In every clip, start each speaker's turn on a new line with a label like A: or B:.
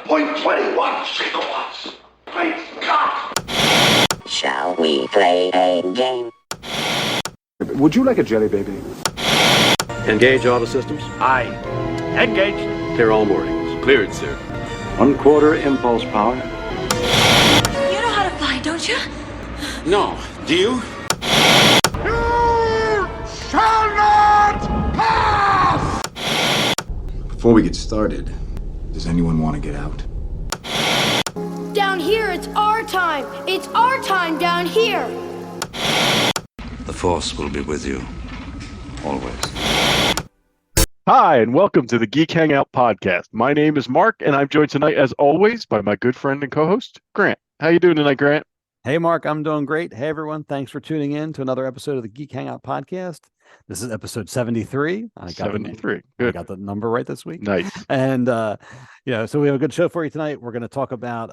A: 1.21 gigawatts. Great God!
B: Shall we play a game?
C: Would you like a jelly baby?
D: Engage auto systems.
E: Aye. Engaged.
D: Clear all moorings.
E: Cleared, sir.
C: 1/4 impulse power.
F: You know how to fly, don't you?
E: No. Do you?
C: Before we get started, does anyone want to get out?
G: Down here, it's our time. It's our time down here.
H: The Force will be with you, always.
I: Hi, and welcome to the Geek Hangout podcast. My name is Mark, and I'm joined tonight, as always, by my good friend and co-host, Grant. How you doing tonight, Grant?
J: Hey, Mark, I'm doing great. Hey, everyone. Thanks for tuning in to another episode of the Geek Hangout podcast. This is episode 73. I got the number right this week.
I: Nice.
J: And, so we have a good show for you tonight. We're going to talk about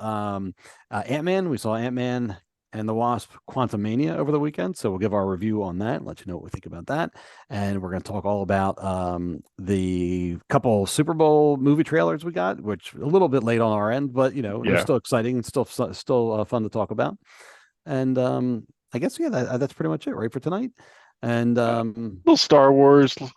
J: Antman. We saw Antman and the Wasp Quantumania over the weekend. So we'll give our review on that, let you know what we think about that. And we're going to talk all about the couple Super Bowl movie trailers we got, which a little bit late on our end, but, they're still exciting and still fun to talk about. And I guess, that's pretty much it, right, for tonight. And
I: little Star Wars.
J: Right.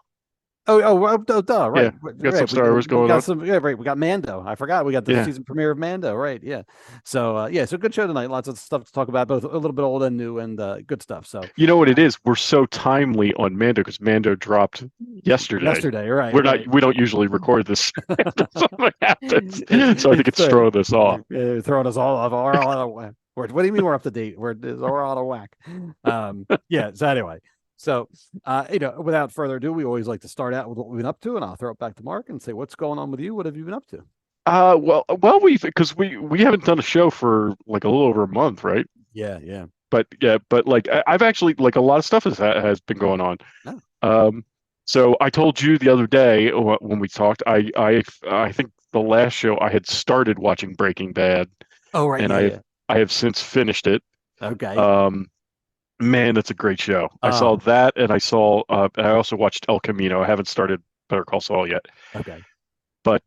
I: Yeah, we got some Star Wars going on.
J: We got Mando. I forgot we got the season premiere of Mando. Right. Yeah. So so good show tonight. Lots of stuff to talk about, both a little bit old and new, and good stuff. So
I: you know what it is? We're so timely on Mando because Mando dropped yesterday.
J: Right.
I: We don't usually record this. Something happens, so I think it's throwing us off.
J: Yeah, throwing us all off. What do you mean we're up to date? We're out of whack. So anyway. So, without further ado, we always like to start out with what we've been up to, and I'll throw it back to Mark and say, what's going on with you? What have you been up to?
I: Because we haven't done a show for like a little over a month, right?
J: Yeah.
I: But like I've actually, like, a lot of stuff has been going on.
J: Oh.
I: So I told you the other day when we talked, I think the last show I had started watching Breaking Bad.
J: Oh, right.
I: And I have since finished it.
J: Okay.
I: Man, that's a great show. I saw that, and I also watched El Camino. I haven't started Better Call Saul yet.
J: Okay.
I: But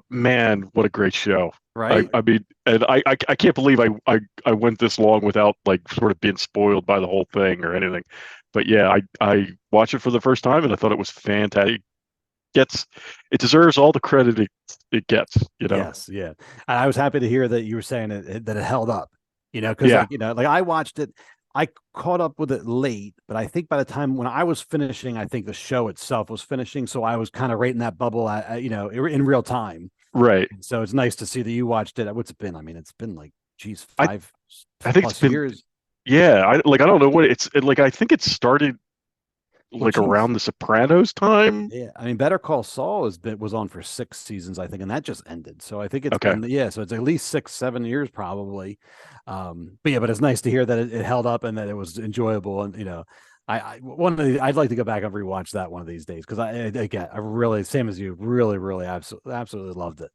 I: man, what a great show.
J: Right.
I: I mean, and I can't believe I went this long without, like, sort of being spoiled by the whole thing or anything. But yeah, I watched it for the first time, and I thought it was fantastic. It deserves all the credit it gets,
J: Yes, yeah. And I was happy to hear that you were saying that it held up, because I watched it. I caught up with it late, but I think by the time when I was finishing, I think the show itself was finishing. So I was kind of right in that bubble, in real time.
I: Right.
J: And so it's nice to see that you watched it. What's it been? I mean, it's been like, geez,
I: I think it's been
J: years.
I: Yeah. I don't know what I think it started around The Sopranos time.
J: Yeah. I mean, Better Call Saul was on for 6 seasons, I think, and that just ended. So I think it's so it's at least 6-7 years probably. But it's nice to hear that it held up and that it was enjoyable. And I'd like to go back and rewatch that one of these days, because I really, same as you, really, really absolutely loved it.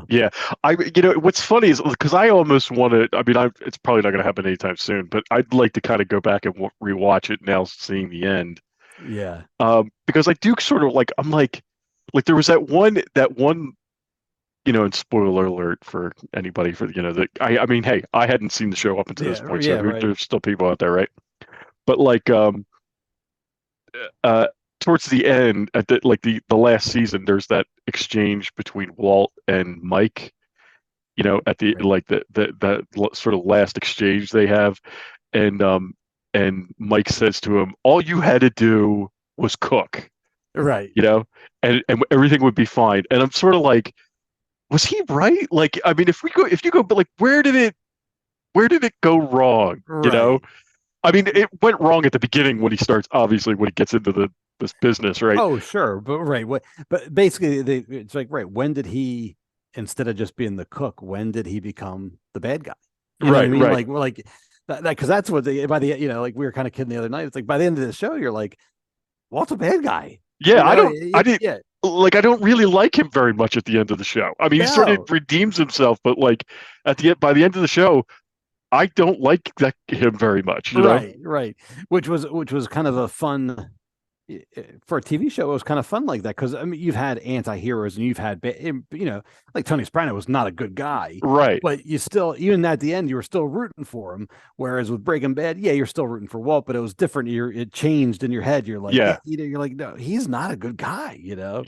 I: Yeah, what's funny is because I almost want to. I mean, it's probably not going to happen anytime soon, but I'd like to kind of go back and rewatch it now, seeing the end.
J: Yeah.
I: Because I do sort of I'm like there was that one. And spoiler alert for anybody that I mean, hey, I hadn't seen the show up until this point, so there's still people out there, right? But towards the end, at the last season, there's that exchange between Walt and Mike. At the the sort of last exchange they have, and Mike says to him, "All you had to do was cook."
J: Right.
I: And everything would be fine. And I'm sort of like, was he right? I mean, if you go, but where did it go wrong?
J: Right.
I: I mean, it went wrong at the beginning when he gets into this business, right?
J: Oh, sure. But right. But basically it's right. When did he, instead of just being the cook, when did he become the bad guy? You know what I mean?
I: Right.
J: Because that's what we were kind of kidding the other night. It's like by the end of the show, you're like, Walt's a bad guy.
I: Yeah, I don't really like him very much at the end of the show. I mean, he sort of redeems himself, but by the end of the show, I don't like him very much.
J: Right. Which was kind of a fun, for a TV show, it was kind of fun like that because I mean, you've had anti-heroes and you've had, like Tony Soprano was not a good guy,
I: Right.
J: but you still, even at the end, you were still rooting for him. Whereas with Breaking Bad, yeah, you're still rooting for Walt, but it was different. It changed in your head. You're like,
I: Yeah.
J: you're like, no, he's not a good guy,
I: Yeah,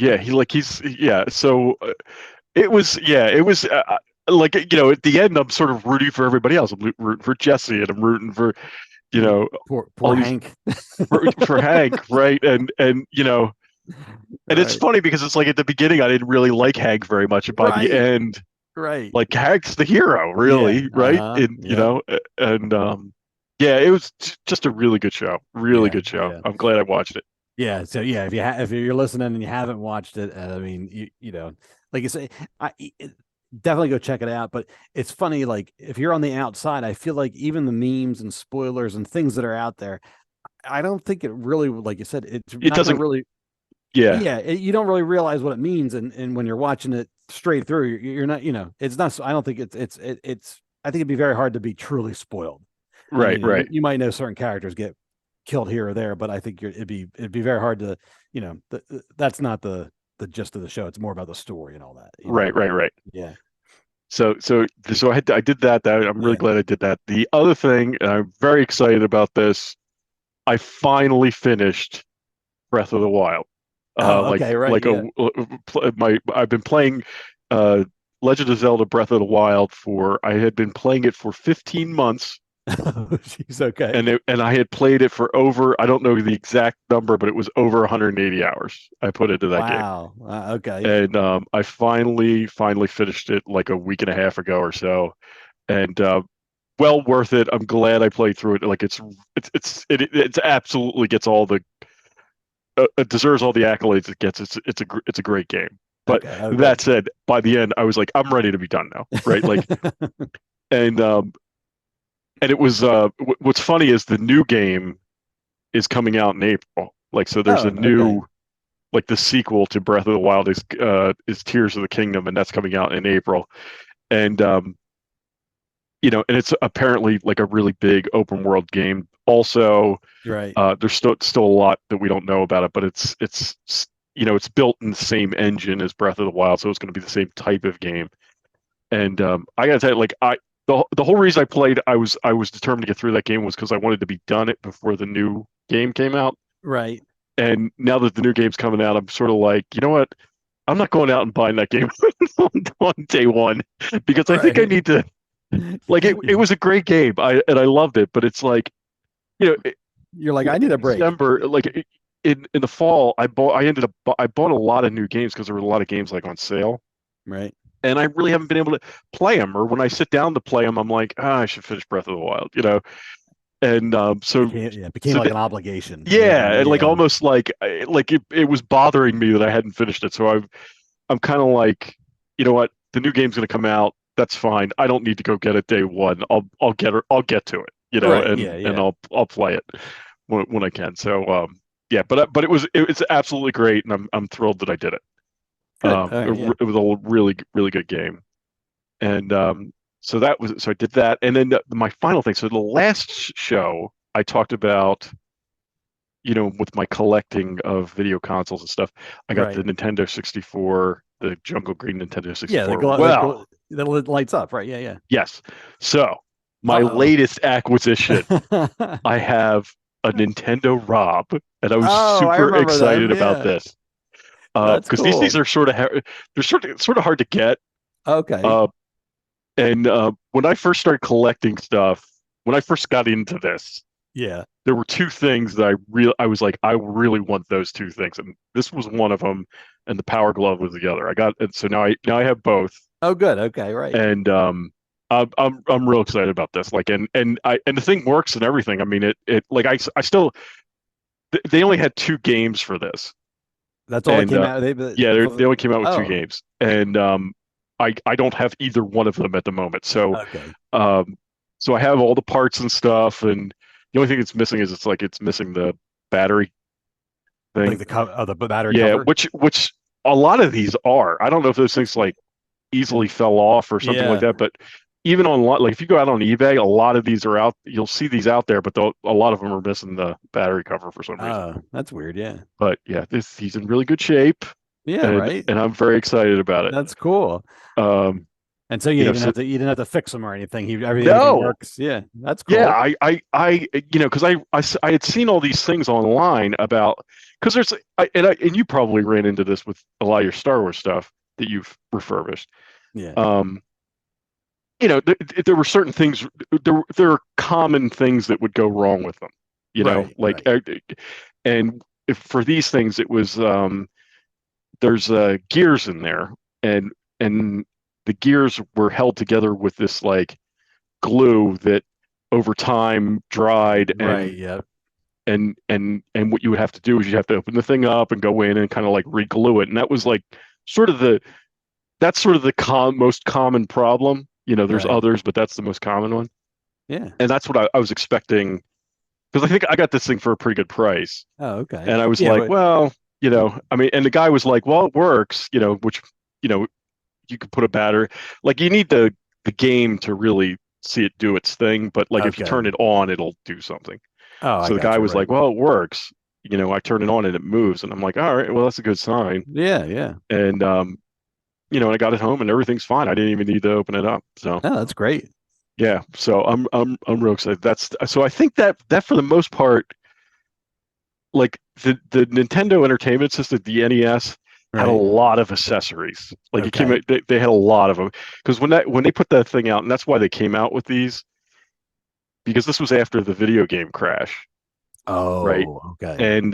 I: So it was, like, at the end, I'm sort of rooting for everybody else. I'm rooting for Jesse, and I'm rooting for,
J: poor
I: all these-
J: Hank.
I: for Hank, right? And it's funny because it's like at the beginning I didn't really like Hank very much, and by the end,
J: right,
I: like Hank's the hero, really, right? And it was just a really good show, good show.
J: Yeah.
I: I'm glad I watched it.
J: Yeah. So yeah, if you're listening and you haven't watched it, I mean, like you say, definitely go check it out. But it's funny, like if you're on the outside, I feel like even the memes and spoilers and things that are out there, I don't think it really, like you said, it doesn't really. Yeah. You don't really realize what it means, and when you're watching it straight through, you're not. It's not. I don't think it's. I think it'd be very hard to be truly spoiled.
I: Right. Right.
J: You might know certain characters get killed here or there, but I think it'd be very hard to. That's not the gist of the show. It's more about the story and all that.
I: Right.
J: Yeah.
I: So I did that. I'm really glad I did that. The other thing, and I'm very excited about this, I finally finished Breath of the Wild.
J: I've
I: been playing Legend of Zelda Breath of the Wild I had been playing it for 15 months.
J: Jeez, okay.
I: And I had played it for over, I don't know the exact number, but it was over 180 hours I put into that game.
J: Wow. Okay.
I: And I finally finished it like a week and a half ago or so, and well worth it. I'm glad I played through it. Like it absolutely gets all the it deserves all the accolades it gets. It's a great game. But that said, by the end, I was like, I'm ready to be done now, right? Like, and it was what's funny is the new game is coming out in April. Like, so there's a new like the sequel to Breath of the Wild is Tears of the Kingdom, and that's coming out in April. And and it's apparently like a really big open world game. Also,
J: right.
I: There's still a lot that we don't know about it, but it's it's built in the same engine as Breath of the Wild, so it's going to be the same type of game. And I gotta tell you, like the whole reason I played, I was determined to get through that game was because I wanted to be done it before the new game came out.
J: Right.
I: And now that the new game's coming out, I'm sort of like, you know what? I'm not going out and buying that game on day one because I think I need to. Like it was a great game, I loved it, but it's like,
J: you're like, I need a break.
I: December, like in the fall, I bought a lot of new games because there were a lot of games like on sale.
J: Right.
I: And I really haven't been able to play them, or when I sit down to play them, I'm like, I should finish Breath of the Wild, And so
J: it became like an obligation.
I: Yeah, and like almost like it was bothering me that I hadn't finished it. So I'm kind of like, you know what, the new game's going to come out. That's fine. I don't need to go get it day one. I'll get to it, and I'll play it when I can. So but it's absolutely great, and I'm thrilled that I did it. It was a really, really good game. And so I did that. And then my final thing. So the last show I talked about, with my collecting of video consoles and stuff, I got the Nintendo 64, the Jungle Green Nintendo 64.
J: Yeah, the lights up, right? Yeah.
I: Yes. So my latest acquisition, I have a Nintendo Rob, and I was super excited about this. Because these things are sort of hard to get.
J: Okay.
I: And when I first started collecting stuff, when I first got into this, there were two things that I was like, I really want those two things, and this was one of them, and the Power Glove was the other. So now I have both.
J: Oh, good. Okay, right.
I: And I'm real excited about this. Like, and the thing works and everything. I mean, it like I still, they only had 2 games for this.
J: That's all that came out.
I: They only came out with 2 games, and I don't have either one of them at the moment. So, so I have all the parts and stuff, and the only thing it's missing is it's missing the battery thing.
J: Like the battery cover?
I: which a lot of these are. I don't know if those things like easily fell off or something like that, but even online, like if you go out on eBay, a lot of these are out. You'll see these out there, but a lot of them are missing the battery cover for some reason.
J: Oh, that's weird. Yeah.
I: But yeah, he's in really good shape,
J: Yeah. Right.
I: and I'm very excited about it.
J: That's cool.
I: Um,
J: And so you didn't have to fix them or anything. Everything
I: No.
J: works. Yeah, that's cool.
I: Yeah, because I had seen all these things online about because and you probably ran into this with a lot of your Star Wars stuff that you've refurbished.
J: Yeah.
I: There were certain things. There are common things that would go wrong with them. And if for these things, it was there's gears in there, and the gears were held together with this like glue that over time dried, and
J: Right. Yeah.
I: and what you would have to do is you'd have to open the thing up and go in and kind of like re-glue it, and that was like that's sort of the most common problem. There's
J: Right.
I: others, but that's the most common one.
J: Yeah.
I: And that's what I was expecting, because I think I got this thing for a pretty good price.
J: Oh, okay.
I: And I was
J: Yeah,
I: like,
J: but-
I: well, I mean, and the guy was like, well, it works, which, you could put a battery, like you need the game to really see it do its thing. But like if you
J: Okay.
I: turn it on, it'll do something.
J: Oh,
I: So the guy was like, well, it works. I turn it on and it moves. And I'm like, all right, well, that's a good sign.
J: yeah, yeah.
I: And, and I got it home and everything's fine. I didn't even need to open it up. So
J: Oh, that's great.
I: yeah, so I'm real excited. So I think that for the most part, like the Nintendo Entertainment System, the NES, had a
J: Right.
I: lot of accessories. Like it came
J: Okay.
I: out, they had a lot of them, because when they put that thing out, and that's why they came out with these, because this was after the video game crash,
J: Oh,
I: right?
J: okay.
I: And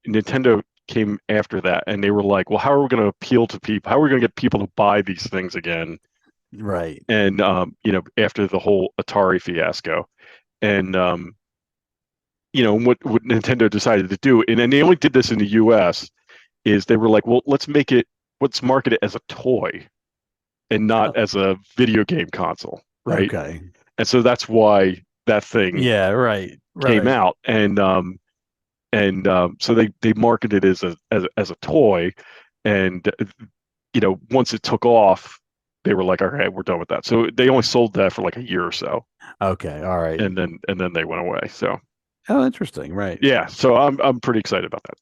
I: Nintendo came after that, and they were like, well, how are we going to appeal to people? How are we going to get people to buy these things again?
J: Right.
I: And after the whole Atari fiasco, and what Nintendo decided to do, and they only did this in the US, is they were like, well, let's market it as a toy and not as a video game console, right?
J: Okay.
I: And so that's why that thing
J: Yeah. Right.
I: came
J: Right.
I: out, and so they marketed it as a toy, and once it took off, they were like, all right, we're done with that. So they only sold that for like a year or so,
J: Okay. All right.
I: and then they went away. So
J: Oh, interesting. Right.
I: yeah, so I'm pretty excited about that.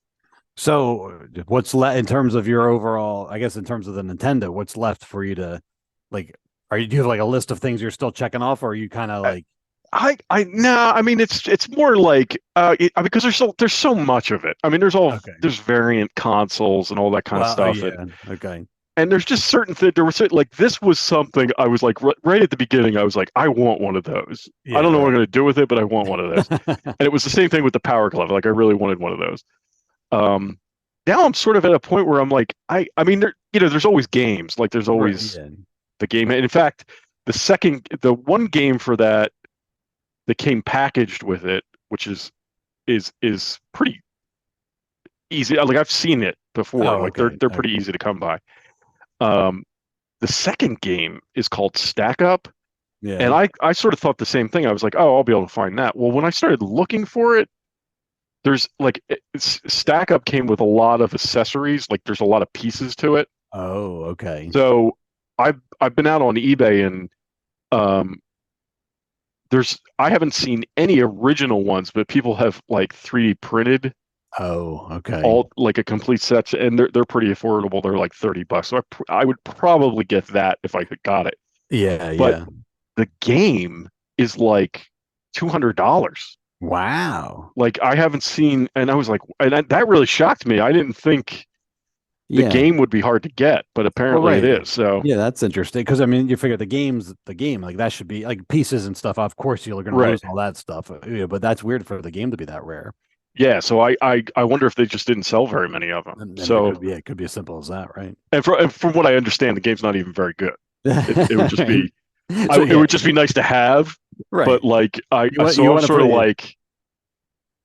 J: So what's left in terms of your overall, I guess in terms of the Nintendo, what's left for you to like, do you have like a list of things you're still checking off, or are you kind of like,
I: I mean it's more like because there's so much of it. I mean there's variant consoles and all that kind of stuff.
J: Yeah. Okay.
I: And there's just certain things. There was like this was something I was like right at the beginning. I was like, I want one of those.
J: Yeah,
I: I don't know what
J: right.
I: I'm going to do with it, but I want one of those. And it was the same thing with the Power Glove. Like I really wanted one of those. Now I'm sort of at a point where I'm like, I mean, there's always games. Like there's always
J: Yeah.
I: the game. And in fact, the one game for that came packaged with it, which is pretty easy. Like I've seen it before.
J: Oh,
I: Like
J: okay.
I: they're pretty easy to come by. The second game is called Stack Up,
J: Yeah.
I: and I sort of thought the same thing. I was like, oh, I'll be able to find that. Well, when I started looking for it, there's like Stack Up came with a lot of accessories. Like there's a lot of pieces to it.
J: Oh, okay.
I: So I've been out on eBay, and I haven't seen any original ones, but people have like 3D printed
J: Oh, okay.
I: all like a complete set, and they're pretty affordable. They're like $30. So I would probably get that if I got it.
J: Yeah.
I: But
J: Yeah.
I: the game is like $200.
J: Wow.
I: Like I haven't seen, and I was like, and that really shocked me. I didn't think the
J: Yeah.
I: game would be hard to get, but apparently
J: right.
I: it is. So
J: Yeah, that's interesting because I mean, you figure the game like that should be like pieces and stuff. Of course, you're going to
I: Right.
J: lose all that stuff. Yeah, but that's weird for the game to be that rare.
I: yeah, so I wonder if they just didn't sell very many of them.
J: And
I: So
J: it could be as simple as that, right?
I: and from what I understand, the game's not even very good. It would just be
J: So,
I: it would just be nice to have.
J: right.
I: But like I'm
J: you
I: sort
J: wanna
I: of
J: put it-
I: like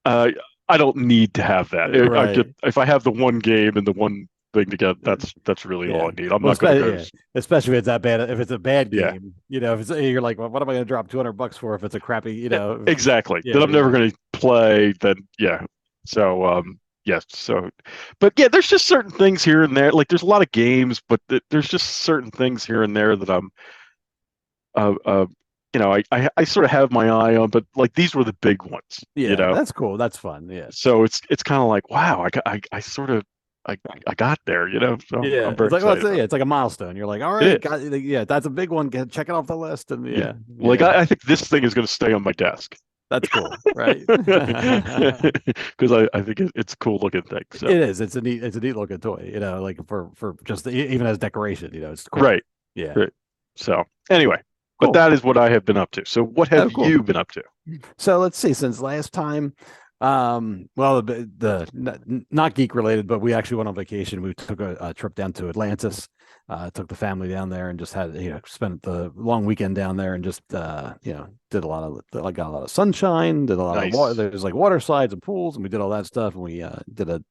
I: I don't need to have that.
J: Right.
I: If I have the one game and the one thing to get, that's really all I need. I'm not going to go.
J: Especially if it's that bad. If it's a bad
I: Yeah.
J: game, if it's, you're like, well, what am I going to drop $200 for if it's a crappy,
I: Exactly.
J: Yeah,
I: that I'm
J: yeah.
I: never going to play. Then yeah. So yes. So, but yeah, there's just certain things here and there. Like there's a lot of games, but there's just certain things here and there that you know, I sort of have my eye on, but like these were the big ones,
J: Yeah,
I: you know.
J: that's cool. That's fun. Yeah.
I: So it's kind of like, wow, I sort of I got there, you know. So
J: Yeah,
I: I'm very
J: it's like well,
I: excited about
J: it's like a milestone. You're like, all
I: it.
J: right,
I: It is.
J: yeah, that's a big one. Check it off the list, and
I: Yeah.
J: yeah,
I: Like
J: yeah,
I: I think this thing is going to stay on my desk
J: that's cool, right?
I: because I think it's a cool looking thing. So
J: It is. It's a neat looking toy. You know, like for just even as decoration. You know, it's cool.
I: right,
J: Yeah,
I: right. So anyway, but
J: cool.
I: that is what I have been up to. So what have
J: Oh, cool.
I: you been up to?
J: So let's see. Since last time, well, not geek related, but we actually went on vacation. We took a trip down to Atlantis. Took the family down there and just had spent the long weekend down there and just did a lot of got a lot of sunshine, did a lot of water.
I: Nice.
J: There's like water slides and pools, and we did all that stuff. And we did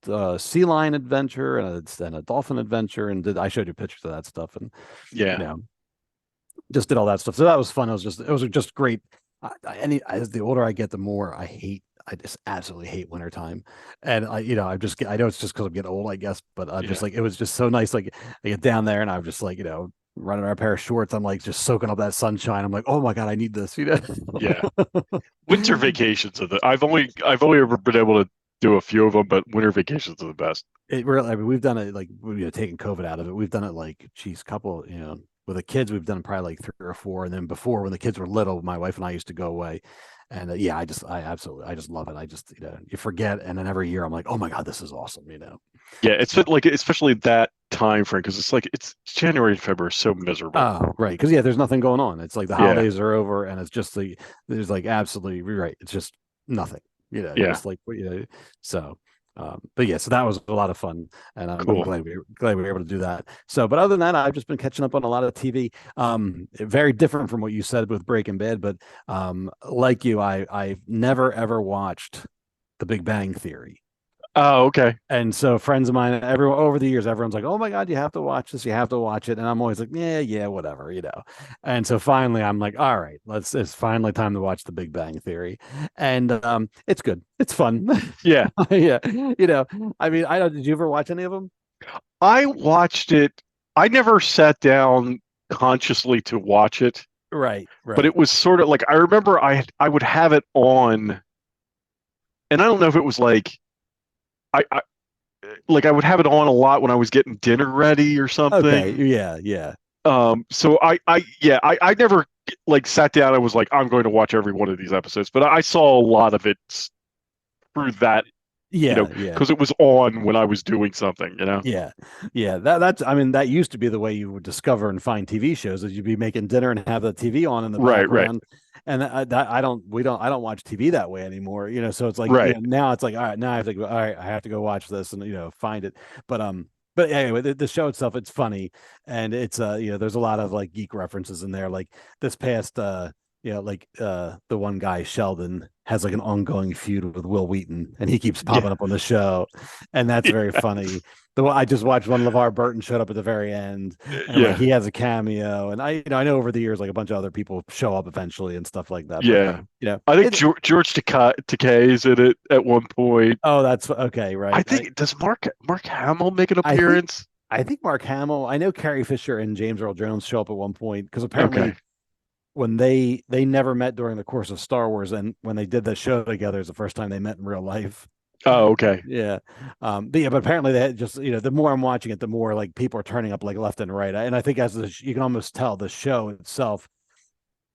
J: a sea lion adventure and a dolphin adventure, and I showed you pictures of that stuff, and
I: Yeah.
J: just did all that stuff. So that was fun. It was just great. As the older I get, the more I just absolutely hate wintertime. And I know it's just because I'm getting old, I guess, but just like, it was just so nice. Like I get down there and I'm just like, running around a pair of shorts. I'm like just soaking up that sunshine. I'm like, oh my God, I need this,
I: Yeah. Winter vacations are I've only ever been able to do a few of them, but winter vacations are the best.
J: It really, I mean, we've done it like, taking COVID out of it. We've done it like, couple, with the kids, we've done probably like 3 or 4. And then before, when the kids were little, my wife and I used to go away. And I just love it. I just, you forget. And then every year I'm like, oh my God, this is awesome,
I: Yeah, it's like especially that time frame because it's like it's January and February is so miserable.
J: Oh, right. Because there's nothing going on. It's like the
I: Yeah.
J: holidays are over, and it's just there's like absolutely right. It's just nothing.
I: Yeah.
J: Just like so. But yeah, so that was a lot of fun, and I'm
I: Cool.
J: glad we were able to do that. So, but other than that, I've just been catching up on a lot of TV. Very different from what you said with Breaking Bad, but like you, I've never ever watched The Big Bang Theory.
I: Oh, okay.
J: And so friends of mine, everyone over the years, everyone's like, "Oh my God, you have to watch this. You have to watch it." And I'm always like, "Yeah, whatever, And so finally, I'm like, "All right, it's finally time to watch The Big Bang Theory," and it's good. It's fun.
I: Yeah,
J: yeah. I mean, I don't. Did you ever watch any of them?
I: I watched it. I never sat down consciously to watch it.
J: Right.
I: But it was sort of like I remember I would have it on, and I don't know if it was like. I I would have it on a lot when I was getting dinner ready or something.
J: Okay. Yeah.
I: So I never like sat down and was like, I'm going to watch every one of these episodes, but I saw a lot of it through that.
J: Yeah.
I: Because it was on when I was doing something,
J: Yeah. That's I mean, that used to be the way you would discover and find TV shows, is you'd be making dinner and have the TV on in the background. And I don't watch TV that way anymore, so it's like, now it's like, all right, now I have to go, all right, I have to go watch this and, find it. But anyway, the show itself, it's funny. And it's, there's a lot of like geek references in there. Like this past, the one guy, Sheldon, has like an ongoing feud with Will Wheaton, and he keeps popping up on the show, and that's very funny. I just watched one. LeVar Burton showed up at the very end, and like, he has a cameo, and I know over the years, like a bunch of other people show up eventually and stuff like that.
I: Yeah,
J: but,
I: I think George Takei is in it at one point.
J: Oh, that's okay, right?
I: I think does Mark Hamill make an appearance?
J: I think Mark Hamill. I know Carrie Fisher and James Earl Jones show up at one point because apparently.
I: Okay.
J: When they never met during the course of Star Wars, and when they did the show together, is the first time they met in real life.
I: Oh, okay.
J: Yeah. But apparently they just, the more I'm watching it, the more like people are turning up like left and right. And I think you can almost tell the show itself,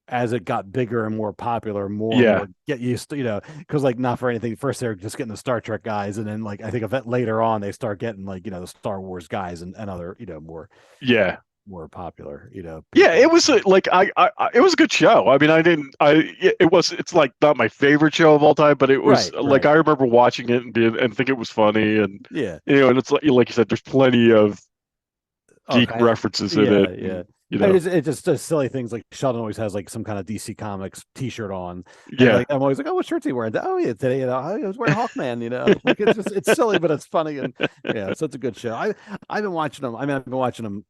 J: as it got bigger and more popular, more get used to, because like not for anything. First they're just getting the Star Trek guys, and then like I think a bit later on they start getting like the Star Wars guys and other more. Yeah. More popular,
I: Yeah, it was it was a good show. I mean, it's like not my favorite show of all time, but it was like I remember watching it and think it was funny, and and it's like you said, there's plenty of geek references in it.
J: Yeah. It's just silly things like Sheldon always has like some kind of DC Comics T-shirt on.
I: Yeah,
J: like, I'm always like, oh, what shirt's he wearing? Oh yeah, today I was wearing Hawkman. Like it's silly, but it's funny, and so it's a good show. I've been watching them. I mean, I've been watching them.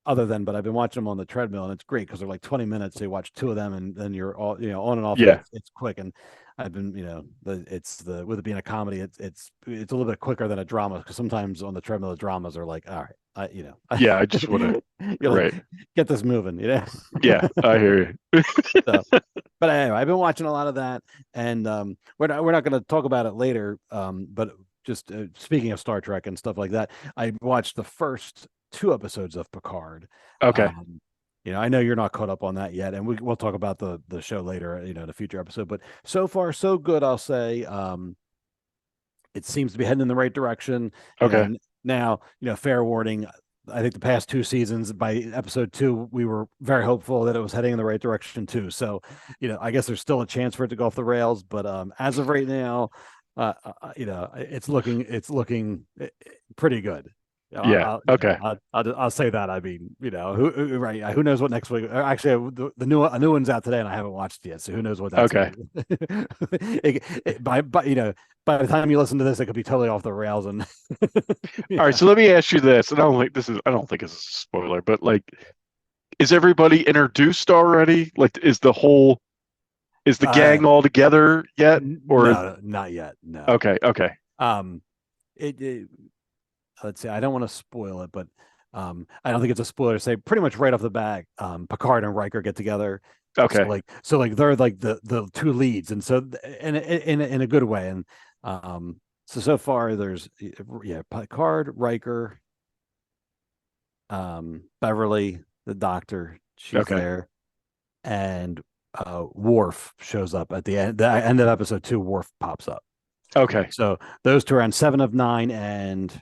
J: But I've been watching them on the treadmill, and it's great because they're like 20 minutes. So you watch 2 of them, and then you're all on and off.
I: Yeah,
J: it's quick. And I've been with it being a comedy, it's a little bit quicker than a drama, because sometimes on the treadmill the dramas are like, all right,
I: Yeah, I just want to.
J: you're
I: Right.
J: like, get this moving,
I: Yeah, I hear you.
J: So, but anyway, I've been watching a lot of that, and we're not going to talk about it later. But just speaking of Star Trek and stuff like that, I watched the first 2 episodes of Picard.
I: Okay.
J: I know you're not caught up on that yet, and we'll talk about the show later, in a future episode. But so far, so good, I'll say. It seems to be heading in the right direction.
I: Okay.
J: Now, fair warning. I think the past 2 seasons, by episode 2, we were very hopeful that it was heading in the right direction too. So, I guess there's still a chance for it to go off the rails. But as of right now, it's looking pretty good.
I: Yeah. Okay.
J: I'll say that. I mean, right? Who knows what next week? Actually, a new one's out today, and I haven't watched it yet. So who knows what that's
I: Okay.
J: by the time you listen to this, it could be totally off the rails. And
I: All right. So let me ask you this, and I don't think it's a spoiler, but like, is everybody introduced already? Like, is the gang all together yet? Or
J: no, not yet. No.
I: Okay. Okay.
J: Let's see. I don't want to spoil it, but I don't think it's a spoiler to say pretty much right off the bat, Picard and Riker get together.
I: Okay.
J: So they're like the 2 leads, and so in a good way. And so far there's Picard, Riker, Beverly, the doctor, she's there, and Worf shows up at the end. The end of episode 2, Worf pops up.
I: Okay.
J: So those 2 are on 7 of 9, and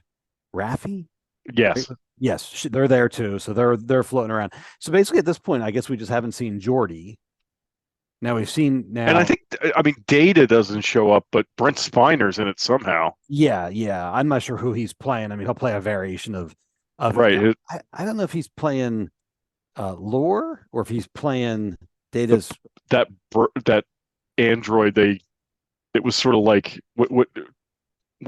J: Raffi?
I: Yes.
J: Yes, they're there too. So they're floating around. So basically, at this point, I guess we just haven't seen Geordi. Now we've seen
I: And I think, Data doesn't show up, but Brent Spiner's in it somehow.
J: Yeah. I'm not sure who he's playing. I mean, he'll play a variation of
I: right.
J: I don't know if he's playing Lore or if he's playing Data's
I: that android. It was sort of like what would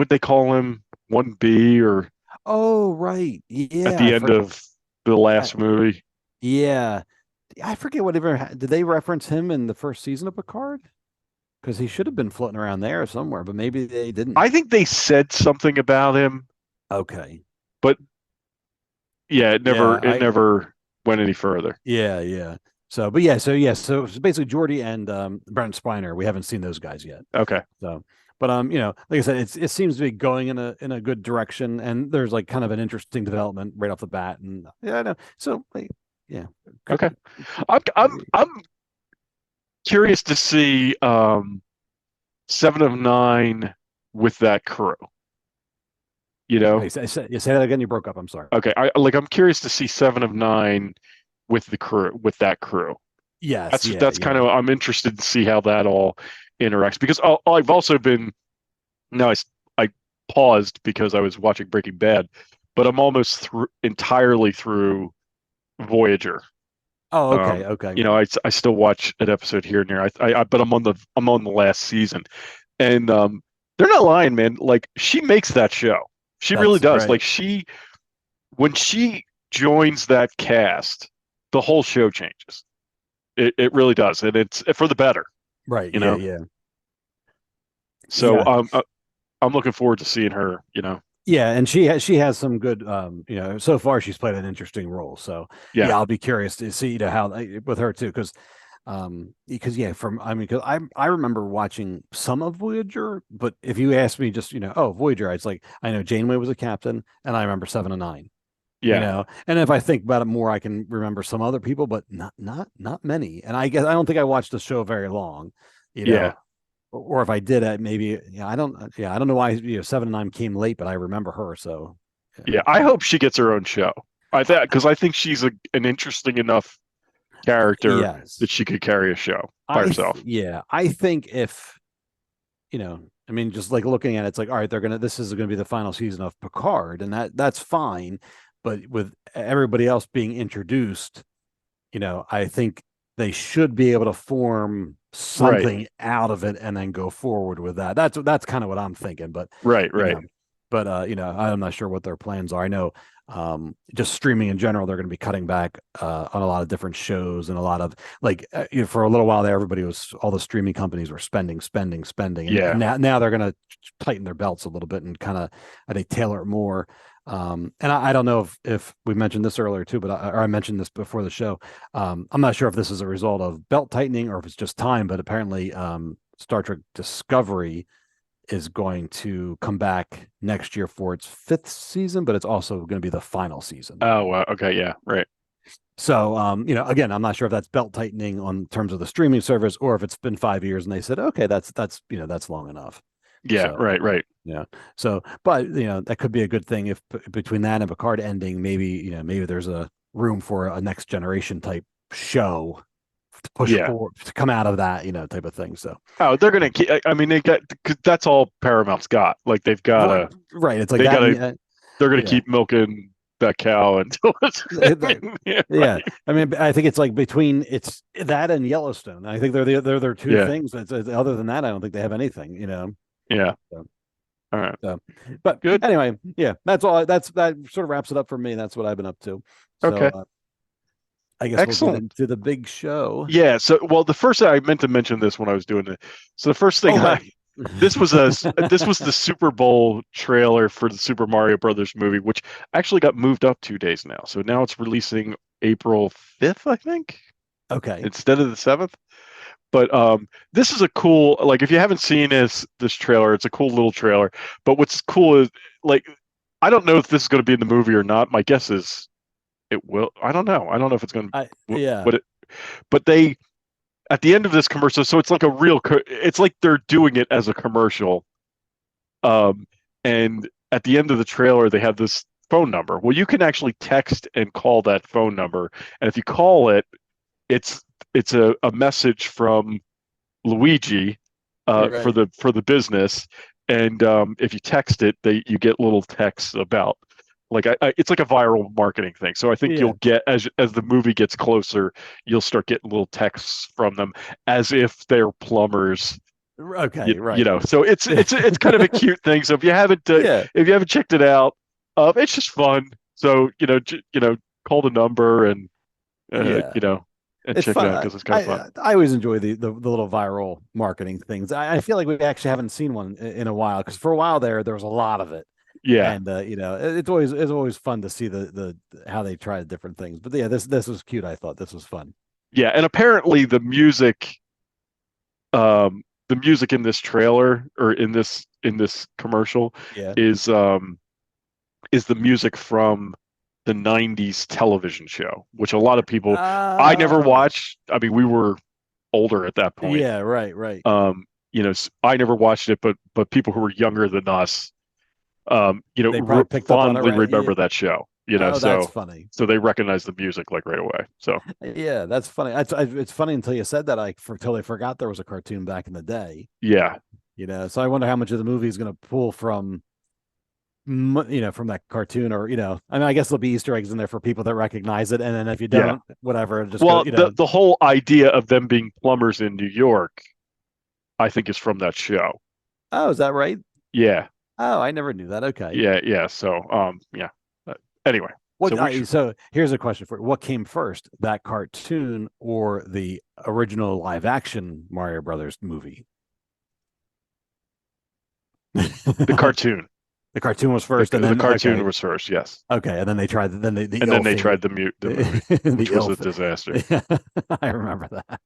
I: they call him? 1B or
J: right, yeah,
I: at the end of the last movie.
J: Yeah, I forget whatever. Did they reference him in the first season of Picard? Because he should have been floating around there somewhere, but maybe they didn't.
I: I think they said something about him.
J: Okay,
I: but it never went any further.
J: Yeah. So basically Geordi and Brent Spiner, we haven't seen those guys yet.
I: Okay.
J: So. But like I said, it seems to be going in a good direction, and there's like kind of an interesting development right off the bat, and I know. So yeah.
I: Okay. I'm curious to see 7 of 9 with that crew.
J: Wait, say that again. You broke up. I'm sorry.
I: Okay. I'm curious to see 7 of 9 with that crew.
J: Yes.
I: That's kind of, I'm interested to see how that all interacts, because I've also been, I paused because I was watching Breaking Bad, but I'm almost entirely through Voyager.
J: Oh, okay.
I: I still watch an episode here and there. But I'm on the last season, and they're not lying, man. Like, she makes that show. She really does.
J: Right.
I: Like, when she joins that cast, the whole show changes. It really does, and it's for the better.
J: Right. Yeah.
I: So I'm looking forward to seeing her.
J: Yeah, and she has some good. So far she's played an interesting role. So I'll be curious to see how with her too, because I remember watching some of Voyager, but if you ask me just Voyager, it's like I know Janeway was a captain, and I remember 7 of 9.
I: Yeah.
J: And if I think about it more, I can remember some other people, but not many. And I guess I don't think I watched the show very long, or if I did, maybe I don't know why 7 and 9 came late, but I remember her. So
I: I hope she gets her own show. I think she's an interesting enough character that she could carry a show by herself.
J: I think if just like looking at it, it's like, all right, this is gonna be the final season of Picard, and that's fine. But with everybody else being introduced, I think they should be able to form something out of it and then go forward with that. That's kind of what I'm thinking. But
I: right.
J: But I'm not sure what their plans are. I know just streaming in general, they're going to be cutting back on a lot of different shows, and a lot of for a little while there, all the streaming companies were spending. And now they're going to tighten their belts a little bit and kind of, I think, tailor it more. And I don't know if we mentioned this earlier too, but I mentioned this before the show. I'm not sure if this is a result of belt tightening or if it's just time, but apparently Star Trek Discovery is going to come back next year for its 5th season, but it's also going to be the final season.
I: Oh, wow. Okay. Yeah. Right.
J: So, again, I'm not sure if that's belt tightening on terms of the streaming service or if it's been 5 years and they said, okay, that's long enough.
I: Yeah.
J: So,
I: Right.
J: yeah. So, but that could be a good thing if between that and Picard ending, maybe there's a room for a next generation type show to push forward to come out of that, type of thing. So,
I: they're gonna keep. I mean, that's all Paramount's got. Like they've got
J: right. It's like
I: they
J: that.
I: Gotta, they're gonna keep milking that cow until it's.
J: Yeah. I mean, I think it's like between it's that and Yellowstone. I think they're their two things. It's, other than that, I don't think they have anything.
I: Yeah.
J: So.
I: All right.
J: So, but
I: good.
J: Anyway, yeah, that's all. That sort of wraps it up for me. That's what I've been up to. So,
I: okay.
J: I guess we'll get into the big show.
I: Yeah. So, the first thing I meant to mention this when I was doing it. So the first thing this was the Super Bowl trailer for the Super Mario Brothers movie, which actually got moved up 2 days now. So now it's releasing April 5th, I think.
J: Okay.
I: Instead of the 7th. But this is a cool, like, if you haven't seen this trailer, it's a cool little trailer. But what's cool is, like, I don't know if this is going to be in the movie or not. My guess is it will. I don't know. I don't know if it's going to.
J: Yeah.
I: But they, at the end of this commercial, so it's like it's like they're doing it as a commercial. And at the end of the trailer, they have this phone number. Well, you can actually text and call that phone number. And if you call it, it's a message from Luigi for the business, and if you text it, you get little texts about, like, it's like a viral marketing thing. So I think you'll get, as the movie gets closer, you'll start getting little texts from them as if they're plumbers.
J: Okay, right.
I: So it's kind of a cute thing. So if you haven't checked it out, it's just fun. So call the number and and
J: it's
I: check
J: fun.
I: it out because it's kind of fun.
J: I always enjoy the little viral marketing things. I feel like we actually haven't seen one in a while, because for a while there was a lot of it.
I: Yeah,
J: and it's always fun to see the how they tried different things. But yeah, this was cute. I thought this was fun.
I: Yeah, and apparently the music in this trailer, or in this commercial, is the music from the 90s television show, which a lot of people, I never watched. I mean, we were older at that point.
J: Yeah, right.
I: I never watched it, but people who were younger than us,
J: they probably picked
I: fondly
J: up on it,
I: remember that show. So
J: that's funny.
I: So they recognize the music like right away. So
J: yeah, that's funny. It's funny until you said that. I totally forgot there was a cartoon back in the day.
I: Yeah.
J: So I wonder how much of the movie is going to pull from from that cartoon, or I mean, I guess there'll be Easter eggs in there for people that recognize it, and then if you don't, whatever. Just
I: the whole idea of them being plumbers in New York, I think, is from that show.
J: Oh, is that right?
I: Yeah.
J: Oh, I never knew that. Okay.
I: Yeah. So anyway.
J: So here's a question for you: what came first, that cartoon or the original live action Mario Brothers movie?
I: The cartoon.
J: The cartoon was first, and
I: then
J: the
I: cartoon was first. Yes.
J: Okay, and then they tried. Then they
I: tried the movie, which was a disaster.
J: I remember that.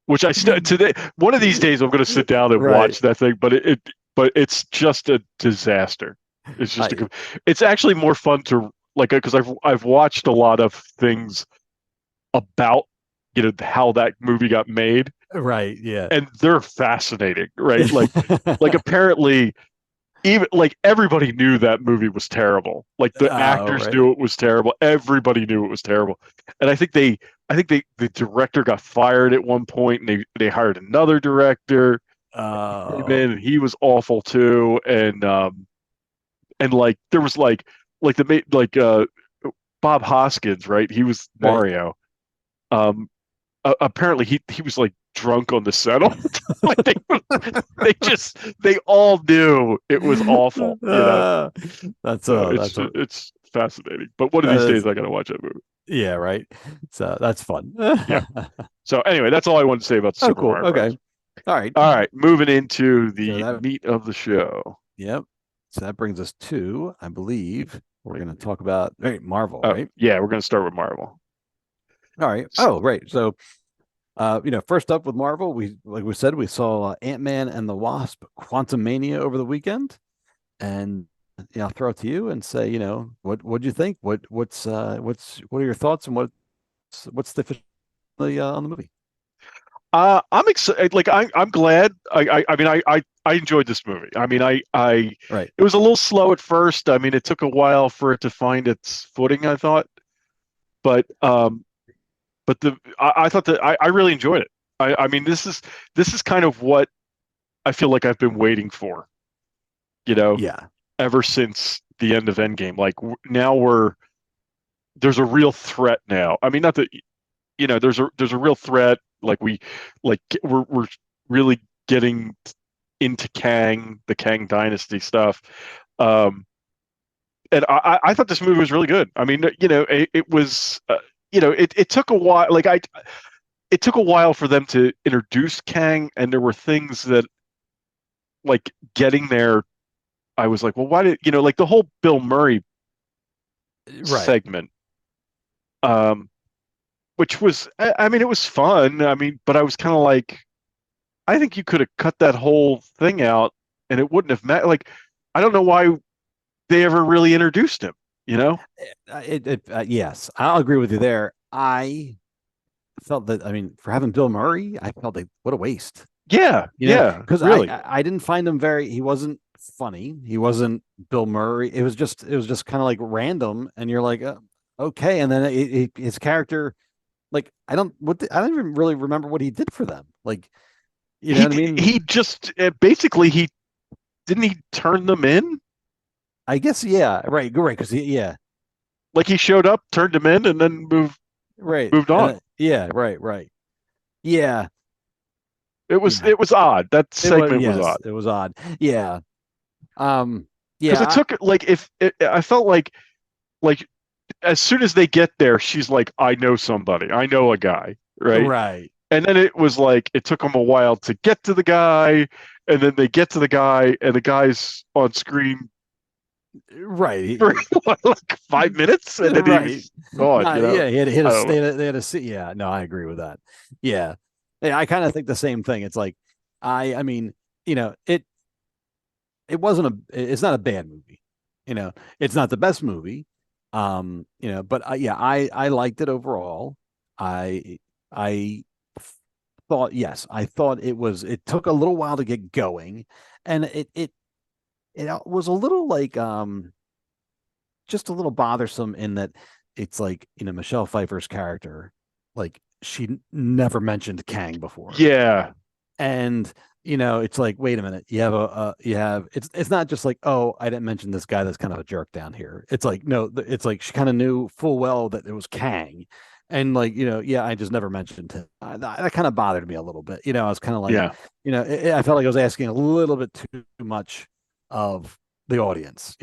I: Which I today, one of these days, I'm going to sit down and watch that thing. But it's just a disaster. It's just it's actually more fun to, like, because I've watched a lot of things about how that movie got made.
J: Right. Yeah.
I: And they're fascinating. Right. Like apparently, even like everybody knew that movie was terrible. Like the actors knew it was terrible. Everybody knew it was terrible. And I think the director got fired at one point, and they hired another director. And he was awful too. And like there was like Bob Hoskins, right? He was Mario. Apparently he was like drunk on the set. Like they all knew it was awful. It's fascinating. But one of these days I gotta watch that movie.
J: Yeah, right. So that's fun.
I: Yeah. So anyway, that's all I wanted to say about the Super Mario Bros.
J: Okay. All right.
I: Moving into the meat of the show.
J: Yep. So that brings us to, I believe, we're going to talk about Marvel,
I: Oh,
J: right?
I: yeah, we're going to start with Marvel.
J: All right. Oh, right. So, first up with Marvel, like we said, we saw Ant-Man and the Wasp: Quantumania over the weekend, and I'll throw it to you and say, what do you think? What are your thoughts, and what's the on the movie?
I: I'm excited. Like I'm glad. I mean, I enjoyed this movie. I mean,
J: Right.
I: it was a little slow at first. I mean, it took a while for it to find its footing, I thought. But I thought that I really enjoyed it. I mean, this is kind of what I feel like I've been waiting for,
J: Yeah.
I: ever since the end of Endgame. Like now there's a real threat now. I mean, not that, there's a real threat. Like we're really getting into Kang, the Kang Dynasty stuff. And I thought this movie was really good. I mean, it was, it took a while. It took a while for them to introduce Kang, and there were things that, like, getting there, I was like, well, why did, like the whole Bill Murray segment, which was, I mean, it was fun. I mean, but I was kind of like, I think you could have cut that whole thing out and it wouldn't have mattered. Like, I don't know why they ever really introduced him,
J: Yes, I'll agree with you there. I felt that, I mean, for having Bill Murray, I felt like what a waste.
I: Yeah,
J: because
I: really.
J: I didn't find him he wasn't funny. He wasn't Bill Murray. It was just kind of like random, and you're like, okay. And then his character, like, I don't even really remember what he did for them. Like, you know what I mean?
I: He just basically he turn them in.
J: I guess, yeah, right, because
I: like he showed up, turned them in, and then moved on.
J: Right. Yeah.
I: It was odd. That segment was odd.
J: It was odd. Yeah.
I: Because it took, like, I felt like as soon as they get there, she's like, I know somebody. I know a guy. Right.
J: Right.
I: And then it was like, it took them a while to get to the guy, and then they get to the guy, and the guy's on screen.
J: Right.
I: For like 5 minutes, and then he was gone.
J: Yeah, they had to see. Yeah, no, I agree with that. Yeah. I kind of think the same thing. It's like, I mean, it's not a bad movie. It's not the best movie. But I liked it overall. I thought, it took a little while to get going, and it was a little like, just a little bothersome in that it's like, Michelle Pfeiffer's character, like, she never mentioned Kang before.
I: Yeah.
J: And, it's like, wait a minute, it's not just like, oh, I didn't mention this guy that's kind of a jerk down here. It's like, no, it's like she kind of knew full well that it was Kang. And, like, I just never mentioned him. That kind of bothered me a little bit. I was kind of like, I felt like I was asking a little bit too much of the audience,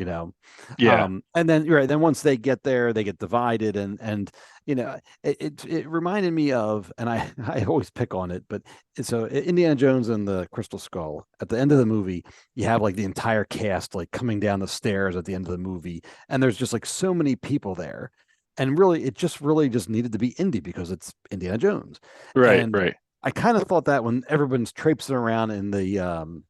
I: Yeah.
J: And then then once they get there, they get divided, and it reminded me of, and I always pick on it, but so Indiana Jones and the Crystal Skull, at the end of the movie, you have like the entire cast like coming down the stairs at the end of the movie, and there's just like so many people there, and really it just needed to be Indy because it's Indiana Jones.
I: Right. Right.
J: I kind of thought that when everyone's traipsing around in the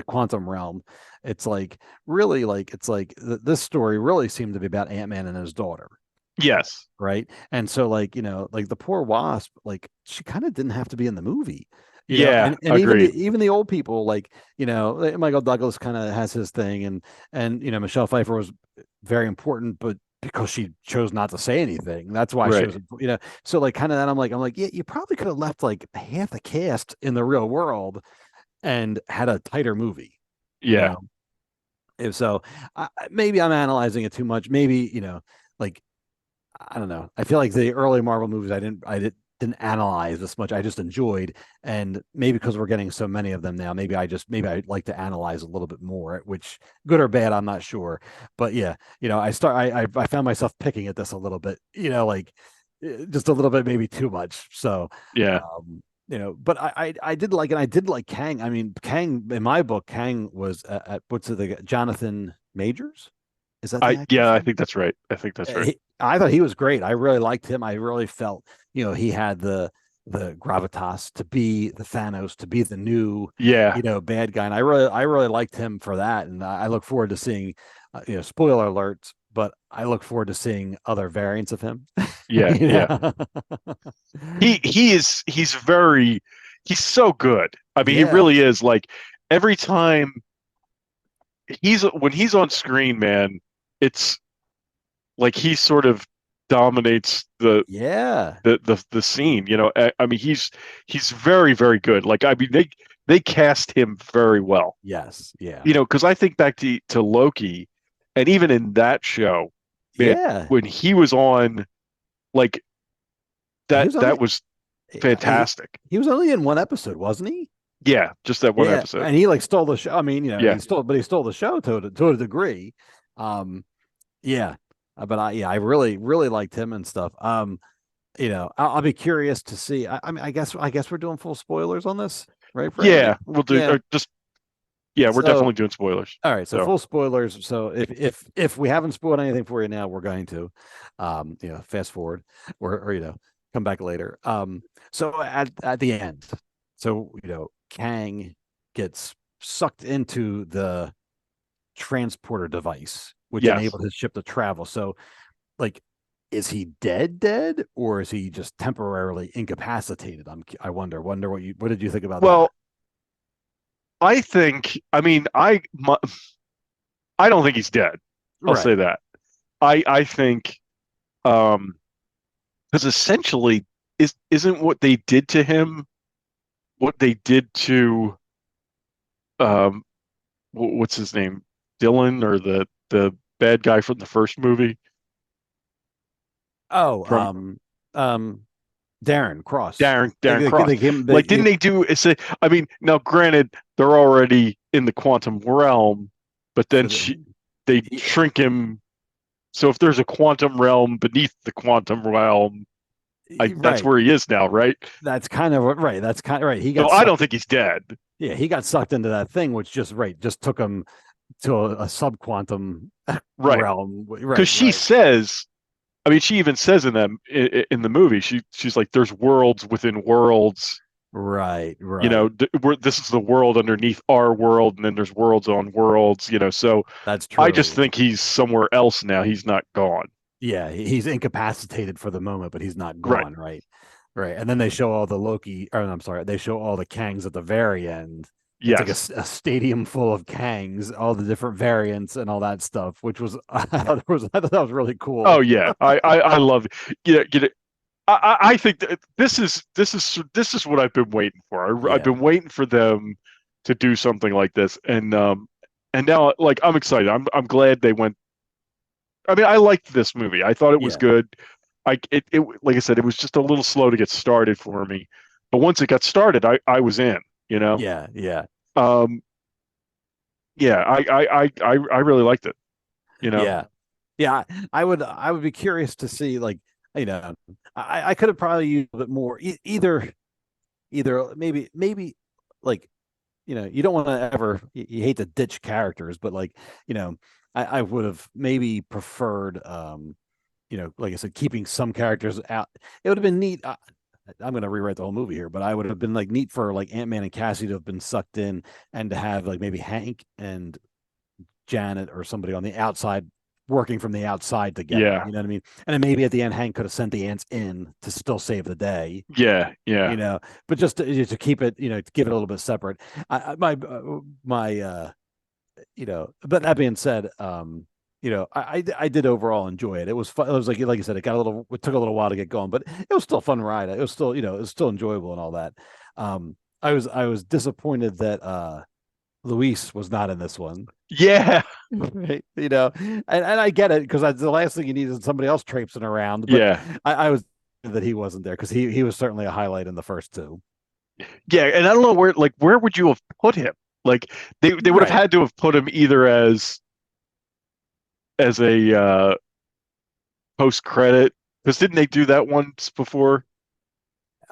J: quantum realm, it's like, really, like, it's like this story really seemed to be about Ant-Man and his daughter.
I: Yes.
J: Right. And so, like, like the poor Wasp, like, she kind of didn't have to be in the movie.
I: And
J: even the old people, like, Michael Douglas kind of has his thing, and Michelle Pfeiffer was very important, but because she chose not to say anything, that's why she was, so, like, kind of that, I'm like, yeah, you probably could have left like half the cast in the real world and had a tighter movie.
I: Yeah.
J: If so, maybe I'm analyzing it too much. Maybe, like, I don't know. I feel like the early Marvel movies, I didn't analyze this much. I just enjoyed, and maybe because we're getting so many of them now, maybe I'd like to analyze a little bit more, which, good or bad, I'm not sure. But yeah, I found myself picking at this a little bit, like, just a little bit, maybe too much. So
I: yeah.
J: But I did like, and I did like Kang. I mean, Kang, in my book, Kang was at what's it, Jonathan Majors? Is that the actor's
I: Yeah, I
J: name?
I: think that's right. I think that's right.
J: I thought he was great. I really liked him. I really felt, he had the gravitas to be the Thanos, to be the new,
I: Yeah,
J: bad guy. And I really liked him for that. And I look forward to seeing, spoiler alerts, but I look forward to seeing other variants of him.
I: yeah,
J: You
I: yeah.
J: know?
I: He's so good. I mean, he
J: Yeah.
I: really is. Like every time when he's on screen, man, it's like he sort of dominates
J: Yeah.
I: the scene. I mean, he's very, very good. Like, I mean, they cast him very well.
J: Yes. Yeah.
I: Because I think back to Loki, and even in that show, man,
J: Yeah.
I: when he was on, like
J: He was only,
I: that was fantastic.
J: he was only in one episode, wasn't he?
I: Yeah, just that one
J: Yeah,
I: episode.
J: and he like stole the show. I mean,
I: Yeah.
J: he stole the show to a degree. Yeah, but I really really liked him and stuff. I'll be curious to see. I mean, I guess we're doing full spoilers on this, right? For
I: Yeah,
J: Ant-Man?
I: we'll do.
J: Yeah.
I: Or just we're
J: So-
I: definitely doing spoilers.
J: All right, so
I: So-
J: full spoilers. So if we haven't spoiled anything for you now, we're going to, fast forward or come back later. So at the end, so Kang gets sucked into the transporter device, which
I: Yes.
J: enabled his ship to travel. So, like, is he dead, or is he just temporarily incapacitated? I wonder what did you think about
I: Well, I think. I mean, I don't think he's dead.
J: that?
I: I'll say that. I think, because essentially, isn't what they did to him what they did to, what's his name, Dylan, or the bad guy from the first movie?
J: Oh,
I: From-
J: Darren Cross.
I: Darren
J: They-
I: Cross.
J: they gave him-
I: Like, didn't they do? I mean, now granted, they're already in the quantum realm, but then they shrink him. So if there's a quantum realm beneath the quantum realm, that's
J: Right.
I: where he is now, right?
J: That's kind of right. That's kind of right. He
I: So
J: got
I: I
J: sucked,
I: don't think he's dead.
J: yeah, he got sucked into that thing, which just took him to a subquantum
I: Right.
J: realm. Right.
I: Because she says, I mean, she even says in in the movie, she's like, "There's worlds within worlds."
J: Right.
I: This is the world underneath our world, and then there's worlds on worlds. So
J: That's true.
I: I just think he's somewhere else now. He's not gone.
J: Yeah, he's incapacitated for the moment, but he's not
I: Right.
J: gone. Right. And then they show all the Loki, or I'm sorry, they show all the Kangs at the very end.
I: Yes.
J: It's like a stadium full of Kangs, all the different variants and all that stuff, which was I thought that was really cool.
I: Oh yeah, I love it. I think that this is what I've been waiting for. I've been waiting for them to do something like this, and now, like, I'm excited. I'm glad they went. I mean, I liked this movie. I thought it was good. Like I said, it was just a little slow to get started for me, but once it got started, I was in.
J: Yeah.
I: Yeah. I really liked it.
J: Yeah. I would be curious to see, like, I could have probably used a bit more. Either maybe like, you don't want to ever, you hate to ditch characters, but like, I would have maybe preferred, like I said, keeping some characters out. It would have been neat. I'm going to rewrite the whole movie here, but I would have been like neat for like Ant-Man and Cassie to have been sucked in, and to have like maybe Hank and Janet or somebody on the outside working from the outside together.
I: Yeah.
J: You know what I mean? And then maybe at the end, Hank could have sent the ants in to still save the day.
I: Yeah.
J: But just to keep it, to give it a little bit separate. But that being said, I did overall enjoy it. It was fun. It was like you said, it took a little while to get going, but it was still a fun ride. It was still, it was still enjoyable and all that. I was disappointed that Luis was not in this one.
I: Yeah.
J: Right. And I get it, because the last thing you need is somebody else traipsing around. But
I: Yeah.
J: I was that he wasn't there, because he was certainly a highlight in the first two.
I: Yeah, and I don't know where would you have put him? Like, they would have had to have put him either as a post credit, because didn't they do that once before?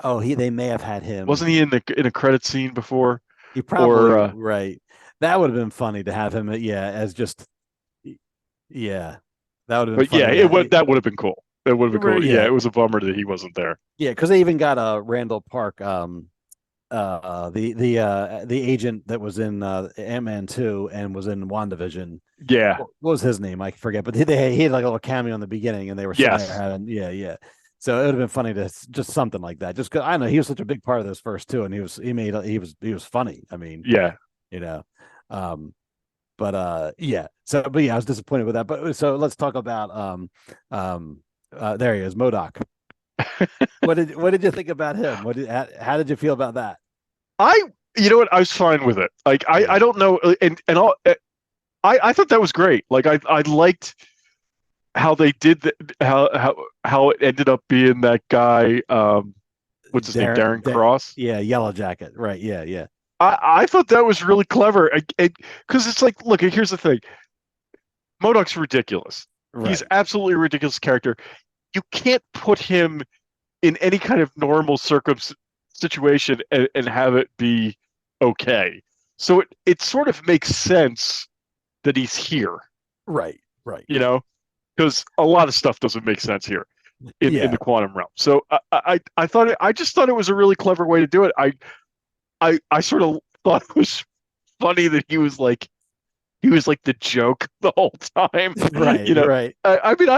J: Oh, they may have had him.
I: Wasn't he in a credit scene before?
J: You probably right. That would have been funny to have him, as just Yeah, that would have been
I: But yeah,
J: funny.
I: that would have been cool. That would have been cool. Yeah,
J: Yeah,
I: it was a bummer that he wasn't there.
J: yeah, because they even got Randall Park, the agent that was in Ant-Man 2 and was in WandaVision.
I: Yeah.
J: What was his name? I forget, but he had like a little cameo in the beginning, and they were sitting there
I: Yes.
J: having yeah. So it would have been funny to just something like that. Just 'cause I know he was such a big part of this first two, and he was funny. I mean,
I: Yeah.
J: you know, yeah. So, but yeah, I was disappointed with that. But so let's talk about there he is, Modoc. What did you think about him? How did you feel about that?
I: You know what? I was fine with it. Like I don't know, and all. I thought that was great. Like I liked how they did how it ended up being that guy. What's his name? Darren Cross.
J: Yeah, Yellow Jacket. Right. Yeah.
I: I thought that was really clever because it's like, look, here's the thing. MODOK's ridiculous.
J: Right.
I: He's absolutely a ridiculous character. You can't put him in any kind of normal situation and have it be okay. So it sort of makes sense that he's here.
J: Right.
I: You know, because a lot of stuff doesn't make sense here in the quantum realm. So I just thought it was a really clever way to do it. I sort of thought it was funny that he was like the joke the whole time.
J: Right.
I: You know,
J: right.
I: I mean,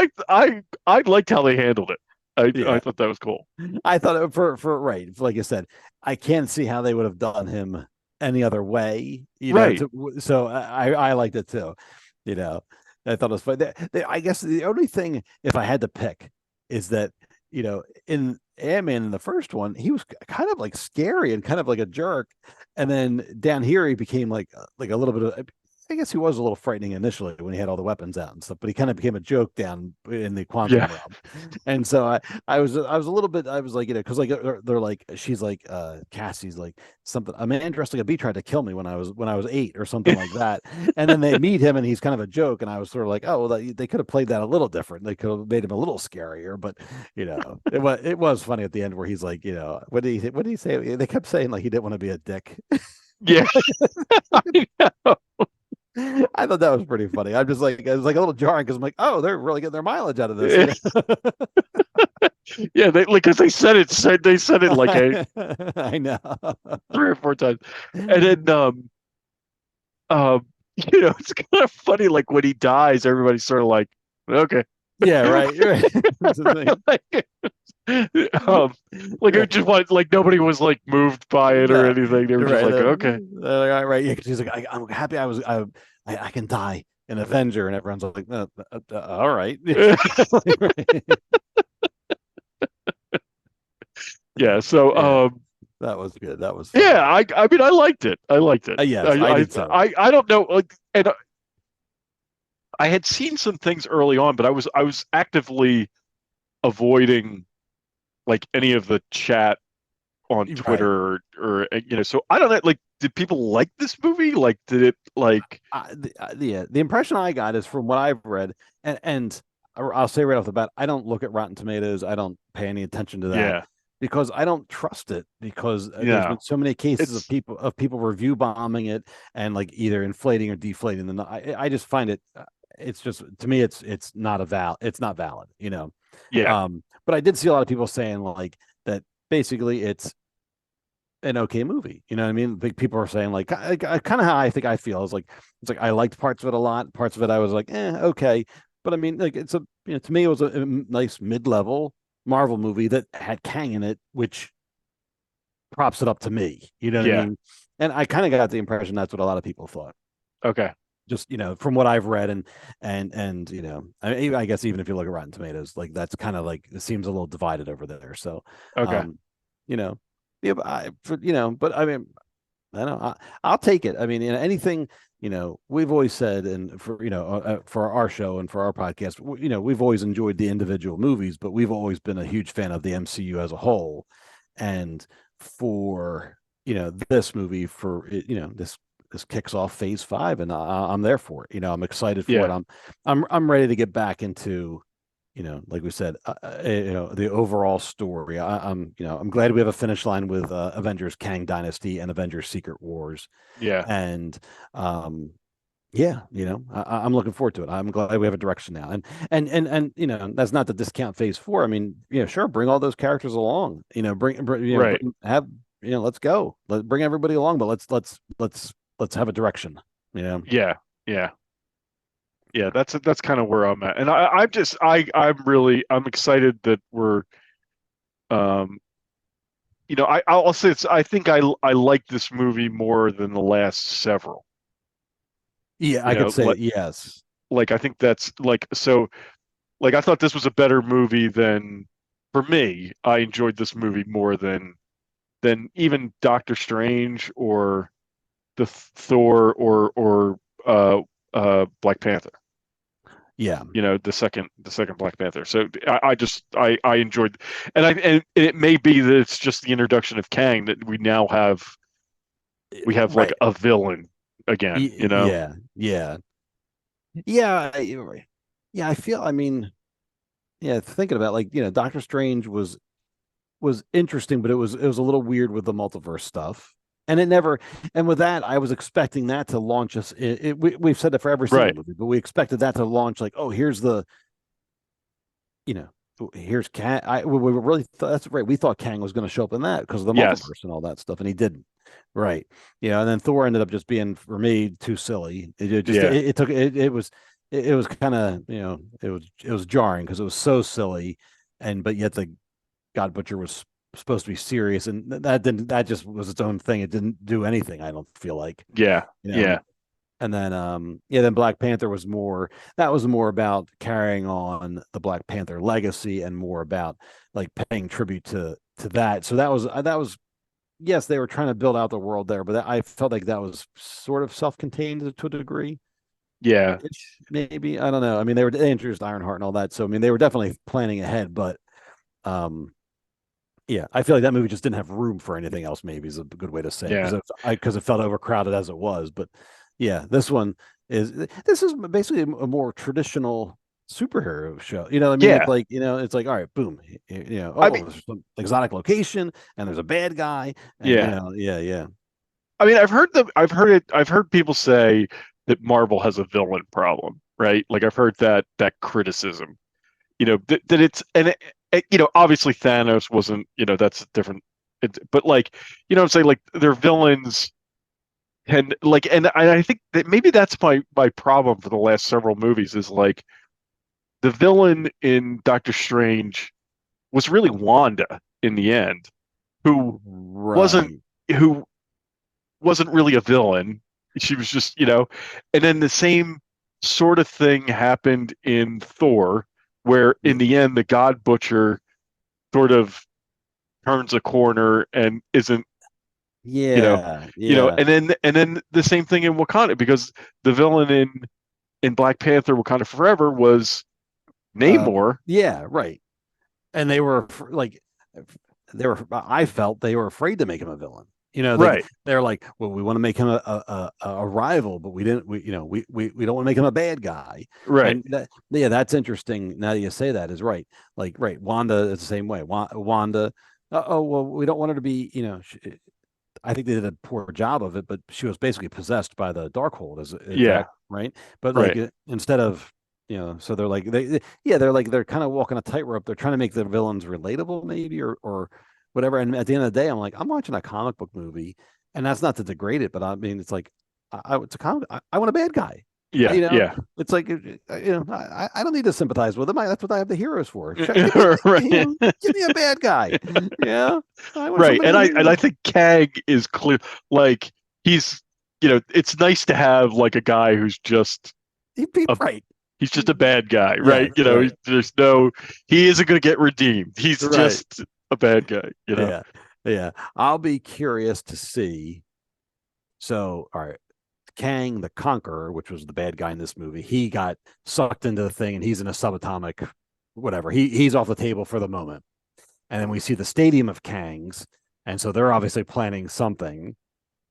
I: I liked how they handled it. I thought that was cool.
J: I thought it, for right, like you said, I can't see how they would have done him any other way. You know,
I: Right.
J: So I liked it too. You know, I thought it was fun. I guess the only thing, if I had to pick, is that, you know, in Ant-Man in the first one, he was kind of like scary and kind of like a jerk, and then down here he became like a little bit of. I guess he was a little frightening initially when he had all the weapons out and stuff, but he kind of became a joke down in the quantum realm. And so I was a little bit, I was like, you know, because like they're like, she's like, Cassie's like something. A man dressed like a bee tried to kill me when I was 8 or something like that. And then they meet him and he's kind of a joke, and I was sort of like, oh, well, they could have played that a little different. They could have made him a little scarier, but you know, it was funny at the end where he's like, you know, what did he say? They kept saying like he didn't want to be a dick.
I: Yeah. I know.
J: I thought that was pretty funny. I was like a little jarring because I'm like, oh, they're really getting their mileage out of this.
I: Yeah, because they said it like
J: I know
I: 3 or 4 times, and then you know, it's kind of funny. Like when he dies, everybody's sort of like, okay,
J: yeah, right.
I: Like it just was like nobody was like moved by it or anything. They were just like, okay,
J: right. Yeah, because he's like, I'm happy I can die an Avenger, and everyone's like, all right.
I: Yeah. So
J: that was good. That was
I: fun. Yeah. I mean, I liked it.
J: Yes, I did too.
I: I don't know, like, and I had seen some things early on, but I was actively avoiding like any of the chat on Twitter or you know, so I don't know, like, did people like this movie? Like, did it like
J: the impression I got is from what I've read, and I'll say right off the bat, I don't look at Rotten Tomatoes. I don't pay any attention to that because I don't trust it, because there's been so many cases of people review bombing it and like either inflating or deflating them. I just find it, it's just, to me, it's not valid, you know. But I did see a lot of people saying like that basically it's an okay movie, you know what I mean? People are saying like kind of how I think I feel is like, it's like I liked parts of it a lot, parts of it I was like, okay, but I mean, like, it's a, you know, to me it was a nice mid-level Marvel movie that had Kang in it, which props it up to me, you know what I mean? And I kind of got the impression that's what a lot of people thought.
I: Okay.
J: Just, you know, from what I've read and you know, I guess even if you look at Rotten Tomatoes, like that's kind of like, it seems a little divided over there. So, you know, but I mean, I don't know, I'll take it. I mean, you know, anything, you know, we've always said, and for, you know, for our show and for our podcast, you know, we've always enjoyed the individual movies, but we've always been a huge fan of the MCU as a whole. And for, you know, this movie, for, you know, this kicks off phase 5, and I'm there for it. You know, I'm excited for it. I'm ready to get back into, you know, like we said, you know, the overall story. I'm glad we have a finish line with Avengers Kang Dynasty and Avengers Secret Wars.
I: Yeah.
J: And Yeah, I'm looking forward to it. I'm glad we have a direction now, and that's not to discount Phase 4. I mean, sure, bring all those characters along.
I: Right.
J: Let's go. Bring everybody along, but let's have a direction.
I: Yeah. Yeah. Yeah. That's kind of where I'm at, and I'm excited that we're I'll say I think I like this movie more than the last several.
J: Yeah,
I: You
J: I could
I: know,
J: say yes.
I: I think that's I thought this was a better movie than, for me, I enjoyed this movie more than even Doctor Strange or the Thor or Black Panther.
J: Yeah.
I: The second Black Panther. So I enjoyed, and it may be that it's just the introduction of Kang that we now have like
J: Right.
I: a villain again.
J: Yeah. Yeah. Yeah. Yeah. I feel. I mean, yeah. Thinking about Doctor Strange was interesting, but it was a little weird with the multiverse stuff. And it never, and with that, I was expecting that to launch us. We've said that for every single
I: Right.
J: movie, but we expected that to launch oh, here's you know, here's Kang. We really that's right. We thought Kang was going to show up in that because of the
I: Yes.
J: multiverse and all that stuff, and he didn't. Right. And then Thor ended up just being, for me, too silly. It was kind of, it was jarring because it was so silly, but yet the God Butcher was supposed to be serious, and that just was its own thing. It didn't do anything, I don't feel like.
I: Yeah. Yeah.
J: And then then Black Panther was more about carrying on the Black Panther legacy and more about paying tribute to that. So that was yes, they were trying to build out the world there, but I felt like that was sort of self-contained to a degree.
I: Yeah.
J: Maybe, I don't know. I mean, they introduced Ironheart and all that, so I mean, they were definitely planning ahead, but yeah, I feel like that movie just didn't have room for anything else. Maybe is a good way to say it, because it felt overcrowded as it was. But yeah, this is basically a more traditional superhero show. You know what I mean?
I: Yeah.
J: It's all right, boom.
I: I mean,
J: there's some exotic location and there's a bad guy. And,
I: yeah.
J: Yeah.
I: I mean, I've heard people say that Marvel has a villain problem, right? Like I've heard that criticism, that it's, and obviously Thanos wasn't, that's different, but I'm saying, their villains, and I think that maybe that's my problem for the last several movies is the villain in Doctor Strange was really Wanda in the end, who wasn't really a villain. She was just, and then the same sort of thing happened in Thor, where in the end the God Butcher sort of turns a corner and isn't, and then the same thing in Wakanda, because the villain in Black Panther Wakanda Forever was Namor.
J: Yeah, right. And I felt they were afraid to make him a villain.
I: Right.
J: They're like, well, we want to make him a rival, but we didn't. We don't want to make him a bad guy.
I: Right.
J: And that's interesting. Now that you say that is right. Right. Wanda is the same way. Wanda. Oh well, we don't want her to be. I think they did a poor job of it, but she was basically possessed by the Darkhold. Right. But instead of. So they're they're kind of walking a tightrope. They're trying to make the villains relatable, maybe, or whatever. And at the end of the day, I'm watching a comic book movie, and that's not to degrade it, but I mean, it's it's a comic. I want a bad guy.
I: Yeah. Yeah.
J: It's I don't need to sympathize with him. That's what I have the heroes for. Give me a bad guy. Yeah.
I: Right. And I think Kang is clear. He's, it's nice to have a guy who's just
J: right.
I: He's just a bad guy, right?
J: Right.
I: He isn't going to get redeemed. He's just a bad guy,
J: Yeah. I'll be curious to see. So, all right, Kang the Conqueror, which was the bad guy in this movie, he got sucked into the thing, and he's in a subatomic, whatever. He's off the table for the moment, and then we see the Stadium of Kangs, and so they're obviously planning something,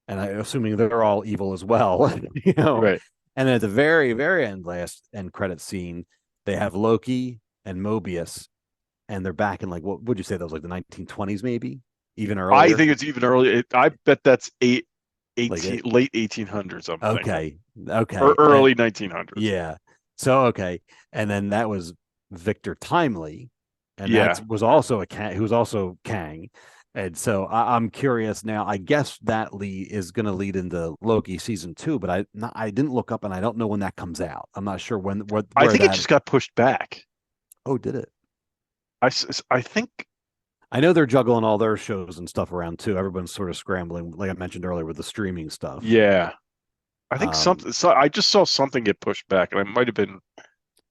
J: and I'm assuming they're all evil as well,
I: Right.
J: And then at the very, very last end credit scene, they have Loki and Mobius, and they're back in what would you say, that was the 1920s, maybe even earlier?
I: I think it's even earlier. I bet that's late 1800s. I'm thinking,
J: okay,
I: or early 1900s.
J: yeah. So okay, and then that was Victor Timely, and
I: Yeah.
J: that was also a Kang, who was also Kang. And so I'm curious now. I guess that is going to lead into Loki season 2, but I didn't look up, and I don't know when that comes out. I'm not sure when.
I: I think it just got pushed back.
J: Oh, did it?
I: I think.
J: I know they're juggling all their shows and stuff around too. Everyone's sort of scrambling, like I mentioned earlier, with the streaming stuff.
I: Yeah, I think something. So I just saw something get pushed back, and it might have been.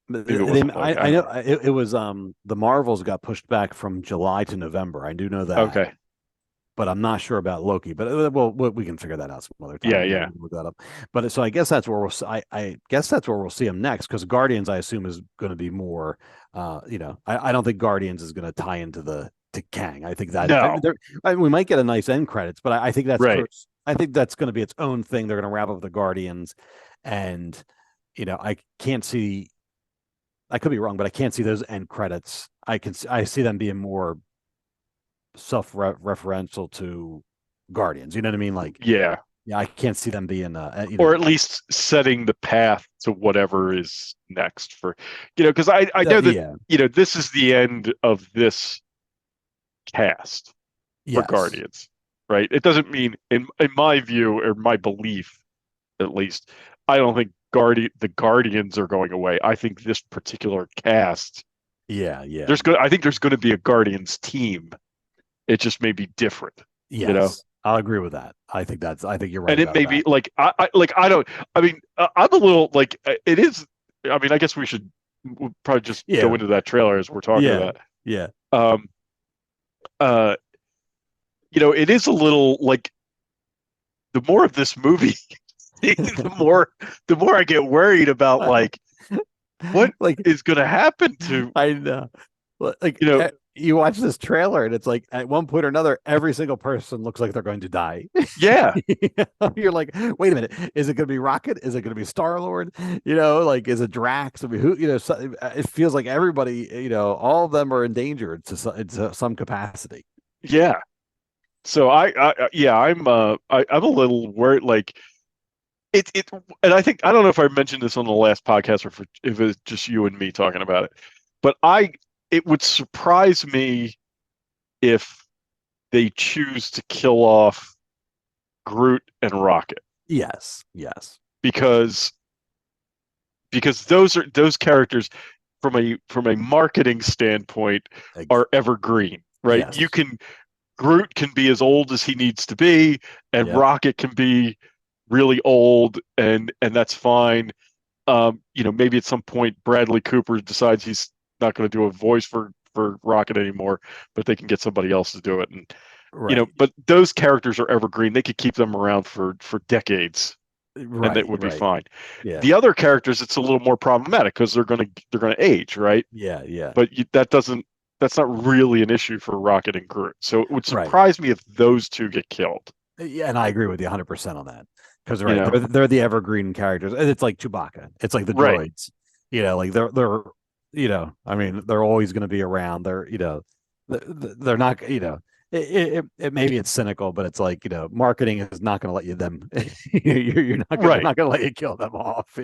J: I know it was the Marvels got pushed back from July to November. I do know that.
I: Okay.
J: But I'm not sure about Loki. But well, we can figure that out some other time.
I: Yeah.
J: Look that up. But so I guess that's where I guess that's where we'll see him next, because Guardians, I assume, is going to be more. I don't think Guardians is going to tie into to Kang. I think that we might get a nice end credits, but I think that's
I: right.
J: I think that's going to be its own thing. They're going to wrap up the Guardians, and I can't see. I could be wrong, but I can't see those end credits. I see them being more self-referential to Guardians. You know what I mean? Like, yeah, I can't see them being,
I: or at least setting the path to whatever is next for, because I know that this is the end of this cast for Guardians, right? It doesn't mean, in my view or my belief, at least, I don't think the Guardians are going away. I think this particular cast,
J: yeah.
I: I think there's going to be a Guardians team. It just may be different.
J: Yes, I'll agree with that. I think you're right.
I: And it may be like I'm a little like it is. I mean, I guess we'll probably just go into that trailer as we're talking about.
J: Yeah.
I: It is a little like the more of this movie, the more I get worried about like what is going to happen to.
J: I know, like you watch this trailer and it's like at one point or another, every single person looks like they're going to die.
I: Yeah.
J: You're like, wait a minute, is it going to be Rocket? Is it going to be Star-Lord? Like, is it Drax? I mean, who? It feels like everybody, all of them are endangered to some capacity.
I: Yeah. So I'm a little worried, like it, and I think, I don't know if I mentioned this on the last podcast or if it's just you and me talking about it, but it would surprise me if they choose to kill off Groot and Rocket.
J: Yes.
I: Because those characters from a marketing standpoint are evergreen, right?
J: Yes.
I: Groot can be as old as he needs to be, and Rocket can be really old, and that's fine. Maybe at some point Bradley Cooper decides he's not going to do a voice for Rocket anymore, but they can get somebody else to do it. And but those characters are evergreen. They could keep them around for decades, and it would be fine.
J: Yeah.
I: The other characters, it's a little more problematic because they're going to age, right?
J: Yeah.
I: But that's not really an issue for Rocket and Groot. So it would surprise me if those two get killed.
J: Yeah, and I agree with you 100% on that, because they're the evergreen characters. It's like Chewbacca. It's like the droids. Like they're I mean, they're always going to be around. They're they're not. It maybe it's cynical, but it's like marketing is not going to let you them. You're not going to let you kill them off.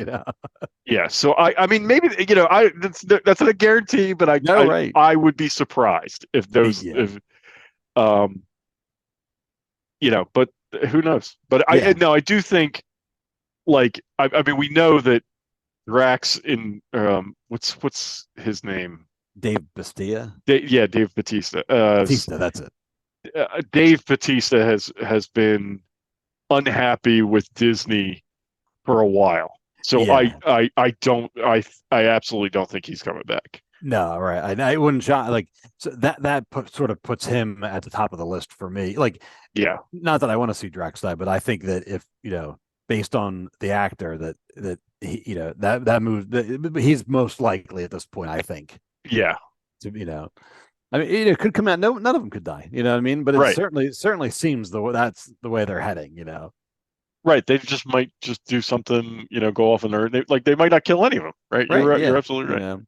I: Yeah. So I mean, maybe that's not a guarantee, but I would be surprised if those but who knows? But I do think, like, I mean, we know that Drax in what's his name?
J: Dave Bautista.
I: Dave Bautista.
J: Bautista, that's it.
I: Dave Bautista has been unhappy with Disney for a while. So I absolutely don't think he's coming back.
J: No, right. I wouldn't so that sort of puts him at the top of the list for me. Like, not that I want to see Drax die, but I think that if based on the actor that he, that move, he's most likely at this point, I think.
I: Yeah.
J: To I mean, it could come out. No, none of them could die. You know what I mean? But it certainly seems that's the way they're heading.
I: Right. They just might just do something. Go off on their they might not kill any of them. Right. You're absolutely right.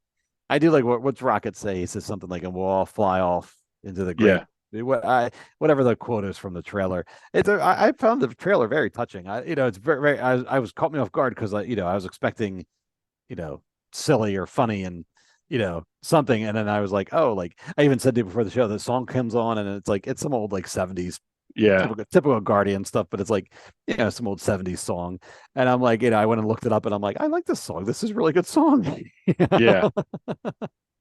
J: I do like what's Rocket say. He says something like, "And we'll all fly off into the great whatever the quote is from the trailer. I found the trailer very touching. It's very. I was caught me off guard because I was expecting, silly or funny and something, and then I was like, oh, like I even said to you before the show, the song comes on and it's like it's some old like 70s.
I: Yeah.
J: Typical Guardian stuff, but it's like, some old 70s song. And I'm like, I went and looked it up and I'm like, I like this song. This is a really good song.
I: Yeah.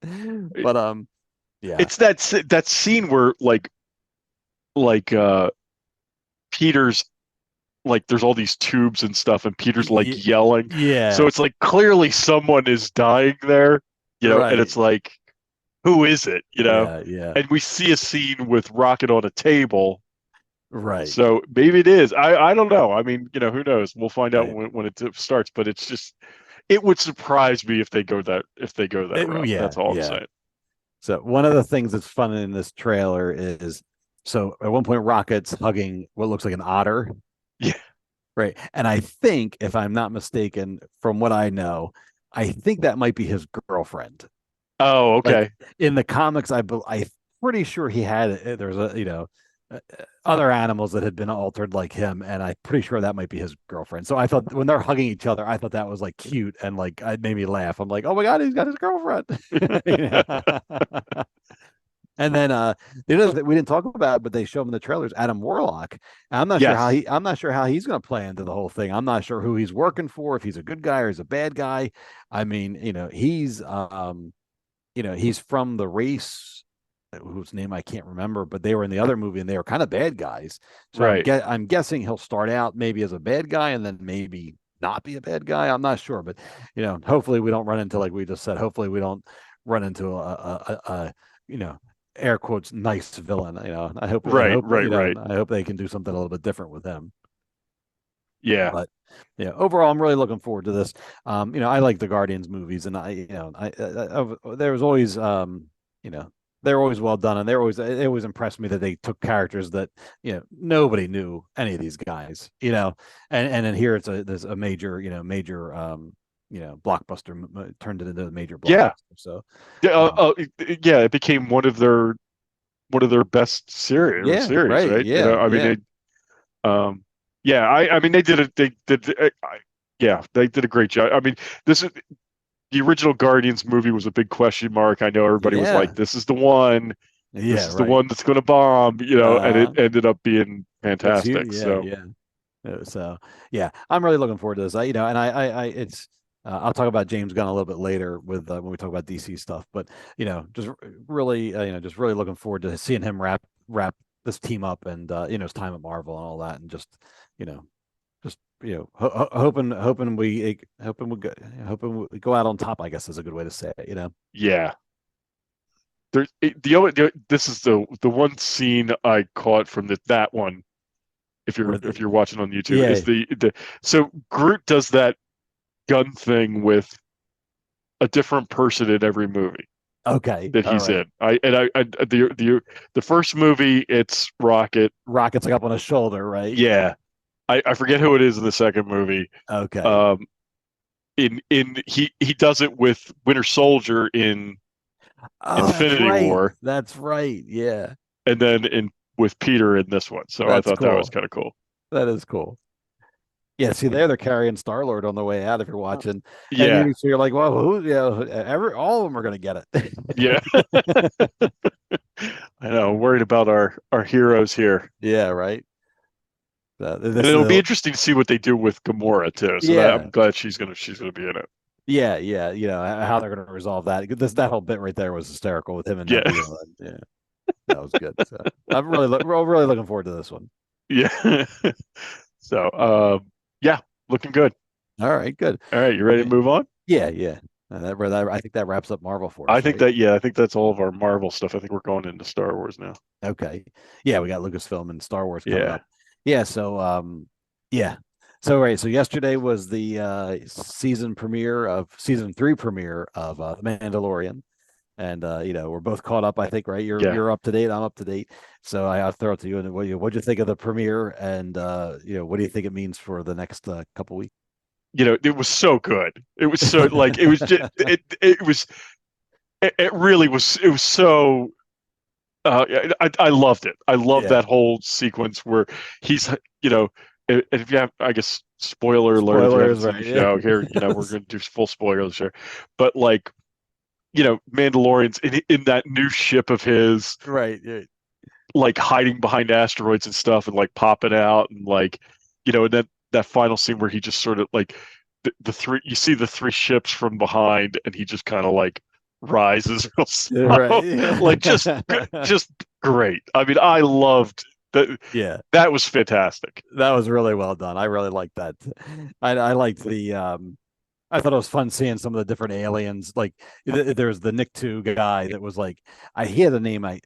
J: But yeah.
I: It's that scene where Peter's like there's all these tubes and stuff and Peter's like yelling.
J: Yeah.
I: So it's like clearly someone is dying there,
J: Right.
I: and it's like, who is it?
J: Yeah.
I: And we see a scene with Rocket on a table.
J: Right.
I: So maybe it is. I don't know. I mean, who knows? We'll find out when it starts, but it's just it would surprise me if they go that route.
J: Yeah,
I: That's all I'm saying.
J: So one of the things that's fun in this trailer is so at one point Rocket's hugging what looks like an otter.
I: Yeah.
J: Right. And I think, if I'm not mistaken, from what I know, I think that might be his girlfriend.
I: Oh, okay.
J: Like, in the comics, I'm pretty sure he had there's other animals that had been altered like him, and I'm pretty sure that might be his girlfriend. So I thought when they're hugging each other, I thought that was like cute and like it made me laugh. I'm like, oh my god, he's got his girlfriend. And then we didn't talk about, but they show him in the trailers Adam Warlock. I'm not sure how he's going to play into the whole thing. I'm not sure who he's working for, if he's a good guy or he's a bad guy. I mean, he's he's from the race whose name I can't remember, but they were in the other movie and they were kind of bad guys. So
I: right.
J: I'm guessing he'll start out maybe as a bad guy and then maybe not be a bad guy. I'm not sure, but hopefully we don't run into, like we just said, hopefully we don't run into a air quotes nice villain. I hope
I: right.
J: I hope they can do something a little bit different with him.
I: Yeah.
J: But overall, I'm really looking forward to this. I like the Guardians movies, and there was always they're always well done, and they always impressed me that they took characters that nobody knew any of these guys, and then here there's a major blockbuster turned it into a major blockbuster.
I: Yeah.
J: So
I: it became one of their best series, right?
J: Yeah.
I: I mean, they did a great job. I mean, the original Guardians movie was a big question mark. I know everybody was like, this is the one. This is the one that's going to bomb, and it ended up being fantastic.
J: So I'm really looking forward to this. It's I'll talk about James Gunn a little bit later with when we talk about DC stuff, but just really looking forward to seeing him wrap this team up and his time at Marvel and all that, and hoping we go out on top, I guess is a good way to say it.
I: Yeah. This is the one scene I caught from that one. If you're watching on YouTube, is so Groot does that gun thing with a different person in every movie.
J: Okay.
I: That he's in. The first movie, it's Rocket.
J: Rocket's like up on his shoulder, right?
I: Yeah. I forget who it is in the second movie.
J: Okay.
I: He does it with Winter Soldier in Infinity War.
J: That's right. Yeah.
I: And then with Peter in this one. So
J: That's
I: I thought
J: cool.
I: that was kind of cool.
J: That is cool. Yeah, see, they're carrying Star-Lord on the way out if you're watching.
I: Yeah.
J: So you're like, well, all of them are going to get it.
I: Yeah. I know. I'm worried about our heroes here.
J: Yeah, right.
I: And it'll be interesting to see what they do with Gamora too. So I'm glad she's gonna be in it.
J: Yeah. How they're gonna resolve that. That whole bit right there was hysterical with him and Nebula. Yeah, that was good. So I'm really looking forward to this one.
I: Yeah. So looking good.
J: All right, good.
I: All right, you ready to move on?
J: Yeah. I think that wraps up Marvel for us.
I: I think that's all of our Marvel stuff. I think we're going into Star Wars now.
J: Okay. Yeah, we got Lucasfilm and Star Wars coming up. Yeah. So So yesterday was the season 3 premiere of The Mandalorian. And we're both caught up, I think, right? You're up to date, I'm up to date. So I'll throw it to you. And what'd you think of the premiere? And what do you think it means for the next couple weeks?
I: It was so good. It was so like it was just it really was so I loved it. I loved
J: Yeah.
I: that whole sequence where he's, if you have, I guess, spoiler alert if you haven't
J: Spoilers,
I: seen the
J: right? Yeah.
I: show here, we're going to do full spoilers here, but like, Mandalorian's in that new ship of his,
J: Right. Yeah.
I: like hiding behind asteroids and stuff, and like popping out, and like, and then that final scene where he just sort of like the three, you see the three ships from behind, and he just kind of like rises real slow,
J: Right. Yeah.
I: like just great. I mean, I loved that.
J: Yeah.
I: That was fantastic.
J: That was really well done. I really liked that. I liked the I thought it was fun seeing some of the different aliens. Like there was the Nick 2 guy that was like he had a name I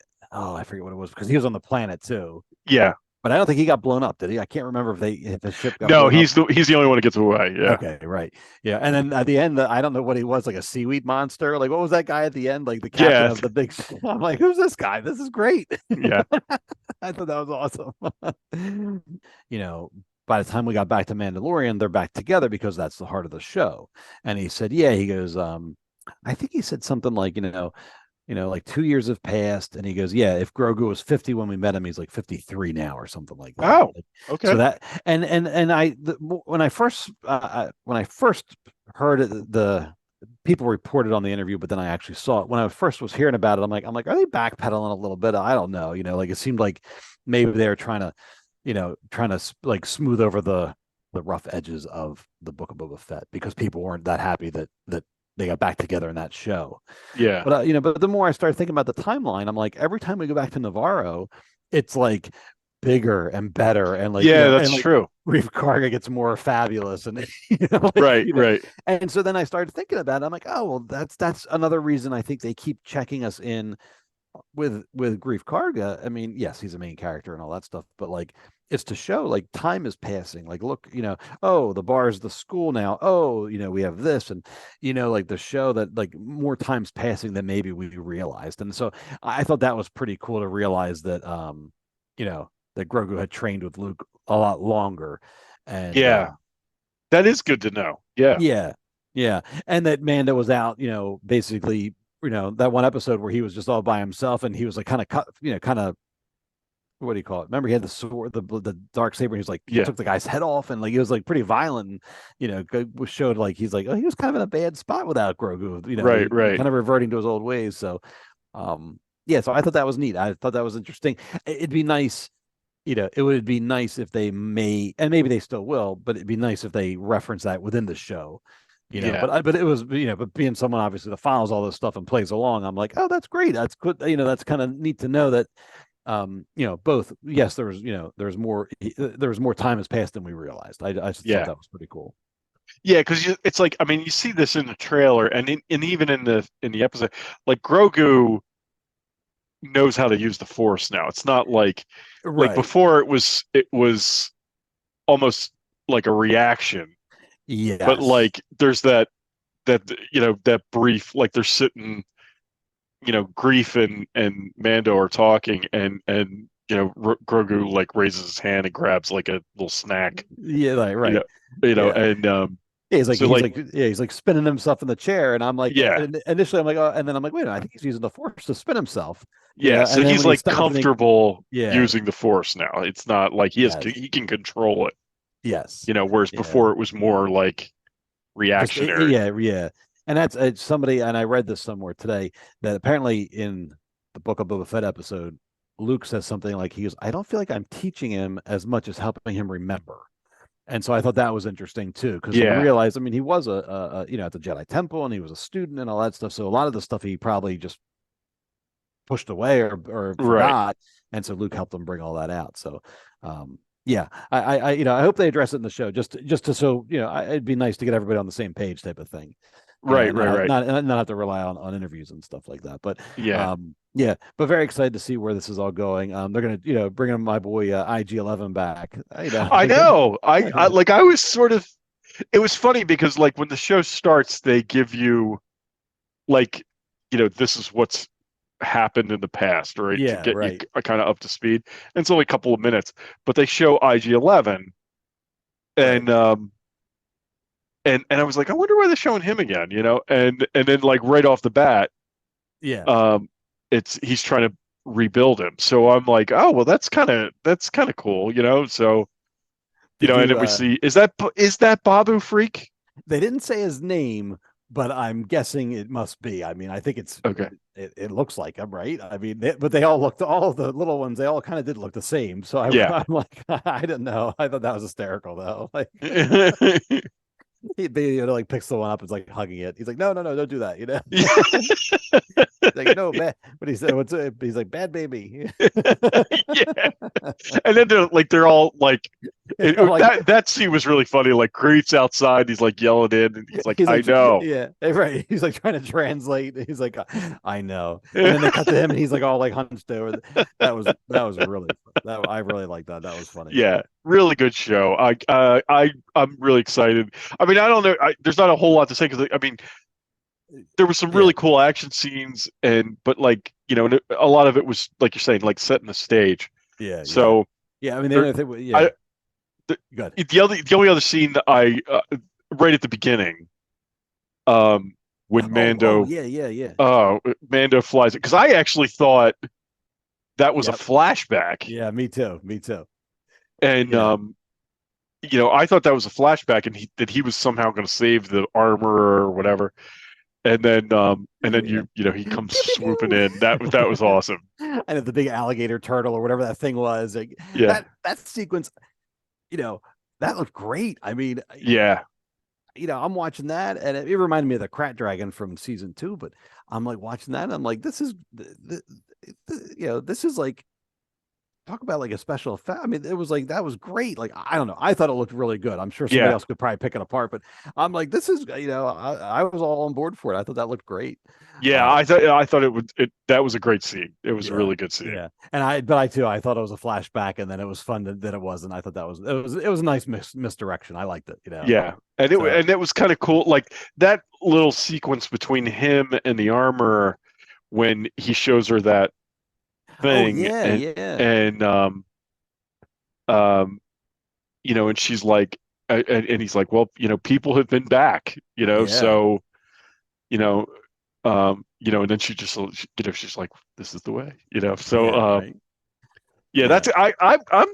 J: forget what it was because he was on the planet too.
I: Yeah.
J: But I don't think he got blown up, did he? I can't remember if the ship got
I: No,
J: blown
I: he's
J: up.
I: the only one that gets away. Yeah.
J: Okay, right. Yeah. And then at the end, I don't know what he was, like a seaweed monster. Like what was that guy at the end? Like the captain
I: Yeah.
J: of the big I'm like, who's this guy? This is great.
I: Yeah.
J: I thought that was awesome. By the time we got back to Mandalorian, they're back together because that's the heart of the show. And he said, yeah, he goes, I think he said something like, like 2 years have passed, and he goes, yeah, if Grogu was 50 when we met him, he's like 53 now or something like that.
I: Oh, okay.
J: So that when I first heard it, the people reported on the interview, but then I actually saw it when I first was hearing about it. I'm like, are they backpedaling a little bit? I don't know. Like it seemed like maybe they were trying to like smooth over the rough edges of the Book of Boba Fett because people weren't that happy that they got back together in that show.
I: Yeah.
J: But but the more I started thinking about the timeline, I'm like, every time we go back to Navarro, it's like bigger and better, and like
I: that's
J: like,
I: true.
J: Reef Karga gets more fabulous, and
I: right.
J: And so then I started thinking about it. I'm like, oh well, that's another reason I think they keep checking us in with Grief Karga. I mean, yes, he's a main character and all that stuff, but like it's to show like time is passing. Like, look, oh, the bar is the school now. Oh, we have this, and like the show that like more time's passing than maybe we realized. And so I thought that was pretty cool to realize that that Grogu had trained with Luke a lot longer. And
I: that is good to know.
J: Yeah. And that Mando was out, basically, that one episode where he was just all by himself and he was like kind of what do you call it? Remember he had the sword, the dark saber. And he was like, he took the guy's head off, and like he was like pretty violent. And, showed like he's like, oh, he was kind of in a bad spot without Grogu.
I: Right.
J: Kind of reverting to his old ways. So, so I thought that was neat. I thought that was interesting. It'd be nice, it would be nice if they and maybe they still will, but it'd be nice if they reference that within the show. But it was, but being someone obviously that follows all this stuff and plays along, I'm like, oh, that's great. That's good. That's kind of neat to know that. Both, yes, there's more time has passed than we realized. I just thought that was pretty cool.
I: Yeah, because it's like, I mean, you see this in the trailer and even in the episode, like Grogu knows how to use the Force now. It's not like before it was almost like a reaction.
J: Yeah.
I: But like there's that brief, like they're sitting, Grief and Mando are talking, and Grogu like raises his hand and grabs like a little snack.
J: Yeah, like right.
I: And
J: he's like spinning himself in the chair, and I'm like, initially I'm like, oh, and then I'm like, wait, I think he's using the Force to spin himself.
I: So he's like comfortable using the Force now. It's not like he can control it.
J: Yes.
I: Whereas before it was more like reactionary.
J: Yeah. And that's somebody, and I read this somewhere today, that apparently in the Book of Boba Fett episode, Luke says something like, he goes, I don't feel like I'm teaching him as much as helping him remember. And so I thought that was interesting too, because I realized, I mean, he was at the Jedi Temple, and he was a student and all that stuff. So a lot of the stuff he probably just pushed away or forgot. And so Luke helped him bring all that out. So, I hope they address it in the show just to, so, it'd be nice to get everybody on the same page type of thing.
I: Right.
J: Not have to rely on interviews and stuff like that. But but very excited to see where this is all going. They're gonna bring in my boy IG-11 back.
I: I know. I was sort of. It was funny because like when the show starts, they give you like this is what's happened in the past, right? To get you kind of up to speed. And it's only a couple of minutes, but they show IG-11, and And I was like, I wonder why they're showing him again, and then like right off the bat, he's trying to rebuild him. So I'm like, oh well, that's kind of cool, So
J: Did
I: and
J: you?
I: then we see is that Babu Freak?
J: They didn't say his name, but I'm guessing it must be. I mean, I think
I: Okay.
J: it looks like him, right? I mean, but they all looked, all the little ones, they all kind of did look the same. So
I: Yeah.
J: I'm like, I didn't know. I thought that was hysterical though. Like he like picks the one up and is like hugging it. He's like, no, don't do that. He's like, no, bad. But he said, he's like, bad baby.
I: Yeah. And then they're all like, that scene was really funny. Like Creep's outside, he's like yelling in, and he's like, I know.
J: Yeah, right. He's like trying to translate. He's like, I know. And then they cut to him, and he's like all like hunched over. That was really I really liked that. That was funny.
I: Yeah, really good show. I'm really excited. I mean, I don't know. There's not a whole lot to say because I mean, there was some really cool action scenes, but like a lot of it was like you're saying, like setting the stage.
J: Yeah.
I: So
J: yeah, I mean, the other thing, yeah. Good.
I: The only other scene that I right at the beginning, when Mando, Mando flies it because I actually thought that was a flashback.
J: Yeah, me too.
I: And I thought that was a flashback, and that he was somehow going to save the armor or whatever. And then he comes swooping in. That was awesome.
J: And the big alligator turtle or whatever that thing was, like, that sequence, that looked great. I mean, I'm watching that, and it reminded me of the Krat Dragon from season 2. But I'm like watching that, and I'm like, this is like, talk about like a special effect. I mean, it was like, that was great. Like, I don't know. I thought it looked really good. I'm sure somebody else could probably pick it apart, but I'm like, this is, I was all on board for it. I thought that looked great.
I: Yeah, I thought that was a great scene. It was a really good scene.
J: Yeah, and I thought it was a flashback, and then it was fun that it wasn't. I thought it was a nice misdirection. I liked it.
I: Yeah, and it was kind of cool. Like that little sequence between him and the armor when he shows her that thing. And and she's like, and he's like, well, people have been back, so, and then she just, she's like, this is the way, so, that's, I'm,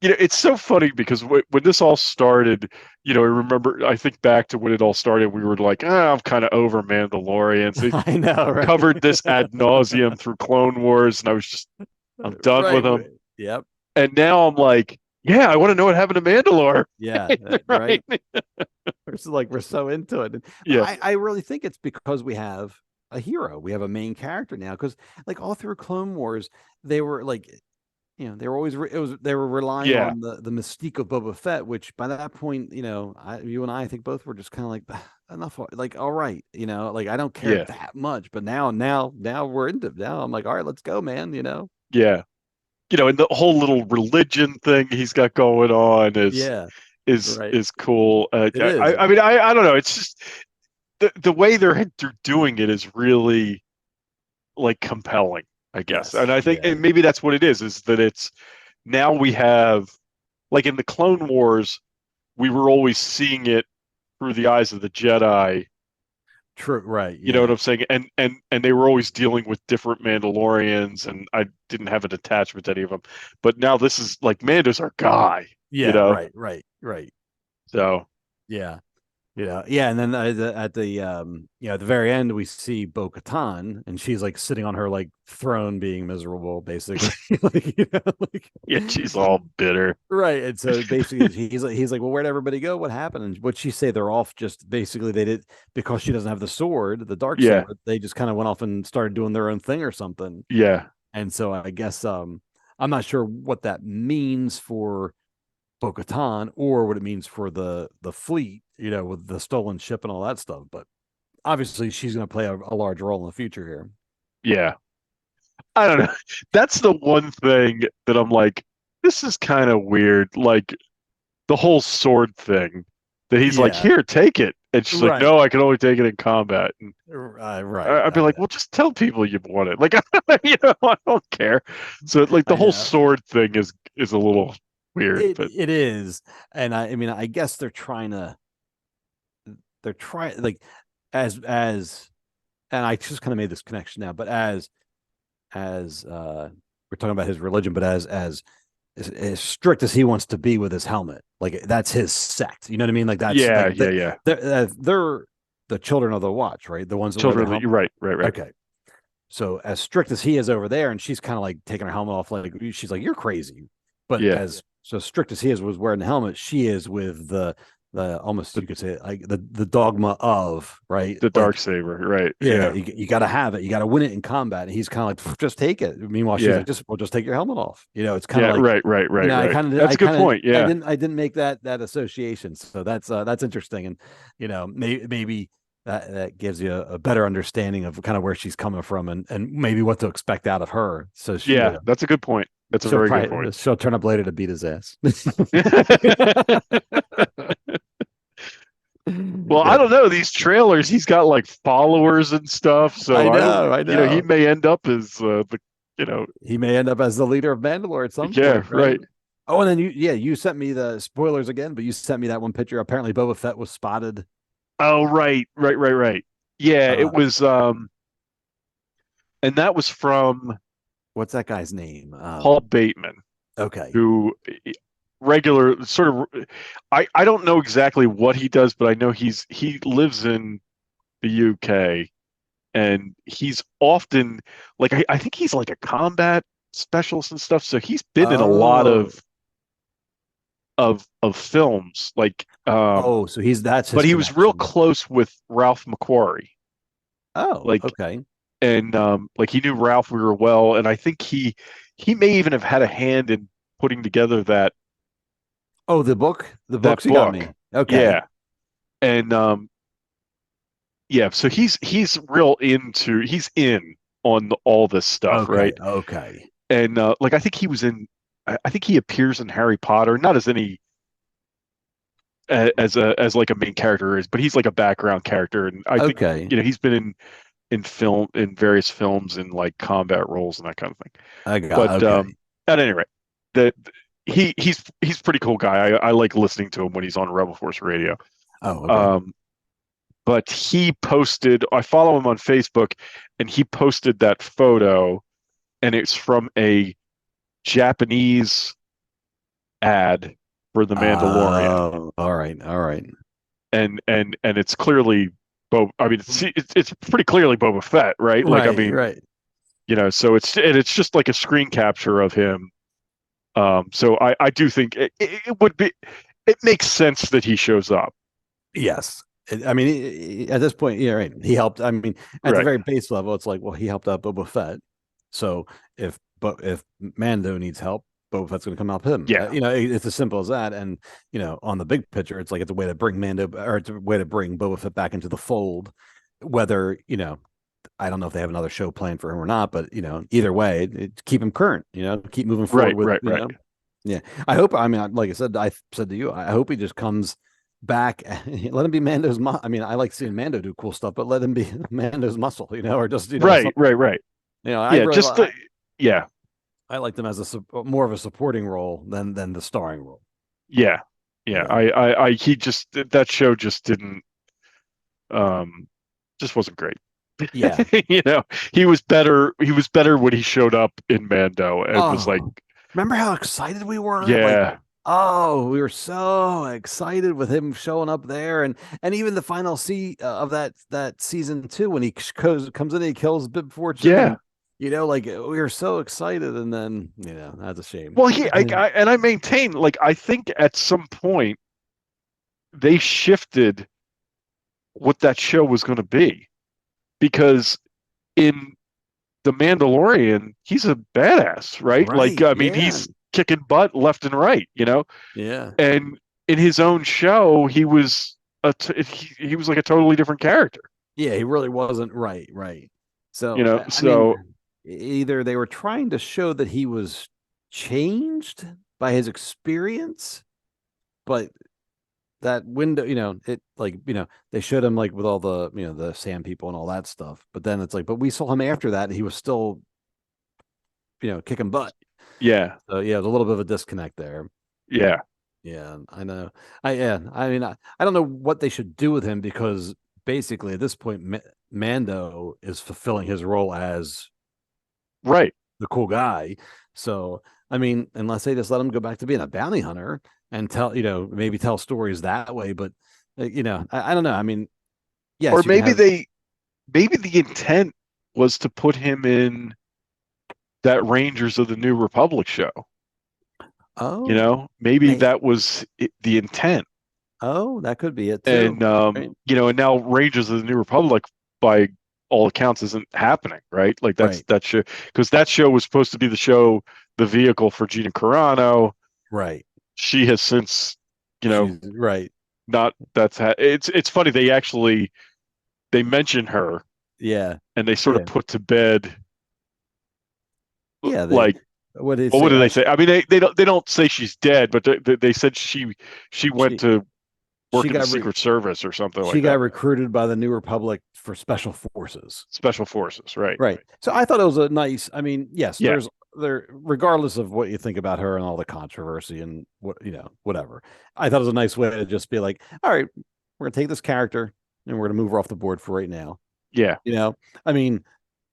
I: it's so funny because when this all started, I think back to when it all started, we were like, I'm kind of over Mandalorians. They
J: I know, right?
I: covered this ad nauseum through Clone Wars, and I'm done with them.
J: Yep.
I: And now I'm like, yeah, I want to know what happened to Mandalore.
J: Yeah, right. We're so into it. I really think it's because we have a hero. We have a main character now, because like all through Clone Wars, they were like, they were always they were relying on the mystique of Boba Fett, which by that point, you and I think both were just kind of like, enough, like, all right, like I don't care that much. But now we're into it. Now I'm like, all right, let's go, man.
I: Yeah. And the whole little religion thing he's got going on is cool. I mean, I don't know. It's just the way they're doing it is really like compelling, I guess. And I think and maybe that's what it is that it's now we have, like in the Clone Wars, we were always seeing it through the eyes of the Jedi.
J: True, right.
I: You know what I'm saying? And they were always dealing with different Mandalorians, and I didn't have an attachment to any of them. But now this is like, Mando's our guy.
J: Right.
I: So
J: and then at the very end, we see Bo-Katan, and she's like sitting on her like throne, being miserable, basically.
I: She's all bitter,
J: right? And so basically, he's like, well, where'd everybody go? What happened? And what'd she say? They're off. Just basically, they did, because she doesn't have the sword, the dark sword. They just kind of went off and started doing their own thing or something.
I: Yeah.
J: And so I guess I'm not sure what that means for Bo-Katan or what it means for the fleet, with the stolen ship and all that stuff. But obviously she's going to play a large role in the future here.
I: Yeah. I don't know. That's the one thing that I'm like, this is kind of weird. Like the whole sword thing that he's like, here, take it. And she's like, no, I can only take it in combat. And I'd be like, well, just tell people you want it. Like, I don't care. So like the whole sword thing is a little weird.
J: It is. And I mean, I guess they're trying like, as and I just kind of made this connection now, but as we're talking about his religion, but as strict as he wants to be with his helmet. Like that's his sect. You know what I mean? Like that's
I: Yeah,
J: like,
I: yeah.
J: they're the children of the watch, right? The ones that wear the
I: Children,
J: helmet.
I: you're right.
J: Okay. So as strict as he is over there, and she's kind of like taking her helmet off, like she's like, "You're crazy." But
I: Yeah.
J: as so strict as he is was wearing the helmet, she is with the almost you could say like the dogma of right
I: The
J: like,
I: dark saber, right?
J: yeah, you got to have it. You got to win it in combat. And he's kind of like, just take it. Meanwhile, she's
I: Yeah.
J: like, just take your helmet off. You know, it's kind of
I: Yeah,
J: like,
I: right.
J: you know,
I: Right. That's a good point. Yeah.
J: I didn't make that association. So that's interesting. And, you know, maybe that gives you a better understanding of kind of where she's coming from and maybe what to expect out of her. So she,
I: Yeah, that's a good point. That's a very good point.
J: She'll turn up later to beat his ass.
I: Well, I don't know. These trailers, he's got like followers and stuff. So
J: I know.
I: You know, he may end up as
J: he may end up as the leader of Mandalore at some
I: yeah,
J: point.
I: right.
J: Oh, and then you sent me the spoilers again, but you sent me that one picture. Apparently, Boba Fett was spotted.
I: Oh, right. Yeah, it was. And that was from
J: what's that guy's name?
I: Paul Bateman.
J: Okay.
I: Who regular sort of I don't know exactly what he does, but I know he lives in the UK and he's often like I think he's like a combat specialist and stuff, so he's been in a lot of films like
J: so that's his
I: but he was real close with Ralph McQuarrie.
J: Oh,
I: like
J: okay.
I: And like he knew Ralph real well, and I think he may even have had a hand in putting together that.
J: Oh, the book you got me. Okay.
I: Yeah. And yeah, so he's real into he's in on all this stuff, right?
J: Okay.
I: And like I think he was in I think he appears in Harry Potter, not as any as like a main character is, but he's like a background character, and I think you know he's been in various films in like combat roles and that kind of thing. At any rate, he's pretty cool guy. I like listening to him when he's on Rebel Force Radio.
J: Oh, okay.
I: But he posted, I follow him on Facebook, and he posted that photo, and it's from a Japanese ad for The Mandalorian.
J: All right.
I: And it's clearly I mean, it's pretty clearly Boba Fett, right? Like, I mean,
J: right.
I: You know, so it's just like a screen capture of him. So I do think it would be, it makes sense that he shows up.
J: Yes. I mean, at this point, yeah, right. He helped. I mean, at the very base level, it's like, well, he helped out Boba Fett. So if Mando needs help, Boba Fett's going to come help him.
I: Yeah.
J: You know, it's as simple as that. And, you know, on the big picture, it's like it's a way to bring it's a way to bring Boba Fett back into the fold. Whether, you know, I don't know if they have another show planned for him or not, but, you know, either way, keep him current, you know, keep moving forward with, you know? Yeah. I hope, I mean, like I said to you, I hope he just comes back. Let him be Mando's I mean, I like seeing Mando do cool stuff, but let him be Mando's muscle, you know, or just, you know,
I: right.
J: You know, I like them as more of a supporting role than the starring role.
I: Yeah. He just, that show just didn't, just wasn't great.
J: Yeah.
I: You know, he was better when he showed up in Mando and was like,
J: remember how excited we were?
I: Yeah.
J: Like, we were so excited with him showing up there, and even the final of that season 2 when he comes in and he kills Bib Fortune.
I: Yeah.
J: And, you know, like we were so excited, and then, you know, that's a shame.
I: Well, I maintain, like, I think at some point they shifted what that show was going to be, because in The Mandalorian, he's a badass, right? Like, I mean, he's kicking butt left and right, you know?
J: Yeah.
I: And in his own show, he was he was like a totally different character.
J: Yeah, he really wasn't. Right. So,
I: you know,
J: I mean, either they were trying to show that he was changed by his experience, but that window, you know, it like, you know, they showed him like with all the, you know, the sand people and all that stuff, but then it's like, but we saw him after that and he was still, you know, kicking butt.
I: Yeah.
J: So yeah, there's a little bit of a disconnect there.
I: Yeah.
J: Yeah, I know. I mean, I don't know what they should do with him, because basically at this point, Mando is fulfilling his role as
I: Right.
J: the cool guy. So I mean, unless they just let him go back to being a bounty hunter and tell, maybe tell stories that way. But I don't know. I mean, yes,
I: Or
J: you can have.
I: maybe the intent was to put him in that Rangers of the New Republic show.
J: Oh,
I: Maybe that was the intent.
J: oh, that could be it too.
I: And
J: Right.
I: and now Rangers of the New Republic, by all accounts, isn't happening, right? Like
J: Right.
I: that show, because that show was supposed to be the vehicle for Gina Carano.
J: Right.
I: She has since,
J: Right.
I: not it's funny, they mention her,
J: Yeah.
I: and they sort of put to bed,
J: Yeah.
I: like,
J: what did they
I: well, what
J: say?
I: do they say? I mean, they don't say she's dead, but they said she went to work
J: she
I: in the
J: got
I: Secret Service or something
J: she
I: like
J: got
I: that.
J: recruited by the New Republic for special forces.
I: Special forces, right?
J: Right. So I thought it was a nice. I mean, yes,
I: Yeah.
J: regardless of what you think about her and all the controversy and whatever. I thought it was a nice way to just be like, all right, we're gonna take this character and we're gonna move her off the board for right now.
I: Yeah.
J: I mean,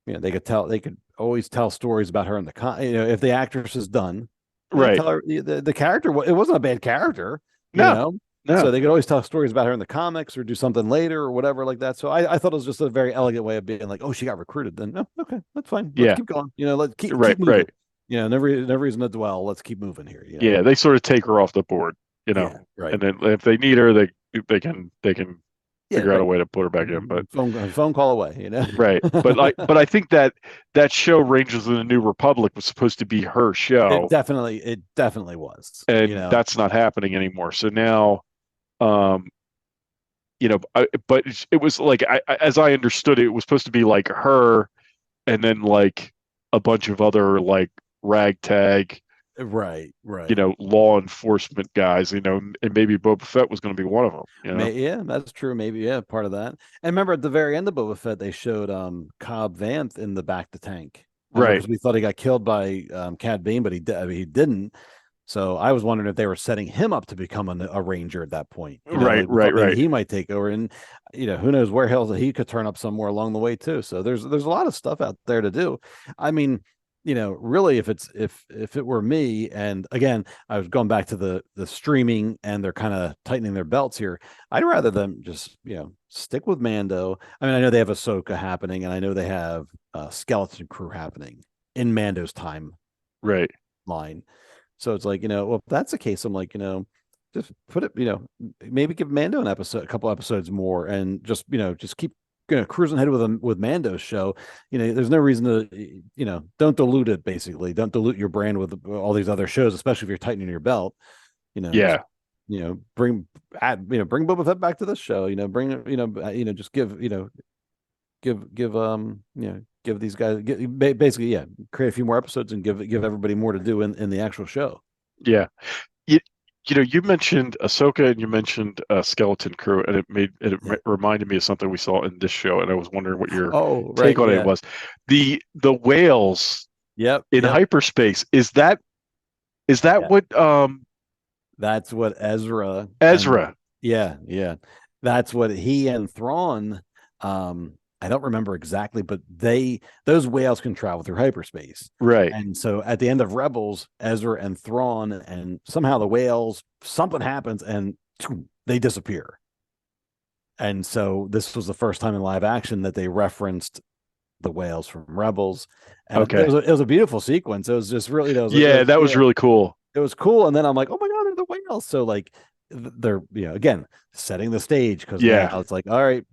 J: they could always tell stories about her in the if the actress is done,
I: Right.
J: tell her the character. It wasn't a bad character.
I: No.
J: So they could always tell stories about her in the comics or do something later or whatever like that. So I thought it was just a very elegant way of being like, oh, she got recruited. Then no, okay, that's fine. Let's keep going. Let's keep moving.
I: Right.
J: No reason to dwell. Let's keep moving here.
I: Yeah, they sort of take her off the board,
J: Yeah, right.
I: and then if they need her, they can figure out a
J: right.
I: way to put her back in. But
J: phone call away,
I: right. But I think that show, Rangers of the New Republic, was supposed to be her show.
J: It definitely was.
I: And that's not happening anymore. So now, but it was like, as I understood it, it was supposed to be like her, and then like a bunch of other like ragtag,
J: right,
I: law enforcement guys, and maybe Boba Fett was going to be one of them.
J: Yeah, that's true. Maybe, part of that. And remember, at the very end of Boba Fett, they showed Cobb Vanth in the back to tank,
I: right?
J: Because we thought he got killed by Cad Bane, but he didn't. So I was wondering if they were setting him up to become a ranger at that point.
I: Right.
J: He might take over, and who knows where he could turn up somewhere along the way too. So there's a lot of stuff out there to do. I mean, really, if it were me, and again, I was going back to the streaming, and they're kind of tightening their belts here. I'd rather them just stick with Mando. I mean, I know they have Ahsoka happening, and I know they have Skeleton Crew happening in Mando's time line. So it's like, well, if that's the case, I'm like, just put it, maybe give Mando a couple episodes more, and just keep cruising ahead with Mando's show. There's no reason to, don't dilute it. Basically, don't dilute your brand with all these other shows, especially if you're tightening your belt.
I: Yeah.
J: Bring Boba Fett back to this show. Just give these guys basically, create a few more episodes and give everybody more to do in the actual show.
I: Yeah. You mentioned Ahsoka and you mentioned Skeleton Crew, and it reminded me of something we saw in this show, and I was wondering what your take on it was. The whales in hyperspace, is that what
J: that's what Ezra that's what he and Thrawn, I don't remember exactly, but those whales can travel through hyperspace.
I: Right.
J: And so at the end of Rebels, Ezra and Thrawn, and somehow the whales, something happens and they disappear. And so this was the first time in live action that they referenced the whales from Rebels. And it was a beautiful sequence. It was just really,
I: that was really cool.
J: It was cool. And then I'm like, oh my God, they're the whales. So like they're, again, setting the stage, because now it's like, all right,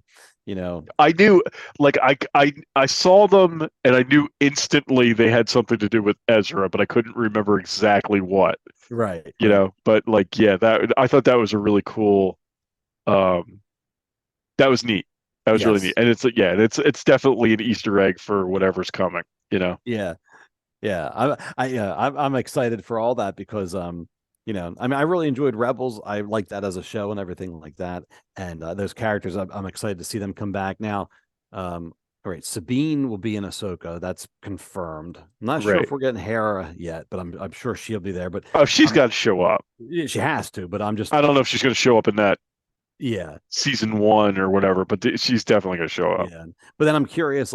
I: I knew, like, I saw them and I knew instantly they had something to do with Ezra, but I couldn't remember exactly what.
J: Right.
I: But like, that I thought that was a really cool. That was neat. That was really neat, and it's definitely an Easter egg for whatever's coming.
J: Yeah. I'm excited for all that, because I mean, I really enjoyed Rebels. I like that as a show and everything like that. And those characters, I'm excited to see them come back. Now, all right, Sabine will be in Ahsoka. That's confirmed. I'm not sure if we're getting Hera yet, but I'm sure she'll be there. But
I: she's got to show up.
J: She has to. But I don't
I: know if she's going to show up in that.
J: Yeah.
I: Season 1 or whatever, but she's definitely going to show up.
J: Yeah. But then I'm curious,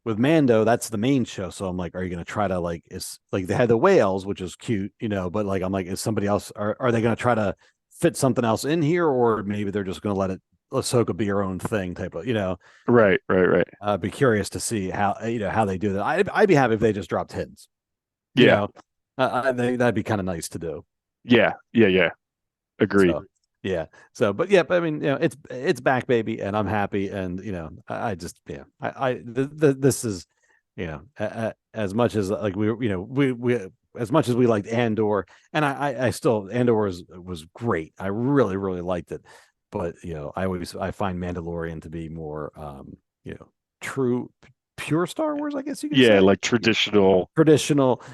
J: with Mando, that's the main show. So I'm like, are you going to try to like, is like they had the whales, which is cute, but like, I'm like, is somebody else, are they going to try to fit something else in here? Or maybe they're just going to let Ahsoka be her own thing type of,
I: Right, right, right.
J: I'd be curious to see how they do that. I'd be happy if they just dropped hints,
I: Yeah,
J: I think that'd be kind of nice to do.
I: yeah, yeah, yeah. Agreed.
J: So, yeah. So, but yeah, but I mean, it's back, baby, and I'm happy. And I just, this is, as much as like we as much as we liked Andor, and I still Andor was great. I really really liked it, but I find Mandalorian to be more true pure Star Wars, I guess you could say.
I: Like traditional.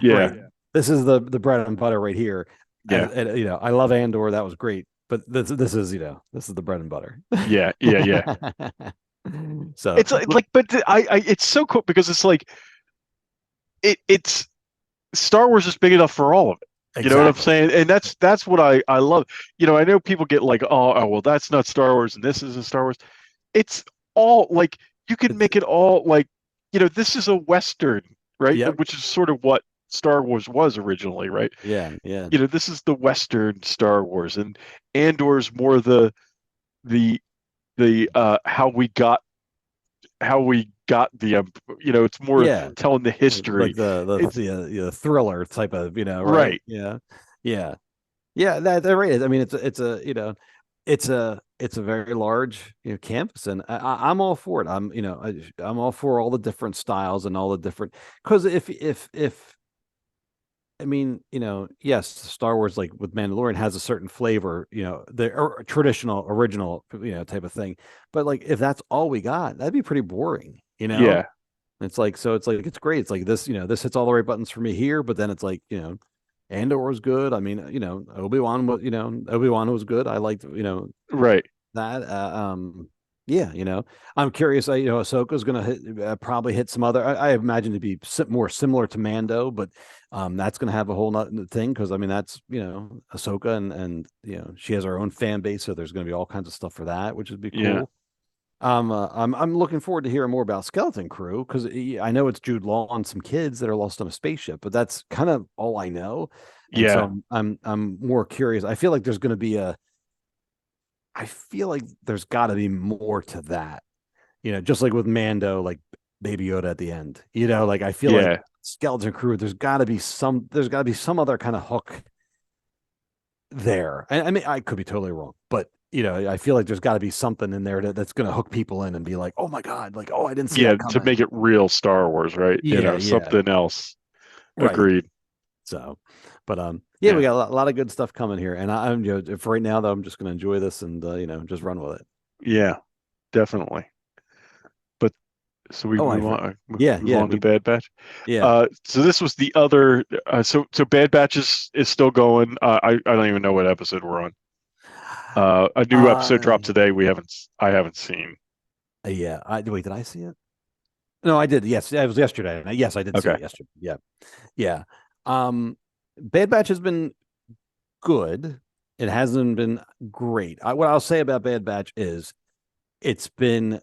I: Yeah.
J: Right. This is the bread and butter right here.
I: Yeah.
J: And, I love Andor. That was great. But this is this is the bread and butter.
I: Yeah.
J: So
I: it's like, but it's so cool because it's like it's Star Wars is big enough for all of it. You know what I'm saying? And that's what I love. I know people get like, oh well, that's not Star Wars and this isn't Star Wars. It's all like you can make it all like, this is a Western, right?
J: Yep.
I: Which is sort of what Star Wars was originally, right?
J: Yeah.
I: This is the Western Star Wars, and Andor's more the how we got the it's more telling the history,
J: like the thriller type of
I: right.
J: Yeah that right. I mean it's a very large campus, and I'm all for it. I'm all for all the different styles and all the different, because if I mean, yes, Star Wars, like with Mandalorian, has a certain flavor, the traditional, original, type of thing. But like, if that's all we got, that'd be pretty boring,
I: Yeah.
J: It's like, it's great. It's like this, this hits all the right buttons for me here, but then it's like, Andor was good. I mean, Obi-Wan was good. I liked,
I: right.
J: that, yeah, I'm curious. Ahsoka's gonna probably hit some other. I imagine to be more similar to Mando, but that's gonna have a whole nother thing, because I mean that's Ahsoka, and she has her own fan base, so there's gonna be all kinds of stuff for that, which would be cool.
I: Yeah.
J: I'm looking forward to hearing more about Skeleton Crew, because I know it's Jude Law and some kids that are lost on a spaceship, but that's kind of all I know. And so I'm more curious. I feel like there's gonna be I feel like there's got to be more to that, just like with Mando, like Baby Yoda at the end, like I feel like Skeleton Crew, there's got to be some other kind of hook there. I mean, I could be totally wrong, but I feel like there's got to be something in there that's going to hook people in and be like, oh my God, like, oh, I didn't see that coming.
I: To make it real Star Wars, right? Something else. Right. Agreed.
J: So, but we got a lot of good stuff coming here, and I'm for right now though, I'm just going to enjoy this and just run with it.
I: Yeah, definitely. But so we move on to Bad Batch.
J: Yeah.
I: So this was the other. So Bad Batch is still going. I don't even know what episode we're on. A new episode dropped today. I haven't seen.
J: Yeah. Wait, did I see it? No, I did. Yes, it was yesterday. Yes, I did see it yesterday. Yeah. Yeah. Bad Batch has been good. It hasn't been great. What I'll say about Bad Batch is it's been,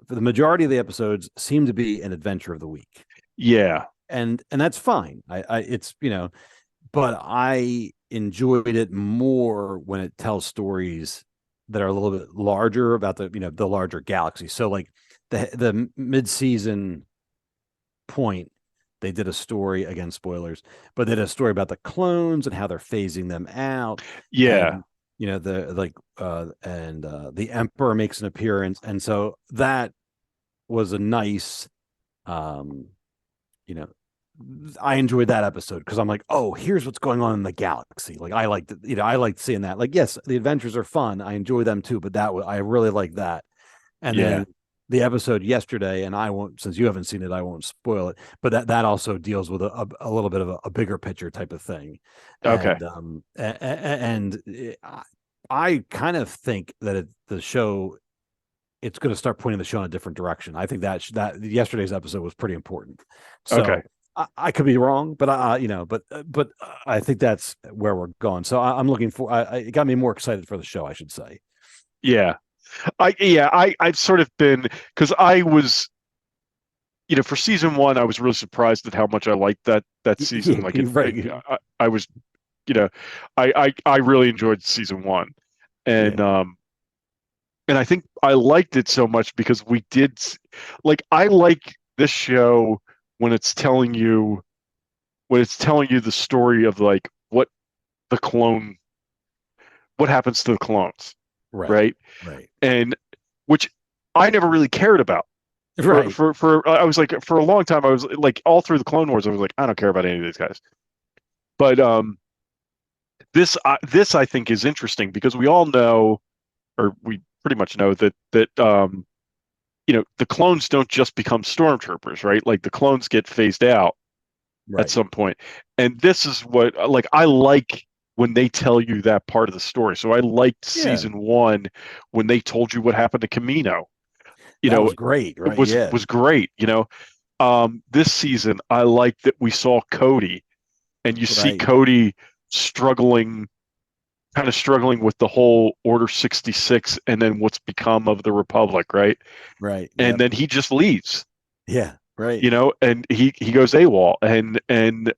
J: for the majority of the episodes, seem to be an adventure of the week.
I: Yeah.
J: And that's fine. It's, but I enjoyed it more when it tells stories that are a little bit larger about the larger galaxy. So like the mid-season point, they did a story, again, spoilers, but they did a story about the clones and how they're phasing them out.
I: Yeah.
J: And, the Emperor makes an appearance. And so that was a nice, I enjoyed that episode, because I'm like, oh, here's what's going on in the galaxy. Like I liked seeing that. Like, yes, the adventures are fun. I enjoy them too, but I really like that. And then the episode yesterday, and I won't, since you haven't seen it, I won't spoil it, but that also deals with a little bit of a bigger picture type of thing.
I: Okay.
J: And I kind of think that the show, it's going to start pointing the show in a different direction. I think that yesterday's episode was pretty important. So
I: okay.
J: I could be wrong, but but I think that's where we're going. So I'm looking for. It got me more excited for the show, I should say.
I: Yeah. I've sort of been, because I was for season one, I was really surprised at how much I liked that season. Like,
J: right.
I: I was, I really enjoyed season one, and and I think I liked it so much because I like this show when it's telling you the story of like what happens to the clones, right?
J: Right.
I: And which I never really cared about.
J: Right.
I: For I was like, for a long time, I was like, all through the Clone Wars, I was like, I don't care about any of these guys. But this I think is interesting because we all know, or we pretty much know that the clones don't just become stormtroopers, right? Like the clones get phased out at some point. And this is what I like when they tell you that part of the story. So I liked season one when they told you what happened to Kamino.
J: That was great, right?
I: Was great. This season I like that we saw Cody, and you see Cody struggling with the whole Order 66 and then what's become of the Republic, right?
J: Right.
I: And then he just leaves.
J: Yeah, right.
I: And he goes AWOL, and and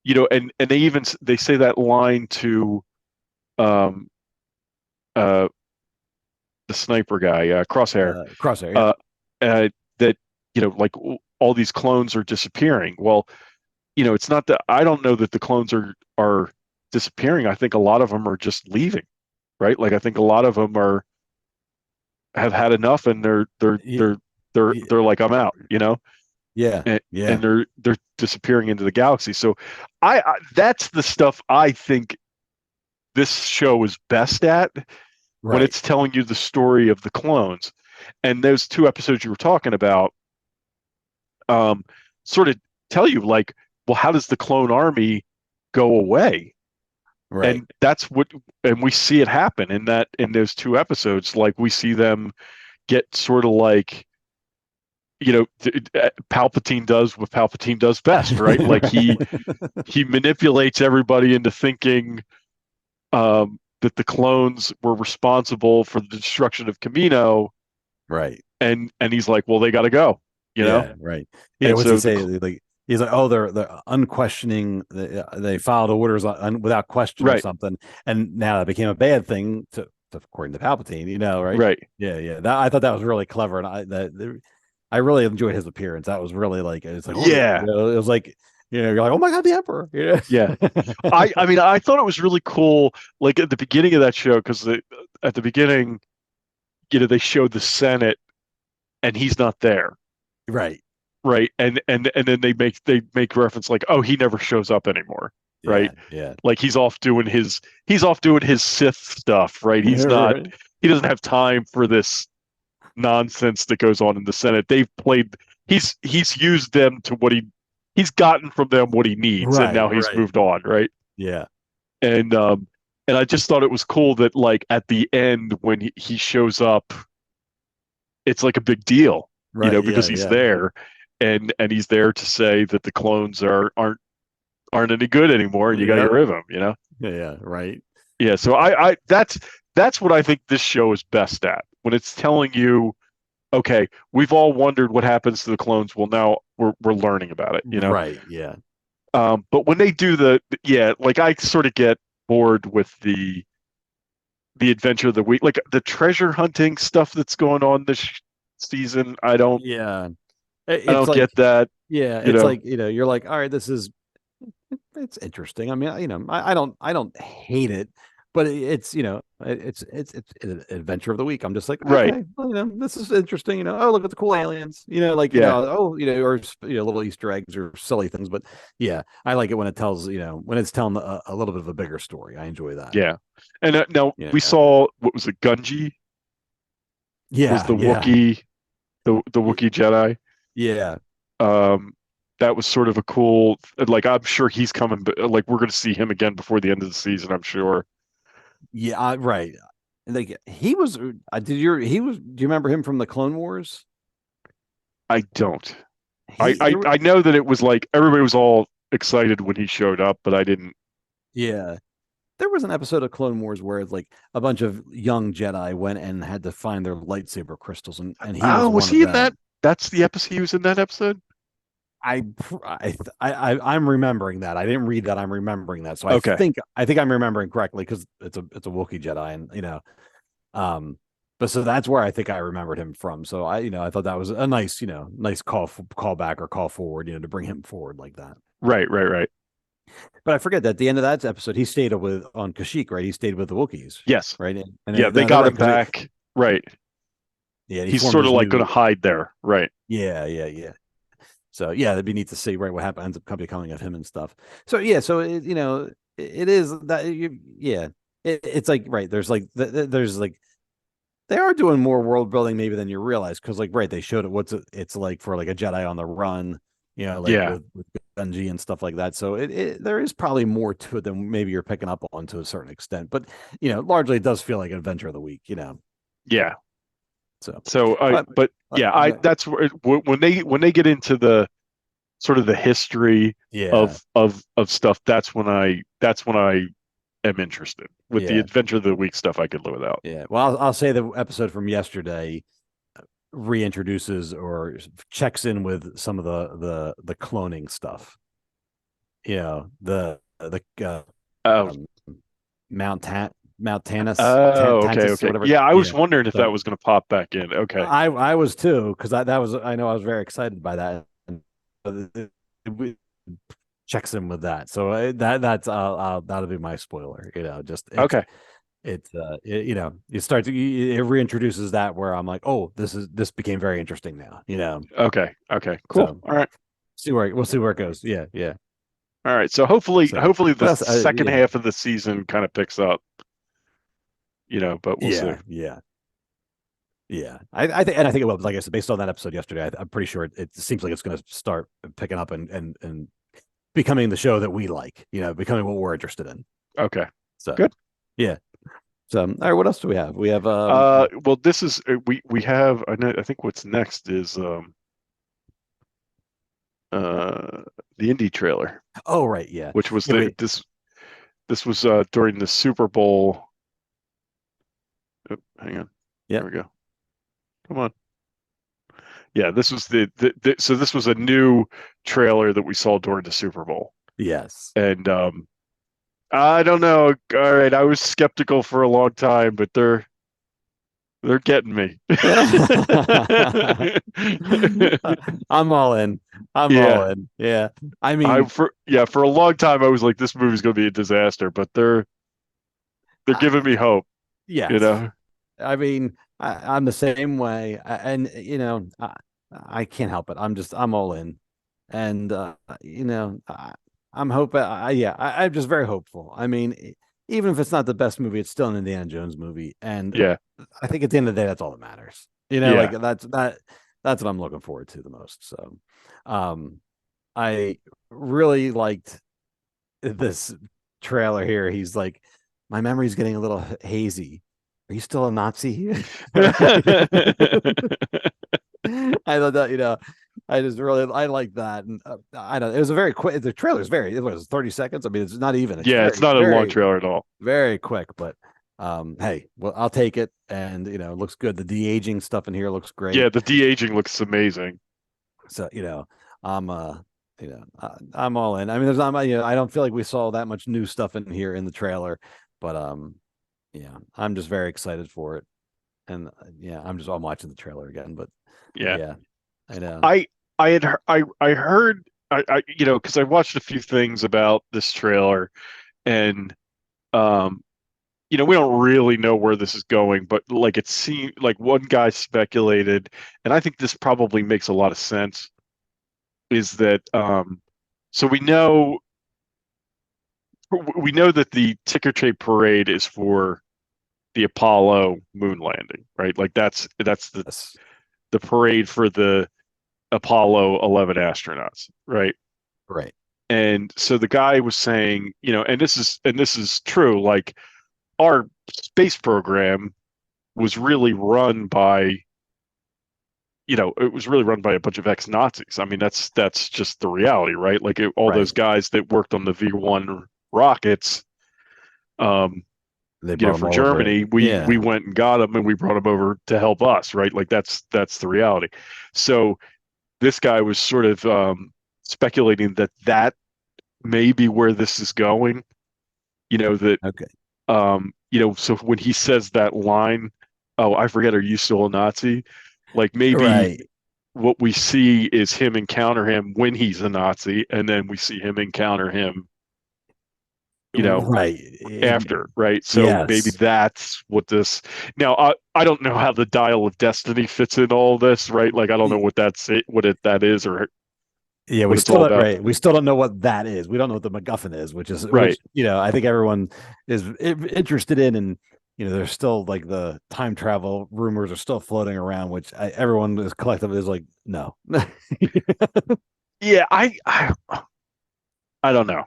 I: they say that line to the sniper guy, Crosshair.
J: Crosshair,
I: yeah. That like all these clones are disappearing. Well, it's not that I don't know that the clones are disappearing. I think a lot of them are just leaving, right? Like I think a lot of them have had enough, and they're like, I'm out,
J: Yeah,
I: and they're disappearing into the galaxy. So I that's the stuff I think this show is best at. When it's telling you the story of the clones. And those two episodes you were talking about sort of tell you, like, well, how does the clone army go away?
J: Right.
I: And and we see it happen in those two episodes. Like we see them get sort of like, Palpatine does what Palpatine does best, right? Like he manipulates everybody into thinking that the clones were responsible for the destruction of Kamino,
J: right?
I: And he's like, well, they got to go,
J: right? Yeah, what's he say? Like he's like, oh, they're unquestioning. They filed orders without question or something, and now that became a bad thing to according to Palpatine, right?
I: Right.
J: Yeah. I thought that was really clever, and I really enjoyed his appearance. That was really like, it's like,
I: yeah,
J: it was like. You're like, oh my God, the Emperor.
I: Yeah. I mean, I thought it was really cool, like at the beginning of that show, because at the beginning, they showed the Senate, and he's not there.
J: Right.
I: And then they make reference like, oh, he never shows up anymore. Right.
J: Yeah.
I: Like he's off doing his Sith stuff. Right. He's not. Right. He doesn't have time for this nonsense that goes on in the Senate. He's used them to what he's gotten from them what he needs, and now he's moved on, right?
J: Yeah.
I: And I just thought it was cool that like at the end when he shows up, it's like a big deal, because he's there, and he's there to say that the clones aren't any good anymore, and you got to get rid of them,
J: Yeah, right.
I: Yeah, so I that's what I think this show is best at, when it's telling you, okay, we've all wondered what happens to the clones. Well, now we're learning about it,
J: Right. Yeah.
I: But when they do like I sort of get bored with the adventure of the week, like the treasure hunting stuff that's going on this season. I don't.
J: Yeah.
I: I don't get that.
J: Yeah. It's like, you're like, all right, it's interesting. I mean, I don't hate it. But it's it's an adventure of the week. I'm just like, okay, well, this is interesting. Oh, look at the cool aliens. Or little Easter eggs or silly things. But yeah, I like it when it tells when it's telling a little bit of a bigger story. I enjoy that.
I: Yeah, and now we saw, what was it, Gunji?
J: Yeah,
I: was the Wookiee, the Wookiee Jedi?
J: Yeah.
I: That was sort of a cool. Like I'm sure he's coming. But like we're going to see him again before the end of the season, I'm sure.
J: Yeah, right. Like he was. Do you remember him from the Clone Wars?
I: I don't. I know that it was like everybody was all excited when he showed up, but I didn't.
J: Yeah, there was an episode of Clone Wars where it's like a bunch of young Jedi went and had to find their lightsaber crystals, and he
I: was he in that? That's the episode he was in that episode?
J: I'm remembering that. I didn't read that. I'm remembering that. So
I: Okay.
J: I think I'm remembering correctly because it's a Wookiee Jedi, and but so that's where I think I remembered him from. So I thought that was a nice nice call back or call forward to bring him forward like that.
I: Right.
J: But I forget that at the end of that episode he stayed on Kashyyyk, right? He stayed with the Wookiees.
I: Yes.
J: Right. And
I: yeah, they got him back. Right.
J: Yeah,
I: he's sort of like going to hide there. Right.
J: Yeah. So yeah, it'd be neat to see what happens, ends up becoming of him and stuff. So yeah, so it is that it's like right. There's like they are doing more world building maybe than you realize because they showed it it's like for like a Jedi on the run, with Gunji and stuff like that. So there is probably more to it than maybe you're picking up on to a certain extent. But largely it does feel like an adventure of the week.
I: Yeah.
J: So
I: that's where when they get into the sort of the history of stuff, that's when I am interested. With the adventure of the week stuff, I could live without.
J: Yeah. Well, I'll say the episode from yesterday reintroduces or checks in with some of the cloning stuff. Mount Tannis.
I: Oh, okay. Yeah, I was wondering if
J: so,
I: that was going to pop back in. Okay.
J: I was too, because I was very excited by that. And it checks in with that, so that'll be my spoiler.
I: Okay.
J: It reintroduces that where I'm like, oh, this became very interesting now.
I: Okay. Cool.
J: So,
I: all right.
J: We'll see where it goes. Yeah.
I: All right. So hopefully the second half of the season kind of picks up. But we'll see.
J: Yeah. I think it will. Like I said, based on that episode yesterday, I'm pretty sure it seems like it's going to start picking up and becoming the show that we like. Becoming what we're interested in.
I: Okay.
J: So
I: good.
J: Yeah. So all right, what else do we have? We have
I: well, this is we have. I think what's next is the indie trailer.
J: Oh right, yeah.
I: Which was this was during the Super Bowl. Oh, hang on.
J: Yeah.
I: There we go. Come on. Yeah, this was so this was a new trailer that we saw during the Super Bowl.
J: Yes.
I: And I don't know. All right, I was skeptical for a long time, but they're getting me.
J: I'm all in. All in. Yeah. I mean,
I: for a long time I was like, this movie's going to be a disaster, but they're giving me hope.
J: Yeah. I mean, I'm the same way, and I can't help it. I'm all in, and I'm hoping. I'm just very hopeful. I mean, even if it's not the best movie, it's still an Indiana Jones movie, and I think at the end of the day, that's all that matters. Like that's what I'm looking forward to the most. So, I really liked this trailer here. He's like, my memory's getting a little hazy. Are you still a Nazi? I thought that, I like that. And I don't, it was a very quick, the trailer's it was 30 seconds. I mean, it's not even.
I: It's not a long trailer at all.
J: Very quick, but hey, well, I'll take it. And, it looks good. The de-aging stuff in here looks great.
I: Yeah, the de-aging looks amazing.
J: So, I'm all in. I mean, there's not, I don't feel like we saw that much new stuff in here in the trailer, but, I'm just very excited for it, and I'm watching the trailer again. But I know.
I: I heard because I watched a few things about this trailer, and we don't really know where this is going, but like it seemed like one guy speculated, and I think this probably makes a lot of sense, is that so we know that the ticker tape parade is for the Apollo moon landing, right? Like that's the parade for the Apollo 11 astronauts, right?
J: Right.
I: And so the guy was saying, and this is true, like our space program was really run by it was really run by a bunch of ex-Nazis. I mean, that's just the reality, right? Like those guys that worked on the V1 rockets,
J: They brought him
I: for
J: all over.
I: Germany, we went and got him and we brought him over to help us, right? Like that's the reality. So this guy was sort of speculating that may be where this is going.
J: Okay.
I: So when he says that line, oh, I forget, are you still a Nazi? Like maybe
J: Right.
I: what we see is him encounter him when he's a Nazi, and then we see him encounter him,
J: Right.
I: after, right? So maybe
J: Yes.
I: that's what this. Now, I don't know how the Dial of Destiny fits in all this, right? Like I don't know what that is, or
J: Yeah,
I: what it's all about.
J: right. We still don't know what that is. We don't know what the MacGuffin is, which
I: Right.
J: I think everyone is interested in, and there's still like the time travel rumors are still floating around, which everyone is collectively is like, no.
I: Yeah, I don't know.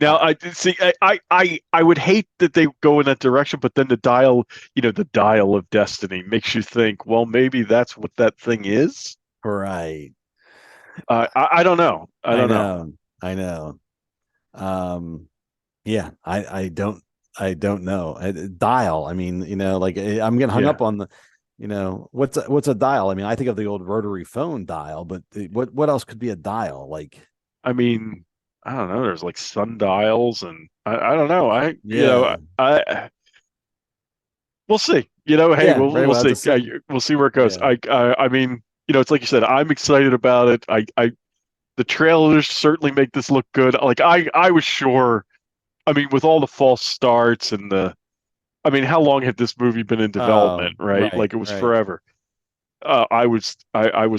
I: Now I see. I would hate that they go in that direction, but then the dial of destiny makes you think. Well, maybe that's what that thing is.
J: Right.
I: I don't know. I don't know.
J: I know. Yeah, I don't know. Dial. I mean, like I'm getting hung
I: Yeah.
J: up on what's a dial? I mean, I think of the old rotary phone dial, but what else could be a dial? Like,
I: I mean, I don't know. There's like sundials, and I don't know.
J: yeah,
I: We'll see. Hey,
J: yeah,
I: we'll
J: right.
I: we'll
J: We'll have
I: see.
J: to see.
I: We'll see where it goes.
J: Yeah.
I: I mean, it's like you said. I'm excited about it. The trailers certainly make this look good. Like I was sure. I mean, with all the false starts and I mean, how long had this movie been in development, right?
J: Right,
I: Like it was
J: right.
I: forever. I was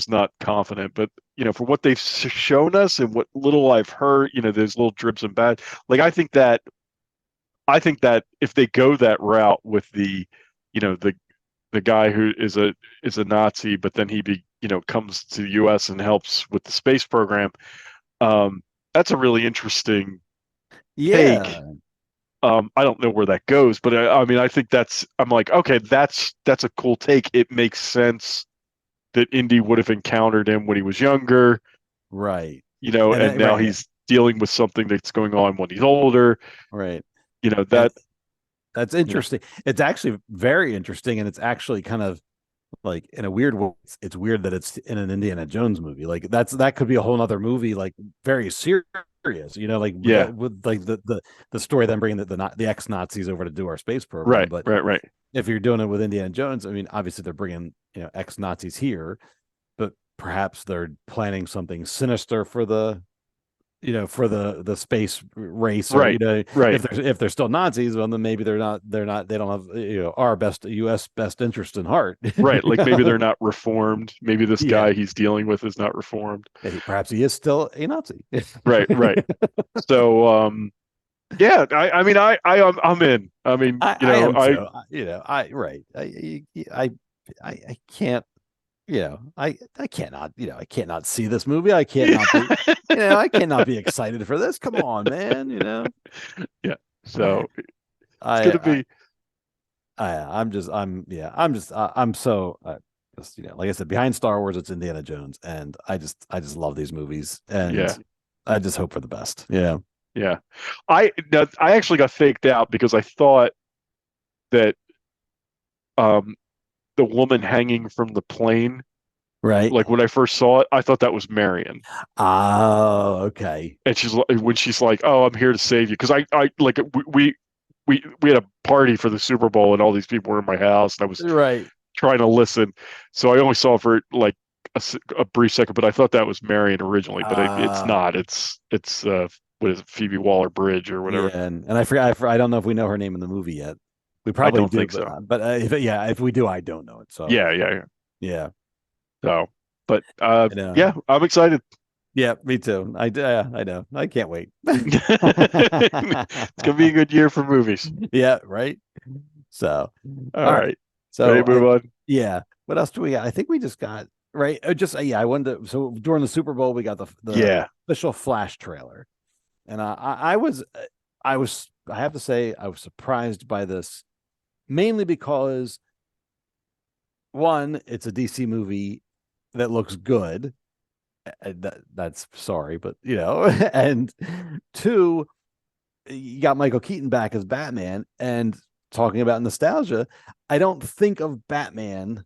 I: not confident, but for what they've shown us and what little I've heard, there's little drips and bad. Like I think that if they go that route with the guy who is a Nazi, but then comes to the U.S. and helps with the space program, that's a really interesting take.
J: Yeah.
I: I don't know where that goes, but I mean, I think I'm like, okay, that's a cool take. It makes sense that Indy would have encountered him when he was younger,
J: Right.
I: and now
J: right.
I: he's dealing with something that's going on when he's older.
J: Right.
I: That
J: That's interesting. It's actually very interesting, and it's actually kind of like in a weird way. It's weird that it's in an Indiana Jones movie. Like that could be a whole other movie, like very serious. Like
I: Yeah.
J: with like the story of them bringing the ex Nazis over to do our space program.
I: right,
J: But
I: right, right.
J: if you're doing it with Indiana Jones, I mean, obviously they're bringing ex Nazis here, but perhaps they're planning something sinister for the space race, or
I: Right, right.
J: if they're still Nazis, well then maybe they don't have our best U.S. best interest in heart.
I: Right, like maybe they're not reformed. Maybe this
J: Yeah.
I: guy he's dealing with is not reformed.
J: Perhaps he is still a Nazi.
I: Right, right. So, yeah, I'm in. I mean,
J: I can't. I cannot. I can't not see this movie. I can't not be. I cannot be excited for this. Come on, man.
I: Yeah. So it's gonna be.
J: I'm so just like I said, behind Star Wars, it's Indiana Jones, and I just love these movies, and
I: Yeah.
J: I just hope for the best. Yeah.
I: Yeah. I actually got faked out because I thought that the woman hanging from the plane,
J: Right.
I: like when I first saw it, I thought that was Marion.
J: Oh, okay.
I: And when she's like, "Oh, I'm here to save you," because I like we had a party for the Super Bowl and all these people were in my house and I was
J: Right.
I: trying to listen, so I only saw it for like a brief second, but I thought that was Marion originally, but it's not. It's what is it, Phoebe Waller-Bridge or whatever.
J: Yeah, and I forgot. I don't know if we know her name in the movie yet. We probably
I: don't
J: do,
I: think
J: but,
I: so.
J: but if we do, I don't know it. So
I: Yeah. So, but
J: know.
I: yeah, I'm excited.
J: Yeah, me too. I know. I can't wait.
I: It's gonna be a good year for movies.
J: Yeah, right. So,
I: all right.
J: So
I: ready to move on.
J: Yeah. What else do we got? I think we just got right. I wanted to. So during the Super Bowl, we got the official Flash trailer, and I have to say I was surprised by this, mainly because one, it's a DC movie that looks good. That's sorry, but and two, you got Michael Keaton back as Batman, and talking about nostalgia, I don't think of Batman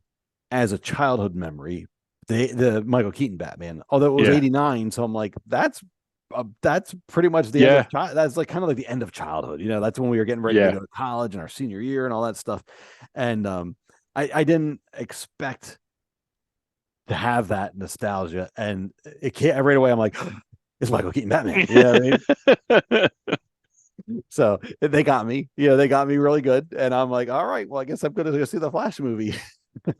J: as a childhood memory. The Michael Keaton Batman, although it was
I: Yeah.
J: 89, so I'm like, that's pretty much the end
I: Yeah.
J: of that's like kind of like the end of childhood. That's when we were getting ready
I: Yeah.
J: to go to college and our senior year and all that stuff. And I didn't expect to have that nostalgia, and it can't right away. I'm like, it's Michael Keaton Batman. You know what I mean? So they got me. They got me really good, and I'm like, all right, well, I guess I'm gonna go see the Flash movie.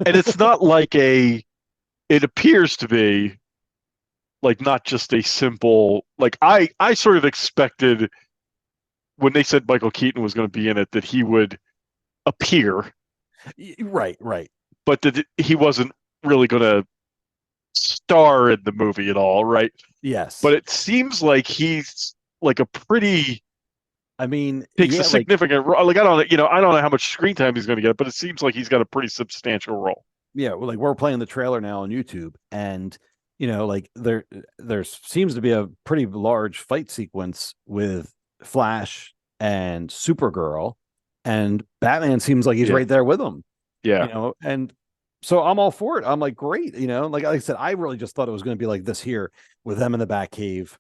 I: And it's not like it appears to be like not just a simple, like I sort of expected when they said Michael Keaton was going to be in it that he would appear,
J: Right.
I: but that he wasn't really going to star in the movie at all, right?
J: Yes.
I: But it seems like he's like a pretty takes a significant role. Like I don't know how much screen time he's going to get, but it seems like he's got a pretty substantial role.
J: Yeah, well, like we're playing the trailer now on YouTube, and like there seems to be a pretty large fight sequence with Flash and Supergirl, and Batman seems like he's right there with them.
I: Yeah.
J: And so I'm all for it. I'm like, great, like I said, I really just thought it was going to be like this here with them in the Batcave.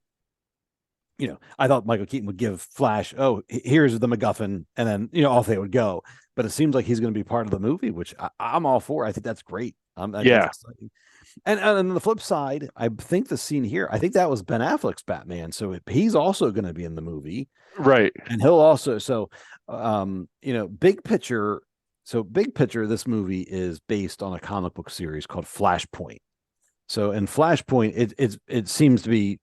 J: I thought Michael Keaton would give Flash, oh, here's the MacGuffin, and then off they would go. But it seems like he's going to be part of the movie, which I'm all for. I think that's great. That's exciting. And on the flip side, I think the scene here, I think that was Ben Affleck's Batman, so he's also going to be in the movie,
I: right?
J: And he'll also big picture. So big picture, this movie is based on a comic book series called Flashpoint. So in Flashpoint, it seems to be.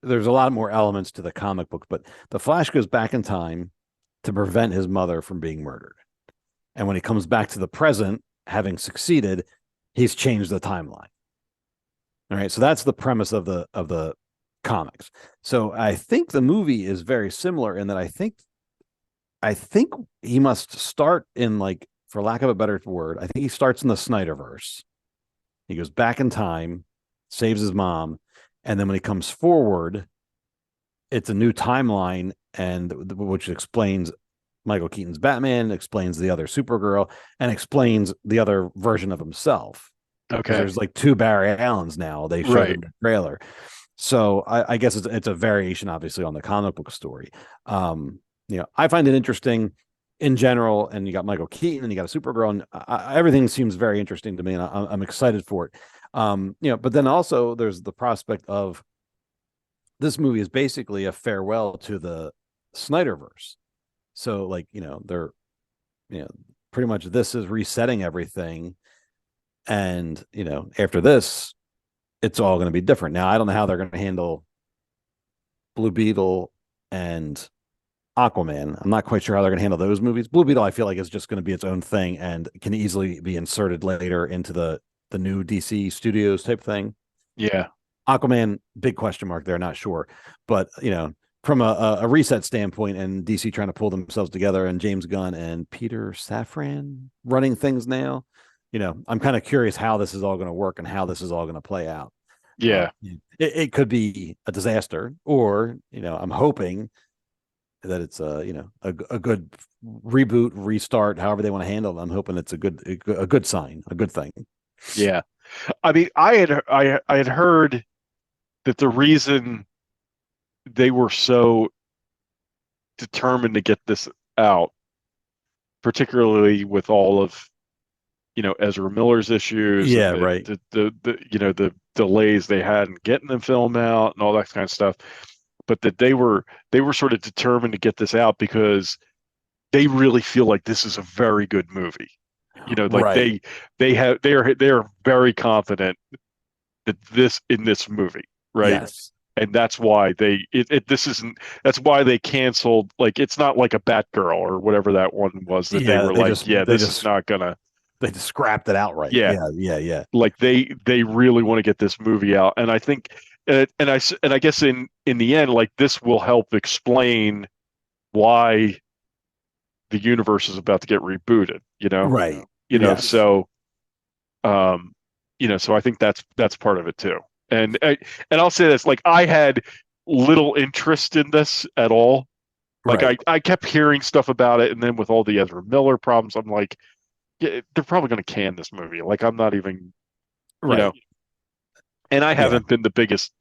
J: There's a lot more elements to the comic book, but the Flash goes back in time to prevent his mother from being murdered. And when he comes back to the present, having succeeded, he's changed the timeline. All right. So that's the premise of the comics. So I think the movie is very similar in that I think he must start in, like, for lack of a better word, I think he starts in the Snyderverse. He goes back in time, saves his mom, and then when he comes forward, it's a new timeline, and which explains Michael Keaton's Batman, explains the other Supergirl, and explains the other version of himself.
I: Okay.
J: There's like two Barry Allens now. They showed in the trailer. So I guess it's a variation, obviously, on the comic book story. I find it interesting in general, and you got Michael Keaton, and you got a Supergirl, and everything seems very interesting to me, and I'm excited for it. But then also there's the prospect of this movie is basically a farewell to the Snyderverse. So, like, they're, pretty much this is resetting everything. And, after this, it's all going to be different. Now, I don't know how they're going to handle Blue Beetle and Aquaman. I'm not quite sure how they're going to handle those movies. Blue Beetle, I feel like, is just going to be its own thing and can easily be inserted later into the new DC Studios type thing.
I: Yeah.
J: Aquaman, big question mark there, not sure. But, from a reset standpoint and DC trying to pull themselves together and James Gunn and Peter Safran running things now, I'm kind of curious how this is all going to work and how this is all going to play out.
I: Yeah.
J: It could be a disaster, or, I'm hoping that it's a good reboot, restart, however they want to handle it. I'm hoping it's a good sign, a good thing.
I: Yeah. I mean, I had heard that the reason they were so determined to get this out, particularly with all of Ezra Miller's issues,
J: right,
I: the delays they had in getting the film out and all that kind of stuff, but that they were sort of determined to get this out because they really feel like this is a very good movie. Like they are very confident that in this movie, right?
J: Yes.
I: And that's why that's why they canceled. Like, it's not like a Batgirl or whatever that one was that they were like, this is not gonna.
J: They just scrapped it outright. Yeah.
I: Like they really want to get this movie out, and I think, and I guess in the end, like, this will help explain why the universe is about to get rebooted.
J: Right.
I: So, so I think that's part of it too. And I'll say this, like, I had little interest in this at all Like
J: Right.
I: I kept hearing stuff about it, and then with all the Ezra Miller problems, I'm like, yeah, they're probably going to can this movie. Like I'm not even, you
J: Right.
I: know, and I
J: Yeah.
I: haven't been the biggest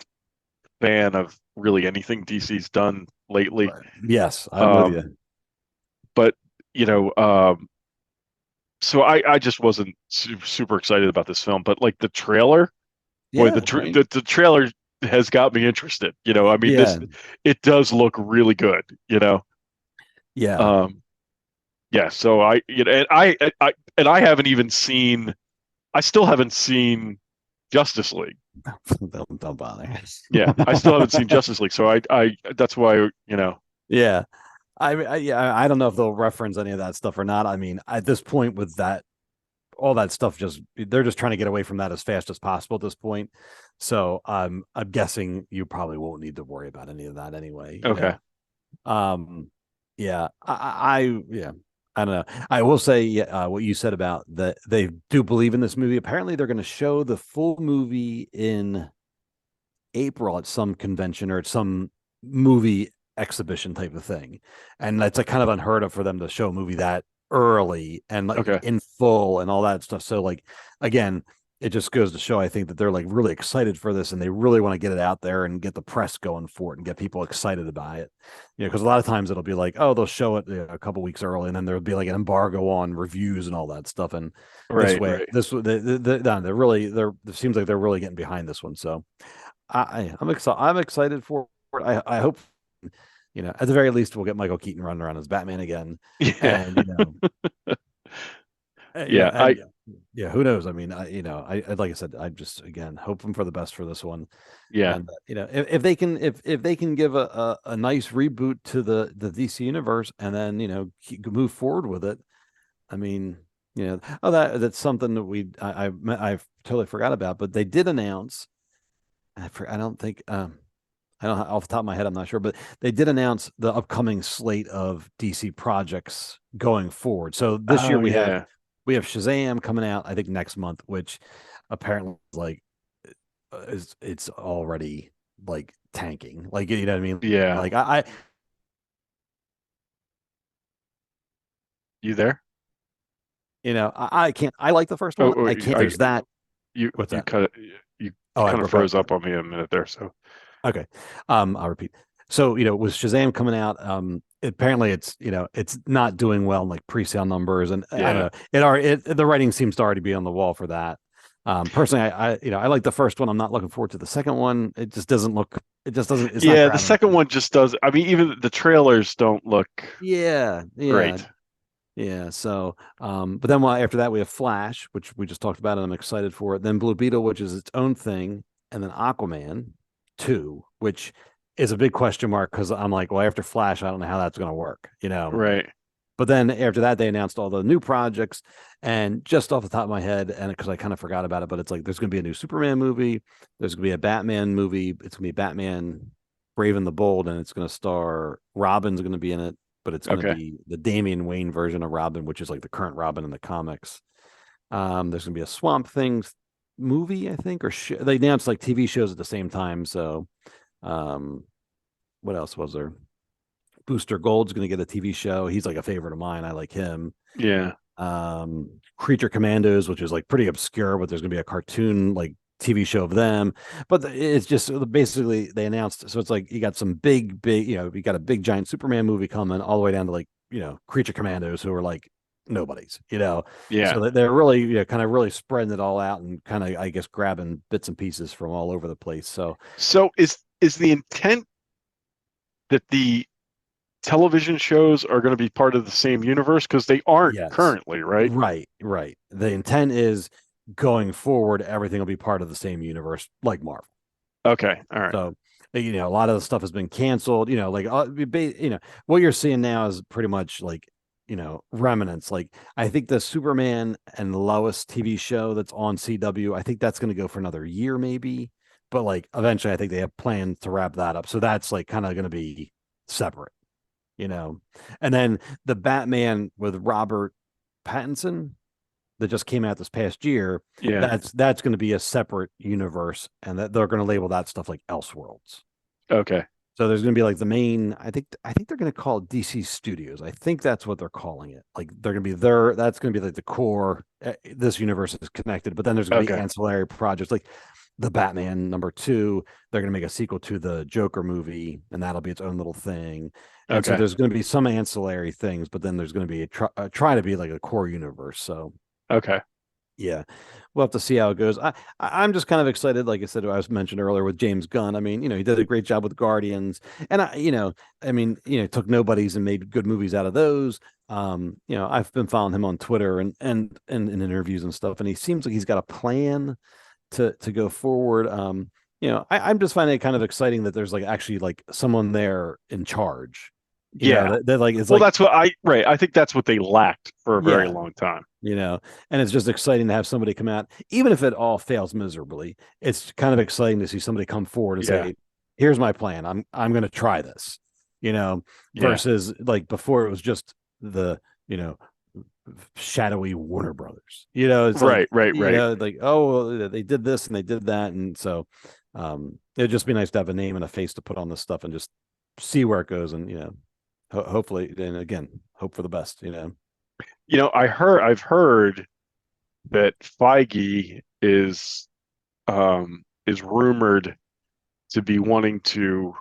I: fan of really anything DC's done lately.
J: Right. Yes, I'm with
I: Um,
J: you.
I: but you know, so I just wasn't super excited about this film. But like the trailer, boy,
J: Yeah. I mean,
I: the trailer has got me interested. You know, I mean,
J: yeah.
I: it does look really good. You know,
J: Yeah.
I: um, yeah. So and I haven't even seen. I still haven't seen Justice League.
J: Don't bother.
I: Yeah, I still haven't seen Justice League. So I that's why, you know.
J: Yeah. Yeah, I don't know if they'll reference any of that stuff or not. I mean, at this point with that, all that stuff, just they're just trying to get away from that as fast as possible at this point. So I'm guessing you probably won't need to worry about any of that anyway.
I: Okay.
J: Yeah, yeah, I don't know. I will say what you said about that they do believe in this movie. Apparently, they're going to show the full movie in April at some convention or at some movie exhibition type of thing, and that's like kind of unheard of for them to show a movie that early and like
I: Okay.
J: in full and all that stuff. So like again, it just goes to show I think that they're like really excited for this and they really want to get it out there and get the press going for it and get people excited about it. You know, because a lot of times it'll be like, oh, they'll show it a couple weeks early and then there'll be like an embargo on reviews and all that stuff. And this way,
I: Right.
J: they're really it seems like they're really getting behind this one. So I'm excited for it. I hope, you know, at the very least we'll get Michael Keaton running around as Batman again.
I: Yeah.
J: And
I: Yeah.
J: yeah, who knows? I mean, I like I said, I'm just again hoping for the best for this one.
I: Yeah.
J: And if they can if they can give a nice reboot to the DC universe and then move forward with it, I mean, that's something that I totally forgot about, but they did announce. I don't think I don't off the top of my head, I'm not sure, but they did announce the upcoming slate of DC projects going forward. So this year
I: Oh, yeah.
J: we have Shazam coming out, I think next month, which apparently like it's already like tanking. Like you know what I mean?
I: Yeah.
J: Like I
I: You there?
J: I can't. I like the first one.
I: Oh,
J: I can't. There's that. What's
I: you
J: that?
I: cut you
J: Oh, I
I: kind of
J: broke
I: froze
J: up.
I: up on me a minute there. So
J: Okay. I'll repeat. So, with Shazam coming out, apparently it's not doing well in like pre-sale numbers. And I don't
I: yeah.
J: know, the writing seems to already be on the wall for that. Personally, I like the first one. I'm not looking forward to the second one. It just doesn't look, it's not
I: Yeah, the
J: grabbing
I: second
J: me.
I: one just does. I mean, even the trailers don't look
J: Yeah.
I: great.
J: Yeah. So, but then after that, we have Flash, which we just talked about, and I'm excited for it. Then Blue Beetle, which is its own thing. And then Aquaman 2, which is a big question mark because I'm like, well, after Flash, I don't know how that's going to work,
I: Right.
J: But then after that, they announced all the new projects, and just off the top of my head, and because I kind of forgot about it, but it's like there's going to be a new Superman movie, there's going to be a Batman movie, it's going to be Batman Brave and the Bold, and it's going to star Robin's going to be in it, but it's going to
I: Okay.
J: be the Damian Wayne version of Robin, which is like the current Robin in the comics. There's going to be a Swamp Thing movie, I think, or they announced like TV shows at the same time. So, what else was there? Booster Gold's going to get a TV show. He's like a favorite of mine. I like him.
I: Yeah.
J: Creature Commandos, which is like pretty obscure, but there's going to be a cartoon like TV show of them. But it's just basically they announced. So it's like you got some big, you got a big giant Superman movie coming all the way down to like, Creature Commandos who are like nobodies,
I: Yeah.
J: So they're really, kind of really spreading it all out and kind of, I guess, grabbing bits and pieces from all over the place. So
I: is the intent that the television shows are going to be part of the same universe because they aren't currently, right?
J: Right. The intent is going forward, everything will be part of the same universe, like Marvel.
I: Okay, all right.
J: So a lot of the stuff has been canceled. Like what you're seeing now is pretty much like remnants. Like I think the Superman and Lois TV show that's on CW, I think that's going to go for another year, maybe. But like eventually, I think they have plans to wrap that up. So that's like kind of going to be separate. And then the Batman with Robert Pattinson that just came out this past year.
I: Yeah.
J: That's going to be a separate universe, and that they're going to label that stuff like Elseworlds.
I: Okay.
J: So there's going to be like the main. I think they're going to call it DC Studios. I think that's what they're calling it. Like they're going to be there. That's going to be like the core. This universe is connected, but then there's going to be
I: Okay.
J: ancillary projects like the Batman #2. They're going to make a sequel to the Joker movie, and that'll be its own little thing. And so
I: Okay.
J: there's going to be some ancillary things, but then there's going to be try to be like a core universe. So
I: Okay.
J: yeah, we'll have to see how it goes. I'm just kind of excited, like I said, I was mentioned earlier with James Gunn. I mean, he did a great job with Guardians, and took nobodies and made good movies out of those. I've been following him on Twitter and in interviews and stuff, and he seems like he's got a plan to go forward. I'm just finding it kind of exciting that there's like actually like someone there in charge. That like it's
I: well,
J: like
I: that's what I think that's what they lacked for a very
J: yeah.
I: long time.
J: And it's just exciting to have somebody come out, even if it all fails miserably. It's kind of exciting to see somebody come forward and say, "Here's my plan. I'm going to try this." Versus like before it was just the shadowy Warner Brothers. It's
I: right.
J: like oh, well, they did this and they did that, and so it'd just be nice to have a name and a face to put on this stuff and just see where it goes, and hopefully, and again, hope for the best.
I: I've heard that Feige is rumored to be wanting to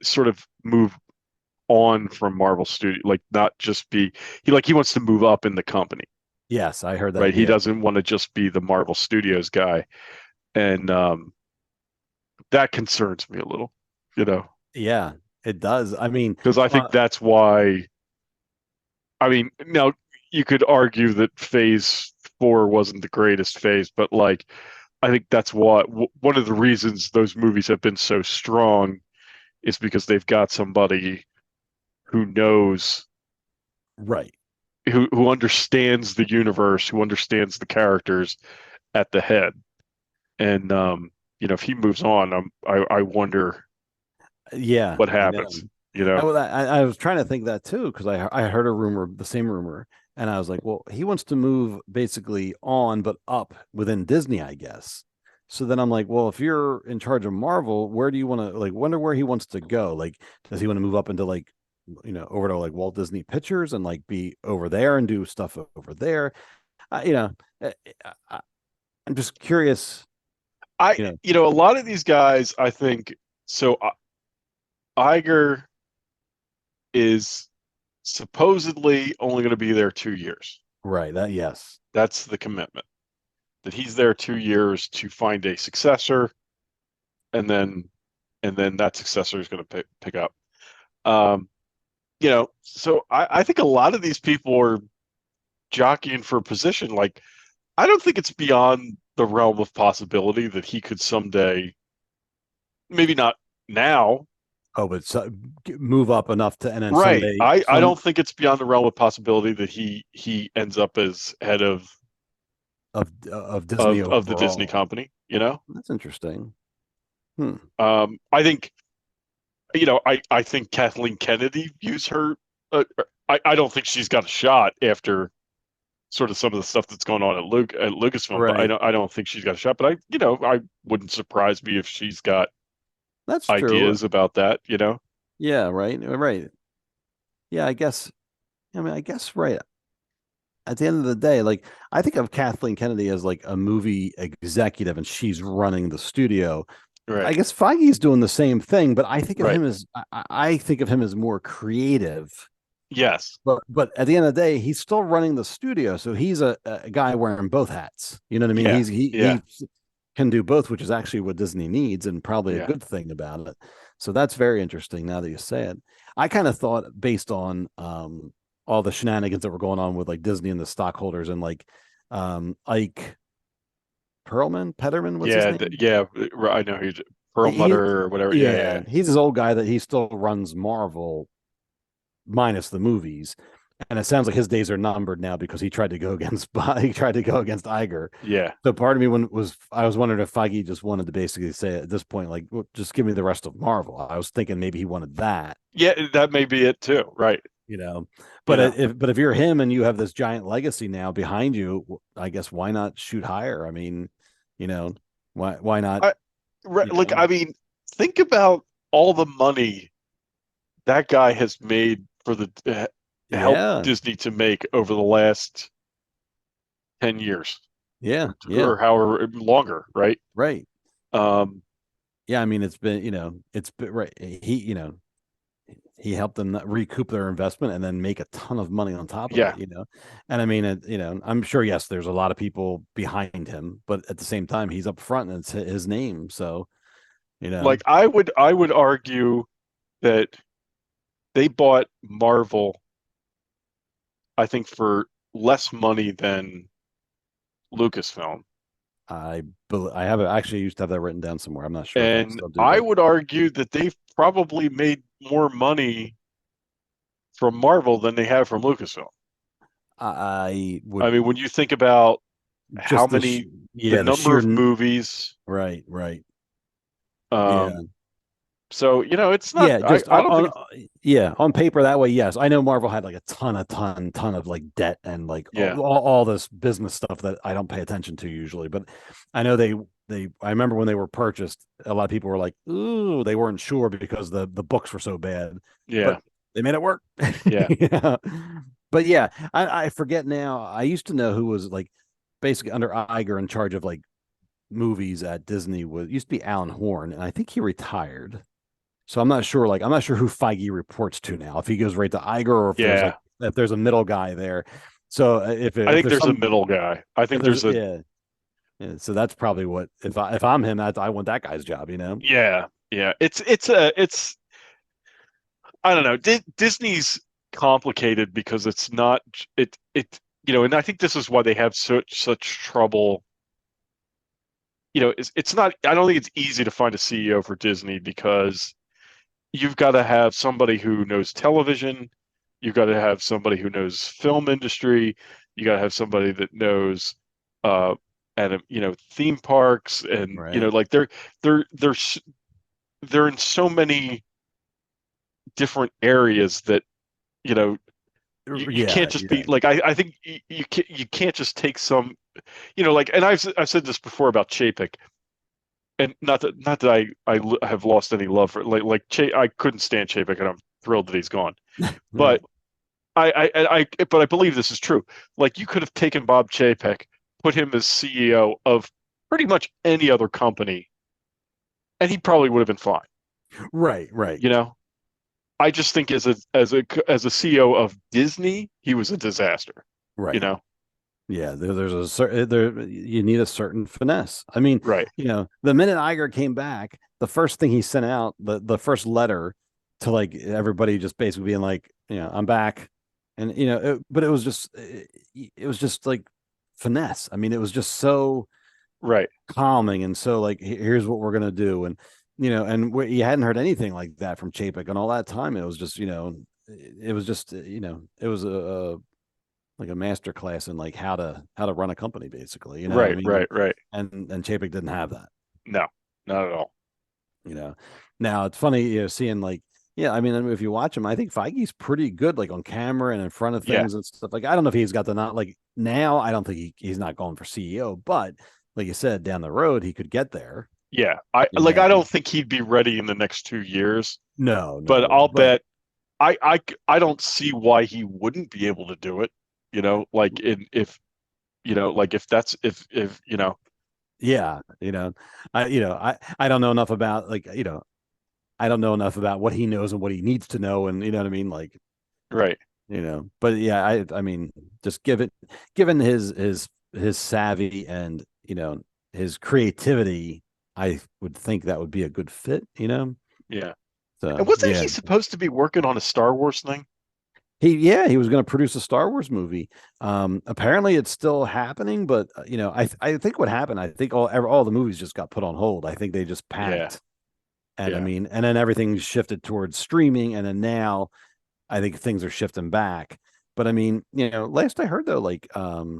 I: sort of move on from Marvel Studio, like not just be he wants to move up in the company.
J: Yes, I heard that.
I: Right, he doesn't want to just be the Marvel Studios guy, and that concerns me a little.
J: Yeah, it does. I mean,
I: because I think that's why. I mean, now you could argue that Phase 4 wasn't the greatest phase, but like, I think that's what one of the reasons those movies have been so strong is because they've got somebody who knows,
J: right,
I: who understands the universe, who understands the characters at the head, and if he moves on, I wonder, what happens.
J: I was trying to think that too because I heard a rumor, the same rumor, and I was like, well, he wants to move basically on but up within Disney, I guess. So then I'm like, well, if you're in charge of Marvel, where do you want to wonder where he wants to go? Like, does he want to move up into over to like Walt Disney Pictures and like be over there and do stuff over there? I'm just curious.
I: A lot of these guys, I think so. Iger is supposedly only going to be there 2 years.
J: Right. Yes.
I: That's the commitment. That he's there 2 years to find a successor, and then that successor is going to pick up. So I think a lot of these people are jockeying for a position. Like, I don't think it's beyond the realm of possibility that he could someday, maybe not now.
J: Oh, but move up enough to, and then
I: right.
J: Someday,
I: I don't think it's beyond the realm of possibility that he ends up as head of
J: Disney
I: of the Disney company.
J: That's interesting.
I: I think, I think Kathleen Kennedy views her. I don't think she's got a shot after sort of some of the stuff that's going on at Lucasfilm.
J: Right.
I: But I don't think she's got a shot. But I wouldn't surprise me if she's got
J: that's
I: ideas
J: true.
I: about that.
J: Yeah. Right. Yeah. I guess right. At the end of the day, like I think of Kathleen Kennedy as like a movie executive, and she's running the studio.
I: Right.
J: I guess Feige's doing the same thing, but I think of him as I think of him as more creative.
I: Yes.
J: But at the end of the day, he's still running the studio, so he's a guy wearing both hats. You know what I mean?
I: Yeah.
J: He can do both, which is actually what Disney needs, and probably a good thing about it. So that's very interesting. Now that you say it, I kind of thought based on all the shenanigans that were going on with like Disney and the stockholders and like Ike Pederman, what's his name?
I: I know he's Perlmutter or whatever. Yeah,
J: he's this old guy that he still runs Marvel minus the movies, and it sounds like his days are numbered now because he tried to go against Iger.
I: Yeah.
J: So part of me I was wondering if Feige just wanted to basically say at this point, like, well, just give me the rest of Marvel. I was thinking maybe he wanted that.
I: Yeah, that may be it too. Right.
J: But if you're him and you have this giant legacy now behind you, I guess why not shoot higher? I mean, why not?
I: Look, I mean, think about all the money that guy has made for the help
J: Yeah.
I: Disney to make over the last 10 years
J: Yeah.
I: or however longer, right?
J: Right.
I: Um,
J: Yeah. I mean, it's been, it's been right. He helped them recoup their investment and then make a ton of money on top of
I: yeah.
J: it. And I mean, I'm sure, yes, there's a lot of people behind him, but at the same time, he's up front and it's his name. So,
I: Like I would argue that they bought Marvel, I think, for less money than Lucasfilm.
J: I actually used to have that written down somewhere. I'm not sure if I
I: And
J: still do.
I: I would argue that they've probably made more money from Marvel than they have from Lucasfilm.
J: I would.
I: I mean, when you think about how
J: Just
I: many, the
J: the
I: number
J: sheer
I: of movies,
J: right. Yeah.
I: So it's not.
J: Yeah, just
I: I don't think.
J: on paper that way, yes. I know Marvel had like a ton of like debt and like
I: Yeah,
J: all this business stuff that I don't pay attention to usually, but I know I remember when they were purchased, a lot of people were like, ooh, they weren't sure because the books were so bad.
I: yeah,
J: But they made it work.
I: yeah.
J: Yeah. But yeah, I forget now. I used to know who was like basically under Iger in charge of like movies at Disney used to be Alan Horn, and I think he retired. So I'm not sure who Feige reports to now. If he goes right to Iger or if there's a middle guy there. So
I: I think there's a middle guy. I think there's a
J: yeah. So that's probably what if I'm him, I want that guy's job.
I: Yeah. It's I don't know. Disney's complicated because it's not and I think this is why they have such trouble. It's not. I don't think it's easy to find a CEO for Disney because you've got to have somebody who knows television. You've got to have somebody who knows film industry. You got to have somebody that knows, and theme parks, and
J: right.
I: like they're in so many different areas that you can't just be like I think you can't just take some like, and I've said this before about Chapek. And not that I have lost any love for like I couldn't stand Chapek, and I'm thrilled that he's gone. But but I believe this is true. Like you could have taken Bob Chapek, put him as CEO of pretty much any other company, and he probably would have been fine.
J: Right.
I: I just think as a CEO of Disney, he was a disaster.
J: Right. Yeah, there's a certain you need a certain finesse. I mean,
I: right.
J: The minute Iger came back, the first thing he sent out, the first letter to like everybody, just basically being like, I'm back, and but it was just like finesse. I mean, it was just so
I: right
J: calming and so like here's what we're gonna do, and and you hadn't heard anything like that from Chapek, and all that time it was just it was like a master class in like how to run a company, basically.
I: Right,
J: what I mean?
I: right.
J: And Chapek didn't have that.
I: No, not at all.
J: Now it's funny, seeing like, I mean, if you watch him, I think Feige's pretty good, like on camera and in front of things and stuff. Like, I don't know if he's got not like now. I don't think he's not going for CEO, but like you said, down the road he could get there.
I: Yeah, I don't think he'd be ready in the next 2 years.
J: No,
I: but I'll bet I don't see why he wouldn't be able to do it. Like if that's if
J: yeah, I don't know enough about like I don't know enough about what he knows and what he needs to know, and you know what I mean, like
I: right.
J: But yeah, I mean, just given his savvy and his creativity, I would think that would be a good fit.
I: Yeah.
J: So,
I: and wasn't he supposed to be working on a Star Wars thing?
J: He was going to produce a Star Wars movie. Apparently it's still happening, but I think what happened, I think all the movies just got put on hold. I think they just packed. And I mean, and then everything shifted towards streaming, and then now I think things are shifting back. But I mean, last I heard though, like Taika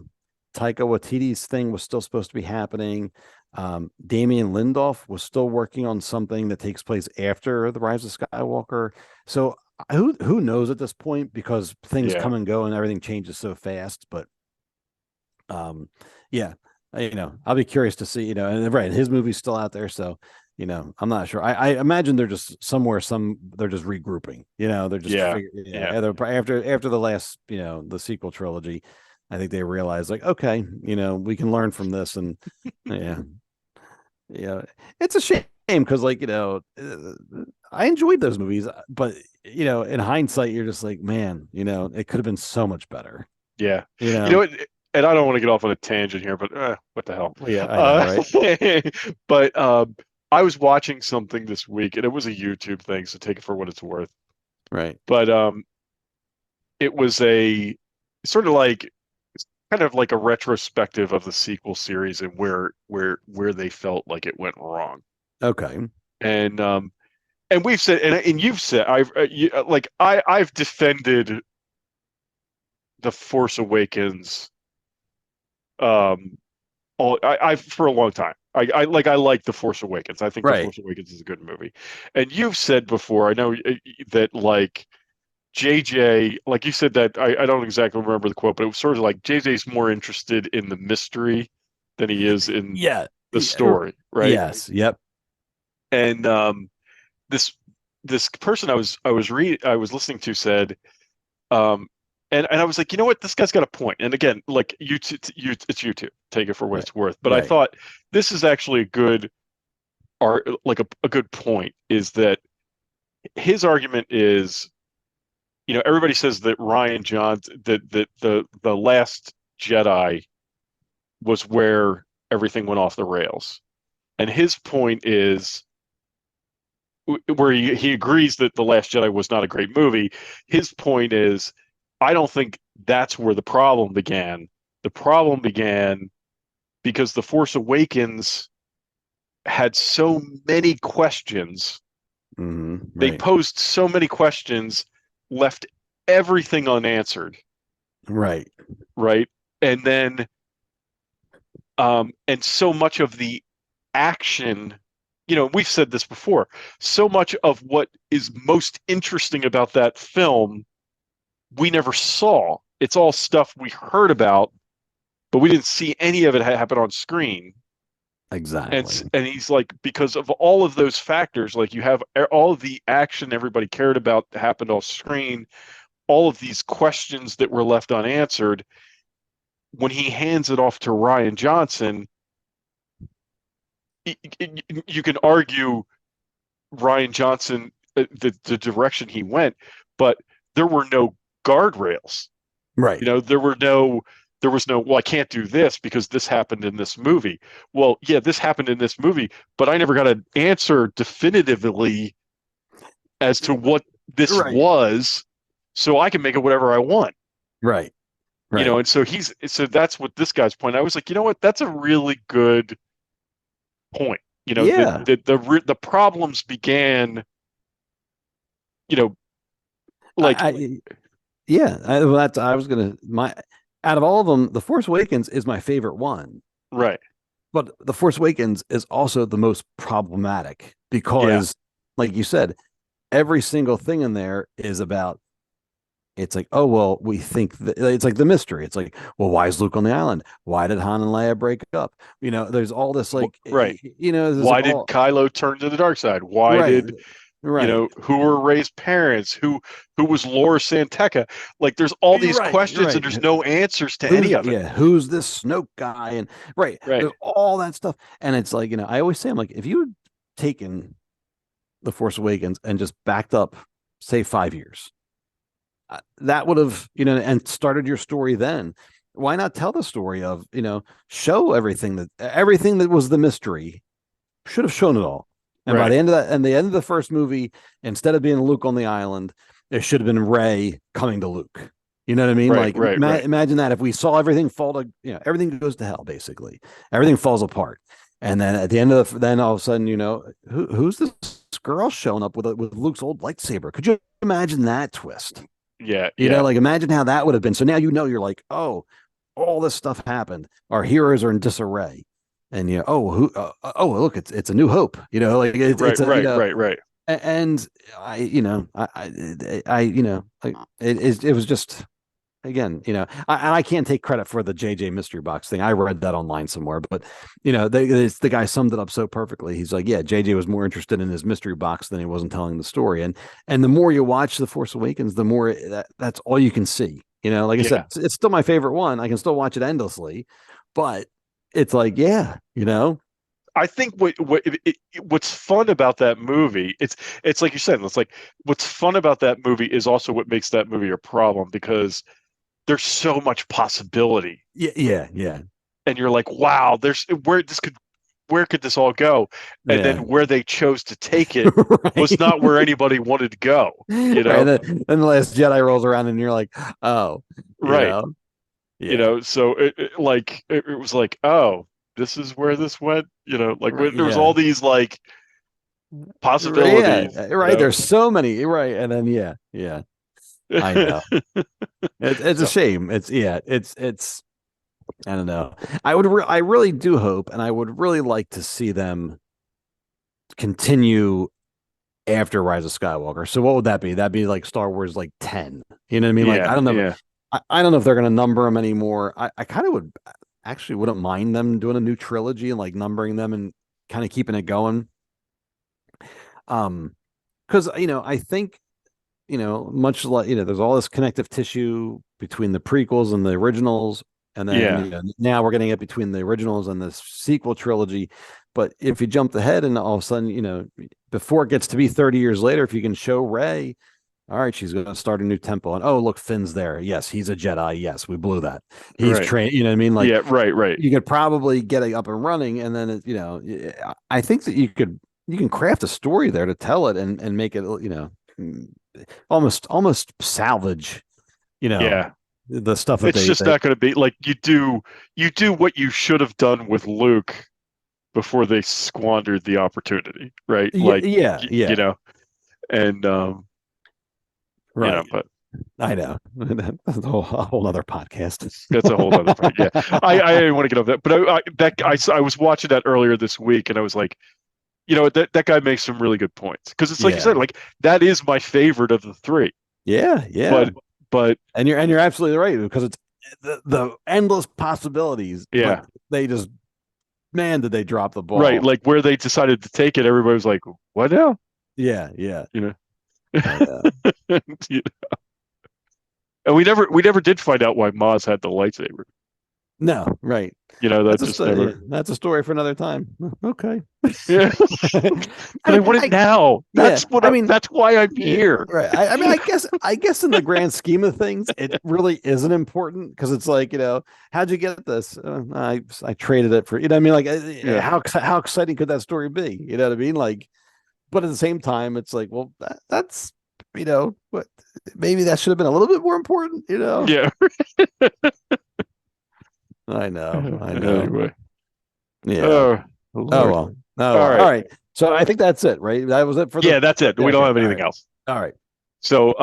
J: Waititi's thing was still supposed to be happening. Damien Lindelof was still working on something that takes place after The Rise of Skywalker. So who knows at this point, because things come and go and everything changes so fast. But I'll be curious to see, and right, his movie's still out there, so I'm not sure. I imagine they're just somewhere. They're just regrouping. They're just after the last the sequel trilogy. I think they realized like, okay, we can learn from this, and yeah, yeah, it's a shame because like I enjoyed those movies, but in hindsight, you're just like, man, it could have been so much better.
I: Yeah, what? And I don't want to get off on a tangent here, but what the hell?
J: Yeah, I know, right?
I: But I was watching something this week, and it was a YouTube thing, so take it for what it's worth.
J: Right.
I: But it was a sort of like kind of like a retrospective of the sequel series and where they felt like it went wrong.
J: Okay.
I: And we've said, and you've said, I've defended The Force Awakens. I've for a long time. I like The Force Awakens. I think The Force Awakens is a good movie. And you've said before, I know that like JJ, like you said that I don't exactly remember the quote, but it was sort of like JJ's more interested in the mystery than he is in the story, right?
J: Yes. Yep.
I: And this person I was listening to said, and I was like, you know what, this guy's got a point. And again, like it's YouTube, take it for what it's worth. But I thought this is actually a good a good point, is that his argument is, everybody says that Rian Johnson, that the Last Jedi was where everything went off the rails. And his point is, where he agrees that The Last Jedi was not a great movie. His point is, I don't think that's where the problem began. The problem began because The Force Awakens had so many questions.
J: Mm-hmm, right.
I: They posed so many questions, left everything unanswered.
J: Right.
I: Right. And then, and so much of the action, we've said this before, so much of what is most interesting about that film we never saw. It's all stuff we heard about, but we didn't see any of it happen on screen.
J: Exactly.
I: And he's like, because of all of those factors, like you have all of the action everybody cared about happened off screen, all of these questions that were left unanswered. When he hands it off to Rian Johnson, you can argue Rian Johnson, the direction he went, but there were no guardrails.
J: Right.
I: There was no, well, I can't do this because this happened in this movie. Well, yeah, this happened in this movie, but I never got an answer definitively as to what this was, so I can make it whatever I want.
J: Right. Right.
I: And so that's what this guy's point. I was like, you know what? That's a really good point. The problems began, like
J: out of all of them, The Force Awakens is my favorite one.
I: Right.
J: But The Force Awakens is also the most problematic because, like you said, every single thing in there is about, it's like, oh, well, we think that it's like the mystery. It's like, well, why is Luke on the island? Why did Han and Leia break up? There's all this like,
I: why did Kylo turn to the dark side? Why did, who were Rey's parents? Who was Laura Santeca? Like, there's all these questions and there's no answers to any of it.
J: Yeah. Who's this Snoke guy? And there's all that stuff. And it's like, I always say, I'm like, if you had taken The Force Awakens and just backed up, say 5 years, that would have, and started your story then. Why not tell the story of, show everything that was the mystery, should have shown it all. And by the end of the end of the first movie, instead of being Luke on the island, it should have been Rey coming to Luke. You know what I mean? Imagine that if we saw everything fall to, everything goes to hell, basically. Everything falls apart. And then at the end of then all of a sudden, who's this girl showing up with Luke's old lightsaber? Could you imagine that twist?
I: Yeah.
J: Imagine how that would have been. So now you're like, oh, all this stuff happened. Our heroes are in disarray. And look, it's a new hope.
I: Right.
J: And it was just, again, I can't take credit for the JJ mystery box thing. I read that online somewhere, but the guy summed it up so perfectly. He's like, yeah, JJ was more interested in his mystery box than he was in telling the story. And the more you watch The Force Awakens, the more that's all you can see. Like I said, it's still my favorite one. I can still watch it endlessly, but it's like,
I: I think what's fun about that movie, it's like you said, it's like what's fun about that movie is also what makes that movie a problem, because there's so much possibility.
J: Yeah.
I: And you're like, wow, where could this all go? And then where they chose to take it
J: right.
I: was not where anybody wanted to go.
J: Right. And then The Last Jedi rolls around and you're like, oh,
I: right.
J: Yeah.
I: So it was like, oh, this is where this went. Like there was all these like possibilities.
J: Right. There's so many. Right. And then yeah. I know. It's a shame. It's I don't know. I really do hope, and I would really like to see them continue after Rise of Skywalker. So what would that be? That'd be like Star Wars like 10. You know what I mean? Like I don't know.
I: Yeah.
J: I don't know if they're gonna number them anymore. I kind of wouldn't mind them doing a new trilogy and like numbering them and kind of keeping it going. Because I think much like there's all this connective tissue between the prequels and the originals, and then now we're getting it between the originals and the sequel trilogy. But if you jumped ahead and all of a sudden, before it gets to be 30 years later, if you can show Rey, all right, she's going to start a new temple, and oh, look, Finn's there. Yes, he's a Jedi. Yes, we blew that. He's trained. You know what I mean? Like,
I: yeah, right. You
J: could probably get it up and running, and then I think that you can craft a story there to tell it and make it almost salvage the stuff that
I: it's just not going to be like you do what you should have done with Luke before they squandered the opportunity, right? Like and
J: right.
I: But
J: I know that's a whole other podcast.
I: That's a whole other part. Yeah, I didn't want to get off that, but I was watching that earlier this week, and I was like, that guy makes some really good points, because it's like you said, like that is my favorite of the three.
J: Yeah.
I: But
J: and you're absolutely right, because it's the endless possibilities.
I: Yeah,
J: they just did they drop the ball,
I: right? Like where they decided to take it, everybody was like, "What now?"
J: Yeah.
I: And we never did find out why Maz had the lightsaber.
J: No, right. That's a story for another time. Okay.
I: Yeah. I want it now. That's that's why I'm here.
J: Right. I guess in the grand scheme of things, it really isn't important, because it's like, how'd you get this? I traded it for, like, how exciting could that story be? You know what I mean? Like, but at the same time, it's like, well, that's, what, maybe that should have been a little bit more important,
I: Yeah.
J: I know.
I: Anyway.
J: Yeah.
I: Oh
J: well. All right. So I think that's it, right? That was it for
I: that's it. We don't have anything else.
J: All right.
I: So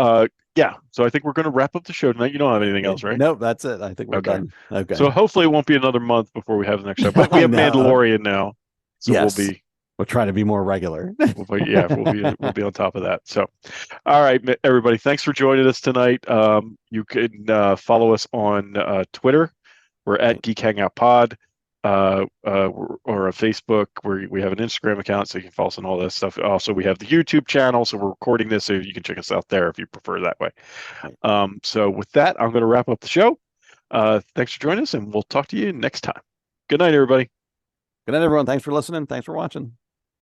I: so I think we're going to wrap up the show tonight. You don't have anything else, right?
J: Nope, that's it. I think we're done. Okay.
I: So hopefully it won't be another month before we have the next show. But we have Mandalorian now, so
J: we'll try to be more regular.
I: we'll be on top of that. So, all right, everybody, thanks for joining us tonight. You can follow us on Twitter. We're at Geek Hangout Pod, or on Facebook, where we have an Instagram account, so you can follow us on all that stuff. Also, we have the YouTube channel, so we're recording this, so you can check us out there if you prefer that way. So with that, I'm going to wrap up the show. Thanks for joining us, and we'll talk to you next time. Good night, everybody.
J: Good night, everyone. Thanks for listening. Thanks for watching.